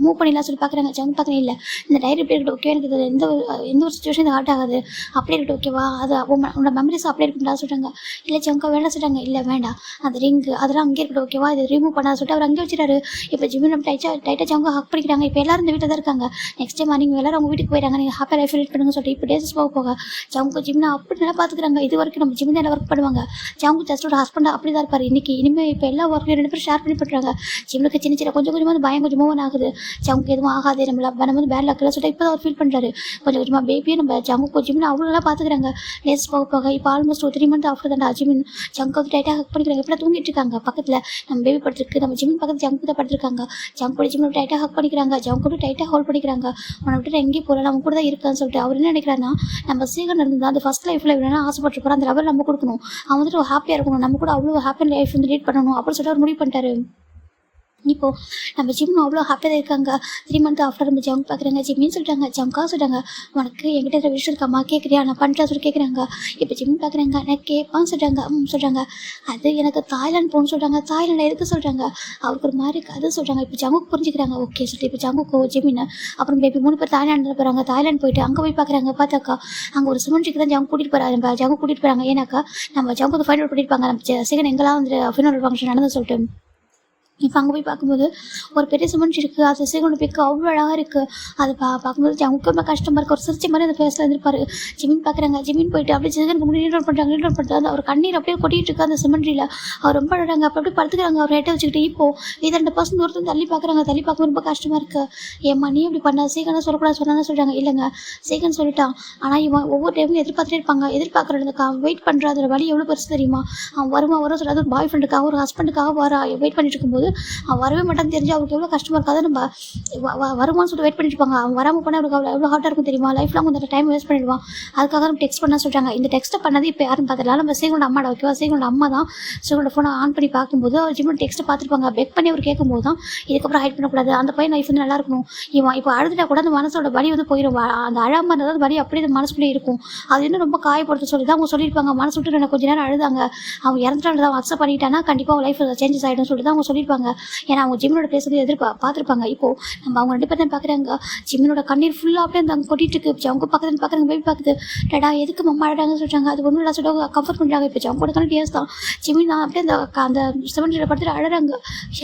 மூவ் பண்ணிடலாம் சொல்லி பார்க்குறாங்க. ஜவுக்கு பார்க்குறேன். இல்லை இந்த டைரி எப்படி இருக்கட்டும், ஓகே, எனக்கு இது எந்த ஒரு சுச்சுவேஷன் இது ஹார்ட் ஆகாது, அப்படியே இருக்கட்டும், ஓகேவா, அது உன்னோட மெமரிஸ் அப்படியே இருக்கும்டா சொல்கிறாங்க. இல்லை ஜவுக்கா வேண்டாம் சொல்கிறாங்க. இல்லை வேண்டாம், அந்த ரிங்கு அதெல்லாம் அங்கேயே இருக்கட்டும், ஓகேவா, இது ரிமூவ் பண்ணாத சொல்லிட்டு அவர் அங்கேயே வச்சுட்டாரு. இப்போ ஜிம்மி நம்ம டைட்டாக ஜவுக்கா ஹக் பண்ணிக்கிறாங்க. இப்போ எல்லாரும் இந்த வீட்டில் தான் இருக்காங்க. நெக்ஸ்ட் டைம் நீங்கள் எல்லாரும் அவங்க வீட்டுக்கு போயிட்டாங்க, நீங்கள் ஹாப்பியாக லைஃப் லீட் பண்ணுங்க சொல்லிட்டு இப்போ டேஸஸ் போக ஜவுக்கு ஜிம்னா அப்படி நல்லா பார்த்துக்கிறாங்க. இது வரைக்கும் நம்ம ஜிம் தான் ஒர்க் பண்ணுவாங்க. ஜங்கு ஜஸ்டோட ஹஸ்பண்ட் அப்படி தான் இருப்பார். இனிமேல் இப்போ எல்லா ஒர்க்கையும் 2 பேரும் ஷேர் பண்ணி பண்ணுறாங்க. ஜிம்முக்கு சின்ன கொஞ்சம் கொஞ்சமாக பயம் கொஞ்சம் மூவ் ஆகுது. ஜங்குக்கு எதுவும் ஆகாது, நம்ம வந்து பேட் லக்கில் சொல்லிட்டு இப்போ தான் அவர் ஃபீல் பண்ணுறாரு. கொஞ்சம் கொஞ்சமாக பேபியை நம்ம ஜங்குக்கு ஜிம்னு அவ்வளோலாம் பார்த்துக்கிறாங்க. டேஸ் போக இப்போ ஆல்மோஸ்ட் ஒரு 3 மந்த் ஆஃப்டர் தான் ஜிமின் ஜங்கு வந்து டைட்டாக ஹக் பண்ணிக்கிறாங்க. எப்படிலாம் தூங்கிட்டு இருக்காங்க பக்கத்தில், நம்ம பேபி படுத்துருக்கு, நம்ம ஜிமின் பக்கத்தில் ஜங்கு தான் படுத்துருக்காங்க. ஜங்கோட ஜிம்மில் டைட்டாக ஹக் பண்ணிக்கிறாங்க. ஜங்கோட டைட்டாக ஹோல்ட் பண்ணிக்கிறாங்க. அவனை விட்டு எங்கேயும் போகல, நம்ம கூட தான் இருக்கான்னு சொல்லிட்டு அவர் என்ன நினைக்கிறாருன்னா, நம்ம சீக்கிரம் இருந்தால் அந்த ஃபஸ்ட் லைஃப்பில் இவ்வளோ ஆசைப்பட்டுருப்போம், அந்த லெவல் நம்ம கொடுக்கணும், அவன் வந்துட்டு ஹாப்பியாக இருக்கணும், நம்ம கூட அவ்வளோ ஹாப்பியான லைஃப் வந்து லீட் பண்ணணும் அப்படின்னு சொல்லிட்டு அவர் முடிவு பண்ணிட்டாரு. இப்போது நம்ம ஜிம் அவ்வளோ ஹாப்பியாக இருக்காங்க. 3 மந்த் ஆஃப்டர் நம்ம ஜங்க் பார்க்குறாங்க. ஜிம்மின்னு சொல்லிட்டாங்க. ஜங்கா சொல்கிறாங்க, உனக்கு என்கிட்ட இருக்கிற விஷயம் இருக்காமா கேட்குறியா, நான் பண்ணுறா சொல்லி கேட்குறாங்க. இப்போ ஜிம் பார்க்குறாங்க. நான் கேட்பான்னு சொல்கிறாங்க. சொல்கிறாங்க, அது எனக்கு தாய்லாந்து போகணும்னு சொல்கிறாங்க. தாய்லாண்டில் எதுக்கு சொல்கிறாங்க, அவருக்கு ஒரு மாதிரி அது சொல்கிறாங்க. இப்போ ஜங்குக்கு புரிஞ்சுக்கிறாங்க. ஓகே சொல்லிட்டு இப்போ ஜங்குக்கோ ஜிம்மின்னு அப்புறம் பேபி 3 பேர் தாய்லாண்டில் போகிறாங்க. தாய்லாந்து போயிட்டு அங்கே போய் பார்க்குறாங்க. பார்த்தாக்கா அங்கே ஒரு சிமெண்ட்ரிக்கு தான் ஜங்கு கூட்டிகிட்டு போகிறாங்க. நம்ம ஜங்கு கூட்டிகிட்டு போகிறாங்க. ஏன்னாக்கா நம்ம ஜங்கு ஃபைண்ட் அவுட் பண்ணியிருப்பாங்க, நம்ம செகண்ட் எங்கெல்லாம் வந்து ஃபைனல் ஃபங்க்ஷன் நடந்து சொல்லிட்டு. இப்போ அங்கே போய் பார்க்கும்போது ஒரு பெரிய சிமெண்ட் இருக்குது. அது சீக்கிரம் பிக்கு அவ்வளோ அழகாக இருக்குது. அது பார்க்கும்போது ஜங்குக்கு கஷ்டமாக இருக்குது. ஒரு சிரிச்ச மாதிரி அந்த ஃபேஸில் இருந்திருப்பார். ஜிமின் பார்க்குறாங்க. ஜிமின் போயிட்டு அப்படியே சிக்கனுக்கு முன்னாடி ரீட் அவுட் பண்ணுறாங்க. அவர் கண்ணீர் அப்படியே கொட்டிகிட்டு இருக்கு அந்த சிமெண்ட்ரியில். அவர் ரொம்ப அழகாங்க. அப்போ அப்படியே படுத்துக்கிறாங்க. அவர் ஹெட்டை வச்சுக்கிட்டு. இப்போது 2% தூரத்தில் தள்ளி பார்க்குறாங்க. தள்ளி பார்க்கும்போது ரொம்ப கஷ்டமாக இருக்குது. ஏம்மா நீ இப்படி பண்ண, சீக்கிரம் சொல்லக்கூடாது சொன்னான்னு சொல்கிறாங்க. இல்லைங்க சீக்கிரம் சொல்லிட்டான், ஆனால் இவன் ஒவ்வொரு டைமும் எதிர்பார்த்துட்டே இருப்பாங்க. எதிர்பார்க்குறதுக்காக வெயிட் பண்ணுற அதோட வழி எவ்வளோ பெருசு தெரியுமா. அவன் வரும் சொல்ல, அது ஒரு பாய் ஃப்ரெண்டுக்காக ஒரு ஹஸ்பண்டுக்காக வர வெயிட் பண்ணிட்டு இருக்கும்போது அவன் வரவே மாட்டான்னு தெரிஞ்சு அவருக்கு எவ்வளோ கஷ்டமாக இருக்காது. நம்ம வருமானு சொல்லிட்டு வெயிட் பண்ணிட்டு இருப்பாங்க. அவன் வராமல் போனால் அவருக்கு அவ்வளோ எவ்வளோ ஹார்ட்டாக இருக்கும் தெரியுமா. லைஃப் லாங் வந்து டைம் வேஸ்ட் பண்ணிடுவான். அதுக்காக நம்ம டெக்ஸ்ட் பண்ண சொல்கிறாங்க. இந்த டெக்ஸ்ட்டை பண்ணது இப்போ யாருன்னு பார்த்துக்கலாம். நம்ம சீங்களோட அம்மாட ஓகேவா. சீங்களோட அம்மா தான் சீங்களோட ஃபோனை ஆன் பண்ணி பார்க்கும்போது அவர் ஜிம்மோட டெக்ஸ்ட்டை பார்த்துருப்பாங்க. பெக் பண்ணி அவர் கேட்கும்போது தான் இதுக்கப்புறம் ஹைட் பண்ணக்கூடாது, அந்த பையன் லைஃப் வந்து நல்லா இருக்கணும், இவன் இப்போ அழுதுட்டா கூட அந்த மனசோட வலி வந்து போயிடும். அந்த அழாமல் இருந்தது வலி அப்படியே அந்த மனசுக்குள்ளே இருக்கும். அது இன்னும் ரொம்ப காயப்படுத்த சொல்லி தான் அவங்க சொல்லியிருப்பாங்க. மனசு விட்டு எனக்கு கொஞ்ச நேரம் அழுதாங்க, அவங்க இறந்துட்டாங்க தான் அக்செப்ட் பண்ணிட்டானா கண்டிப்பாக அவங்க லைஃப் சேஞ்சஸ் ஆகிடும் சொல்லிட்டு தான் அவங்க சொல்லியிருப்பாங்க. ஏன்னா அவங்க ஜிம்மனோட பிளேஸ் வந்து பார்த்துருப்பாங்க. இப்போது நம்ம அவங்க 2 பேரும் பார்க்குறாங்க. ஜிம்மனோட கண்ணீர் ஃபுல்லாக அப்படியே அந்த அங்கே கொட்டிட்டு இருக்கு. அவங்க பார்க்குறாங்க பேபி பார்க்குது. டடா எதுக்கு மம்மா அழகாங்கன்னு சொல்கிறாங்க. அது ஒன்றும் இல்லை சொல்லிட்டு கம்ஃபர்ட் பண்ணுறாங்க. இப்போ அவங்களோட கண்ணு டேஸ் தான் ஜிமின் தான் அப்படியே அந்த 7 படத்தில் அழறாங்க.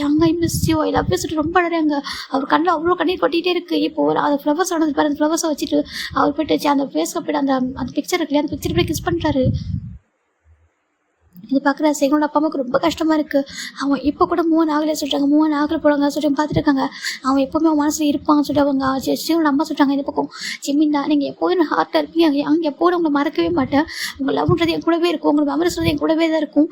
யங்கை miss you I love you சொல்லிட்டு ரொம்ப அழறாங்க. அவர் கண்ணில் அவ்வளோ கண்ணீர் கொட்டிகிட்டே இருக்குது. இப்போது அந்த ஃப்ளவர்ஸ் ஆனது பாரு, அந்த ஃப்ளவர்ஸை வச்சுட்டு அவர் போய்ட்டு அந்த ஃபேஸ்க்கு போய்ட்டு அந்த பிக்சர் இருக்கு இல்லையா, அந்த பிக்சர் போய் கிஸ் பண்ணுறாரு. இது பார்க்குற செகண்டோட அப்பா அம்மாவுக்கு ரொம்ப கஷ்டமாக இருக்குது. அவன் இப்போ கூட மூவ் ஆகலை சொல்கிறாங்க, மூவ் ஆகலை போடுவாங்க சொல்லிட்டு பார்த்துட்டு இருக்காங்க. அவன் எப்போவுமே அவன் மனசில் இருப்பான்னு சொல்லிட்டு அவங்க ஜெஸ்டியோட அம்மா சொல்கிறாங்க. இந்த பக்கம் ஜிம்மின் தான் நீங்கள் எப்போதும் ஹார்ட்டாக இருப்பீங்க, அங்கே எப்போதும் உங்களை மறக்கவே மாட்டேன், உங்கள் லவ்ன்றது என் கூடவே இருக்கும், உங்களுக்கு மெமரிஸ்றது என் கூடவே தான் இருக்கும்.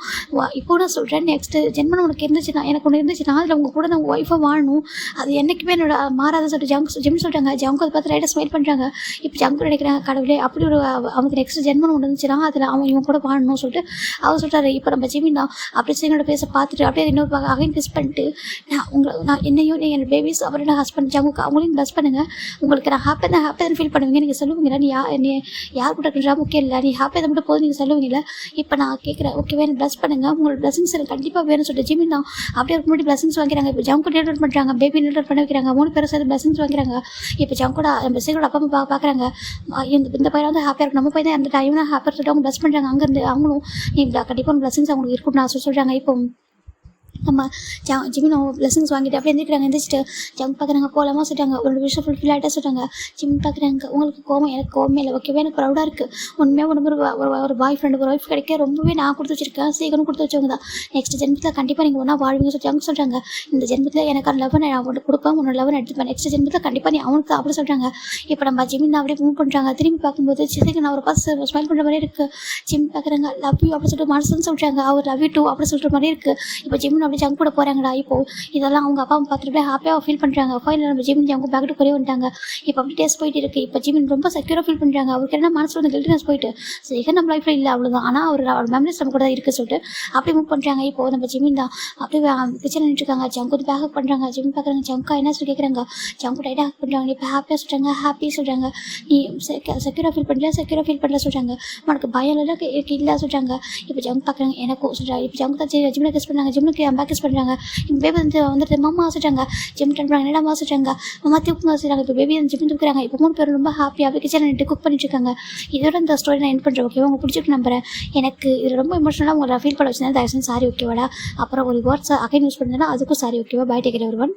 இப்போ நான் சொல்கிறேன், நெக்ஸ்ட்டு ஜென்மன் உனக்கு இருந்துச்சுன்னா, எனக்கு ஒன்று இருந்துச்சுன்னா அதில் உங்கள் கூட நான் ஒய்ஃபாக வாழணும், அது என்றைக்குமே என்னோட மாறாத சொல்லிட்டு ஜிம் சொல்கிறாங்க. ஜங்கு அதை பார்த்து ரைட்டாக ஸ்மைல் பண்ணுறாங்க. இப்போ ஜங்கு நினைக்கிறாங்க, கடவுளே அப்படி ஒரு அவனுக்கு நெக்ஸ்ட் ஜென்மன் ஒன்று இருந்துச்சுன்னா அதில் அவன் இவன் கூட வாழணும் சொல்லிட்டு அவர் சொல்கிறார். இப்போ நம்ம ஜிமின் தான் அப்படியே சீனோட பேச பார்த்துட்டு அப்படியே இன்னொரு அகைன் கிஸ் பண்ணிட்டு நான் என்னையும் நீங்கள் என் பேபிஸ் அப்புறம் என்ன ஹஸ்பண்ட் ஜாமுக்கு அவங்களையும் ப்ளஸ் பண்ணுங்கள், உங்களுக்கு நான் ஹாப்பியாக ஃபீல் பண்ணுவீங்க, நீங்கள் சொல்லுவீங்களா நீ யார் கூட இருக்கிறா முக்கியம் இல்லை, நீ ஹாப்பியாக தான் மட்டும் போதும் நீங்கள் சொல்லுவீங்களா. இப்போ நான் கேட்குறேன் ஓகேவே எனக்கு ப்ளஸ் பண்ணுங்கள், உங்களோட ப்ளஸிங்ஸ் எனக்கு கண்டிப்பாக வேணும்னு சொல்லிட்டு ஜிமின் தான் அப்படியே முன்னாடி ப்ளஸிங்ஸ் வாங்கிறாங்க. இப்போ ஜம்கு டேட் பண்ணுறாங்க, பேபி டேட் பண்ண வைக்கிறாங்க. 3 பேரும் சேர்ந்து ப்ளஸிங்ஸ் வாங்கிறாங்க. இப்போ ஜம்கூட நம்ம சீனோட அப்பா அம்மா பார்க்குறாங்க. இந்த பையன் வந்து ஹாப்பியாக இருக்கும், நம்ம பையன் தான் அந்த டைம்னா ஹாப்பியாக சொல்லிட்டு அவங்க ப்ளஸ் பண்ணுறாங்க. அங்கேருந்து அவங்களும் நீ கண்டிப்பாக ப்ளஸிங்ஸ் அவங்களுக்கு இருக்குன்னு நான் சொல்கிறாங்க. இப்போ நம்ம ஜிமின் பிளஸிங்ஸ் வாங்கிட்டு அப்படியே எந்திரிக்கிறாங்க. எந்திரிச்சிட்டு ஜம் பார்க்குறாங்க, கோலமாக சொல்லிட்டாங்க. ஒரு விஷயம் ஃபுல்ஃபில் ஆகிட்டா சொல்கிறாங்க. ஜிம் பார்க்குறாங்க, உங்களுக்கு கோவம், எனக்கு கோவமே இல்லை ஓகேவே, எனக்கு ப்ரௌடாக இருக்குது. உண்மையாக ஒரு பாய் ஃப்ரெண்டு ஒரு ஒய்ஃப் கிடைக்க ரொம்பவே நான் கொடுத்து வச்சிருக்கேன், சீக்கிரம் கொடுத்து வச்சவங்க தான். நெக்ஸ்ட் ஜென்மத்தில் கண்டிப்பாக நீங்கள் ஒன்றா வாழ்வீங்க சொல்லி சொல்கிறாங்க. இந்த ஜென்மத்தில் எனக்கு அந்த லவ் நான் அவனுக்கு கொடுப்பேன், உன்னோட லவ் எடுத்துப்பேன், நெக்ஸ்ட் ஜென்மத்தில் கண்டிப்பாக நீ அவனுக்கு அப்படி சொல்கிறாங்க. இப்போ நம்ம ஜிமின் அப்படியே மூவ் பண்ணுறாங்க. திரும்பி பார்க்கும்போது சீக்கிரம் நான் ஒரு பார்த்து ஸ்மைல் பண்ணுற மாதிரி இருக்குது. ஜிம் பார்க்குறாங்க, லவ் யூ அப்படி சொல்லிட்டு மனசுன்னு சொல்கிறாங்க. அவர் லவ் யூ டூ அப்படி சொல்கிற மாதிரி இருக்குது. இப்போ ஜிமின் அப்படியே ஜங்க் கூட போகிறாங்கடா. இப்போ இதெல்லாம் அவங்க அப்பா பார்த்துட்டு ஹாப்பியாக ஃபீல் பண்ணுறாங்க. ஃபைனல் நம்ம ஜிமின் ஜங்கு பேக்கிட்டு போய் வந்துட்டாங்க. இப்போ அப்படி டேஸ்ட் போயிட்டு இருக்குது. இப்போ ஜிமின் ரொம்ப செக்யூராக ஃபீல் பண்ணுறாங்க. அவருக்கு என்ன மனசில் வந்து கில்டினஸ் போயிட்டு சீக்கிரம் நம்ம லைஃப்பில் இல்லை அவ்வளோதான், ஆனால் அவர் மெமரிஸ் நம்ம கூட தான் இருக்குது சொல்லிட்டு அப்படியே மூவ் பண்ணுறாங்க. இப்போ நம்ம ஜிமின் தான் அப்படியே கிச்சன் நின்றுருக்காங்க. ஜங்கு வந்து பேக்கப் பண்ணுறாங்க. ஜிமின் பார்க்குறாங்க, ஜங்கா என்ன சொல்லி கேட்குறாங்க. ஜங்கு டைட்டாக ஹேக் பண்ணுறாங்க. இப்போ ஹாப்பியாக சொல்கிறாங்க, ஹாப்பி சொல்கிறாங்க. நீ செக்யூராக ஃபீல் பண்ணுறியா, செக்யூராக ஃபீல் பண்ணல சொல்கிறாங்க. உனக்கு பயம் இல்லை சொல்கிறாங்க. இப்போ ஜங்கு பார்க்குறாங்க, எனக்கும் சொல்கிறாங்க. இப்போ ஜங்கு தான் ஜிம்மில் கிஸ் பண்ணுறாங்க. ஜிம்முக்கு பேக் கிஸ் பண்ணுறாங்க. இப்போ பேபி வந்துட்டு மாமா சொல்கிறாங்க. ஜிம் டன் பண்ணுறாங்க, என்னடா சொல்கிறாங்க, மாமா தூக்குங்க சொல்கிறாங்க. இப்போ பேபி வந்து ஜிம் தூக்குறாங்க. இப்போ 3 பேரும் ரொம்ப ஹாப்பியாக கிச்சன் நின்று குக் பண்ணிட்டு இருக்காங்க. இதோட இந்த ஸ்டோரி நான் என் பண்ணுறேன் ஓகேவா. உங்களுக்கு பிடிச்சிட்டு நம்புறேன். எனக்கு இது ரொம்ப எமோஷனலாக உங்களை ஃபீல் பண்ண வச்சுருந்தேன். தயவுசெய்து சாரி ஓகேவாடா. அப்புறம் ஒரு வேர்ட்ஸ் அகைன் யூஸ் பண்ணுறதுனா அதுக்கும் சாரி ஓகேவா. Bye take care everyone.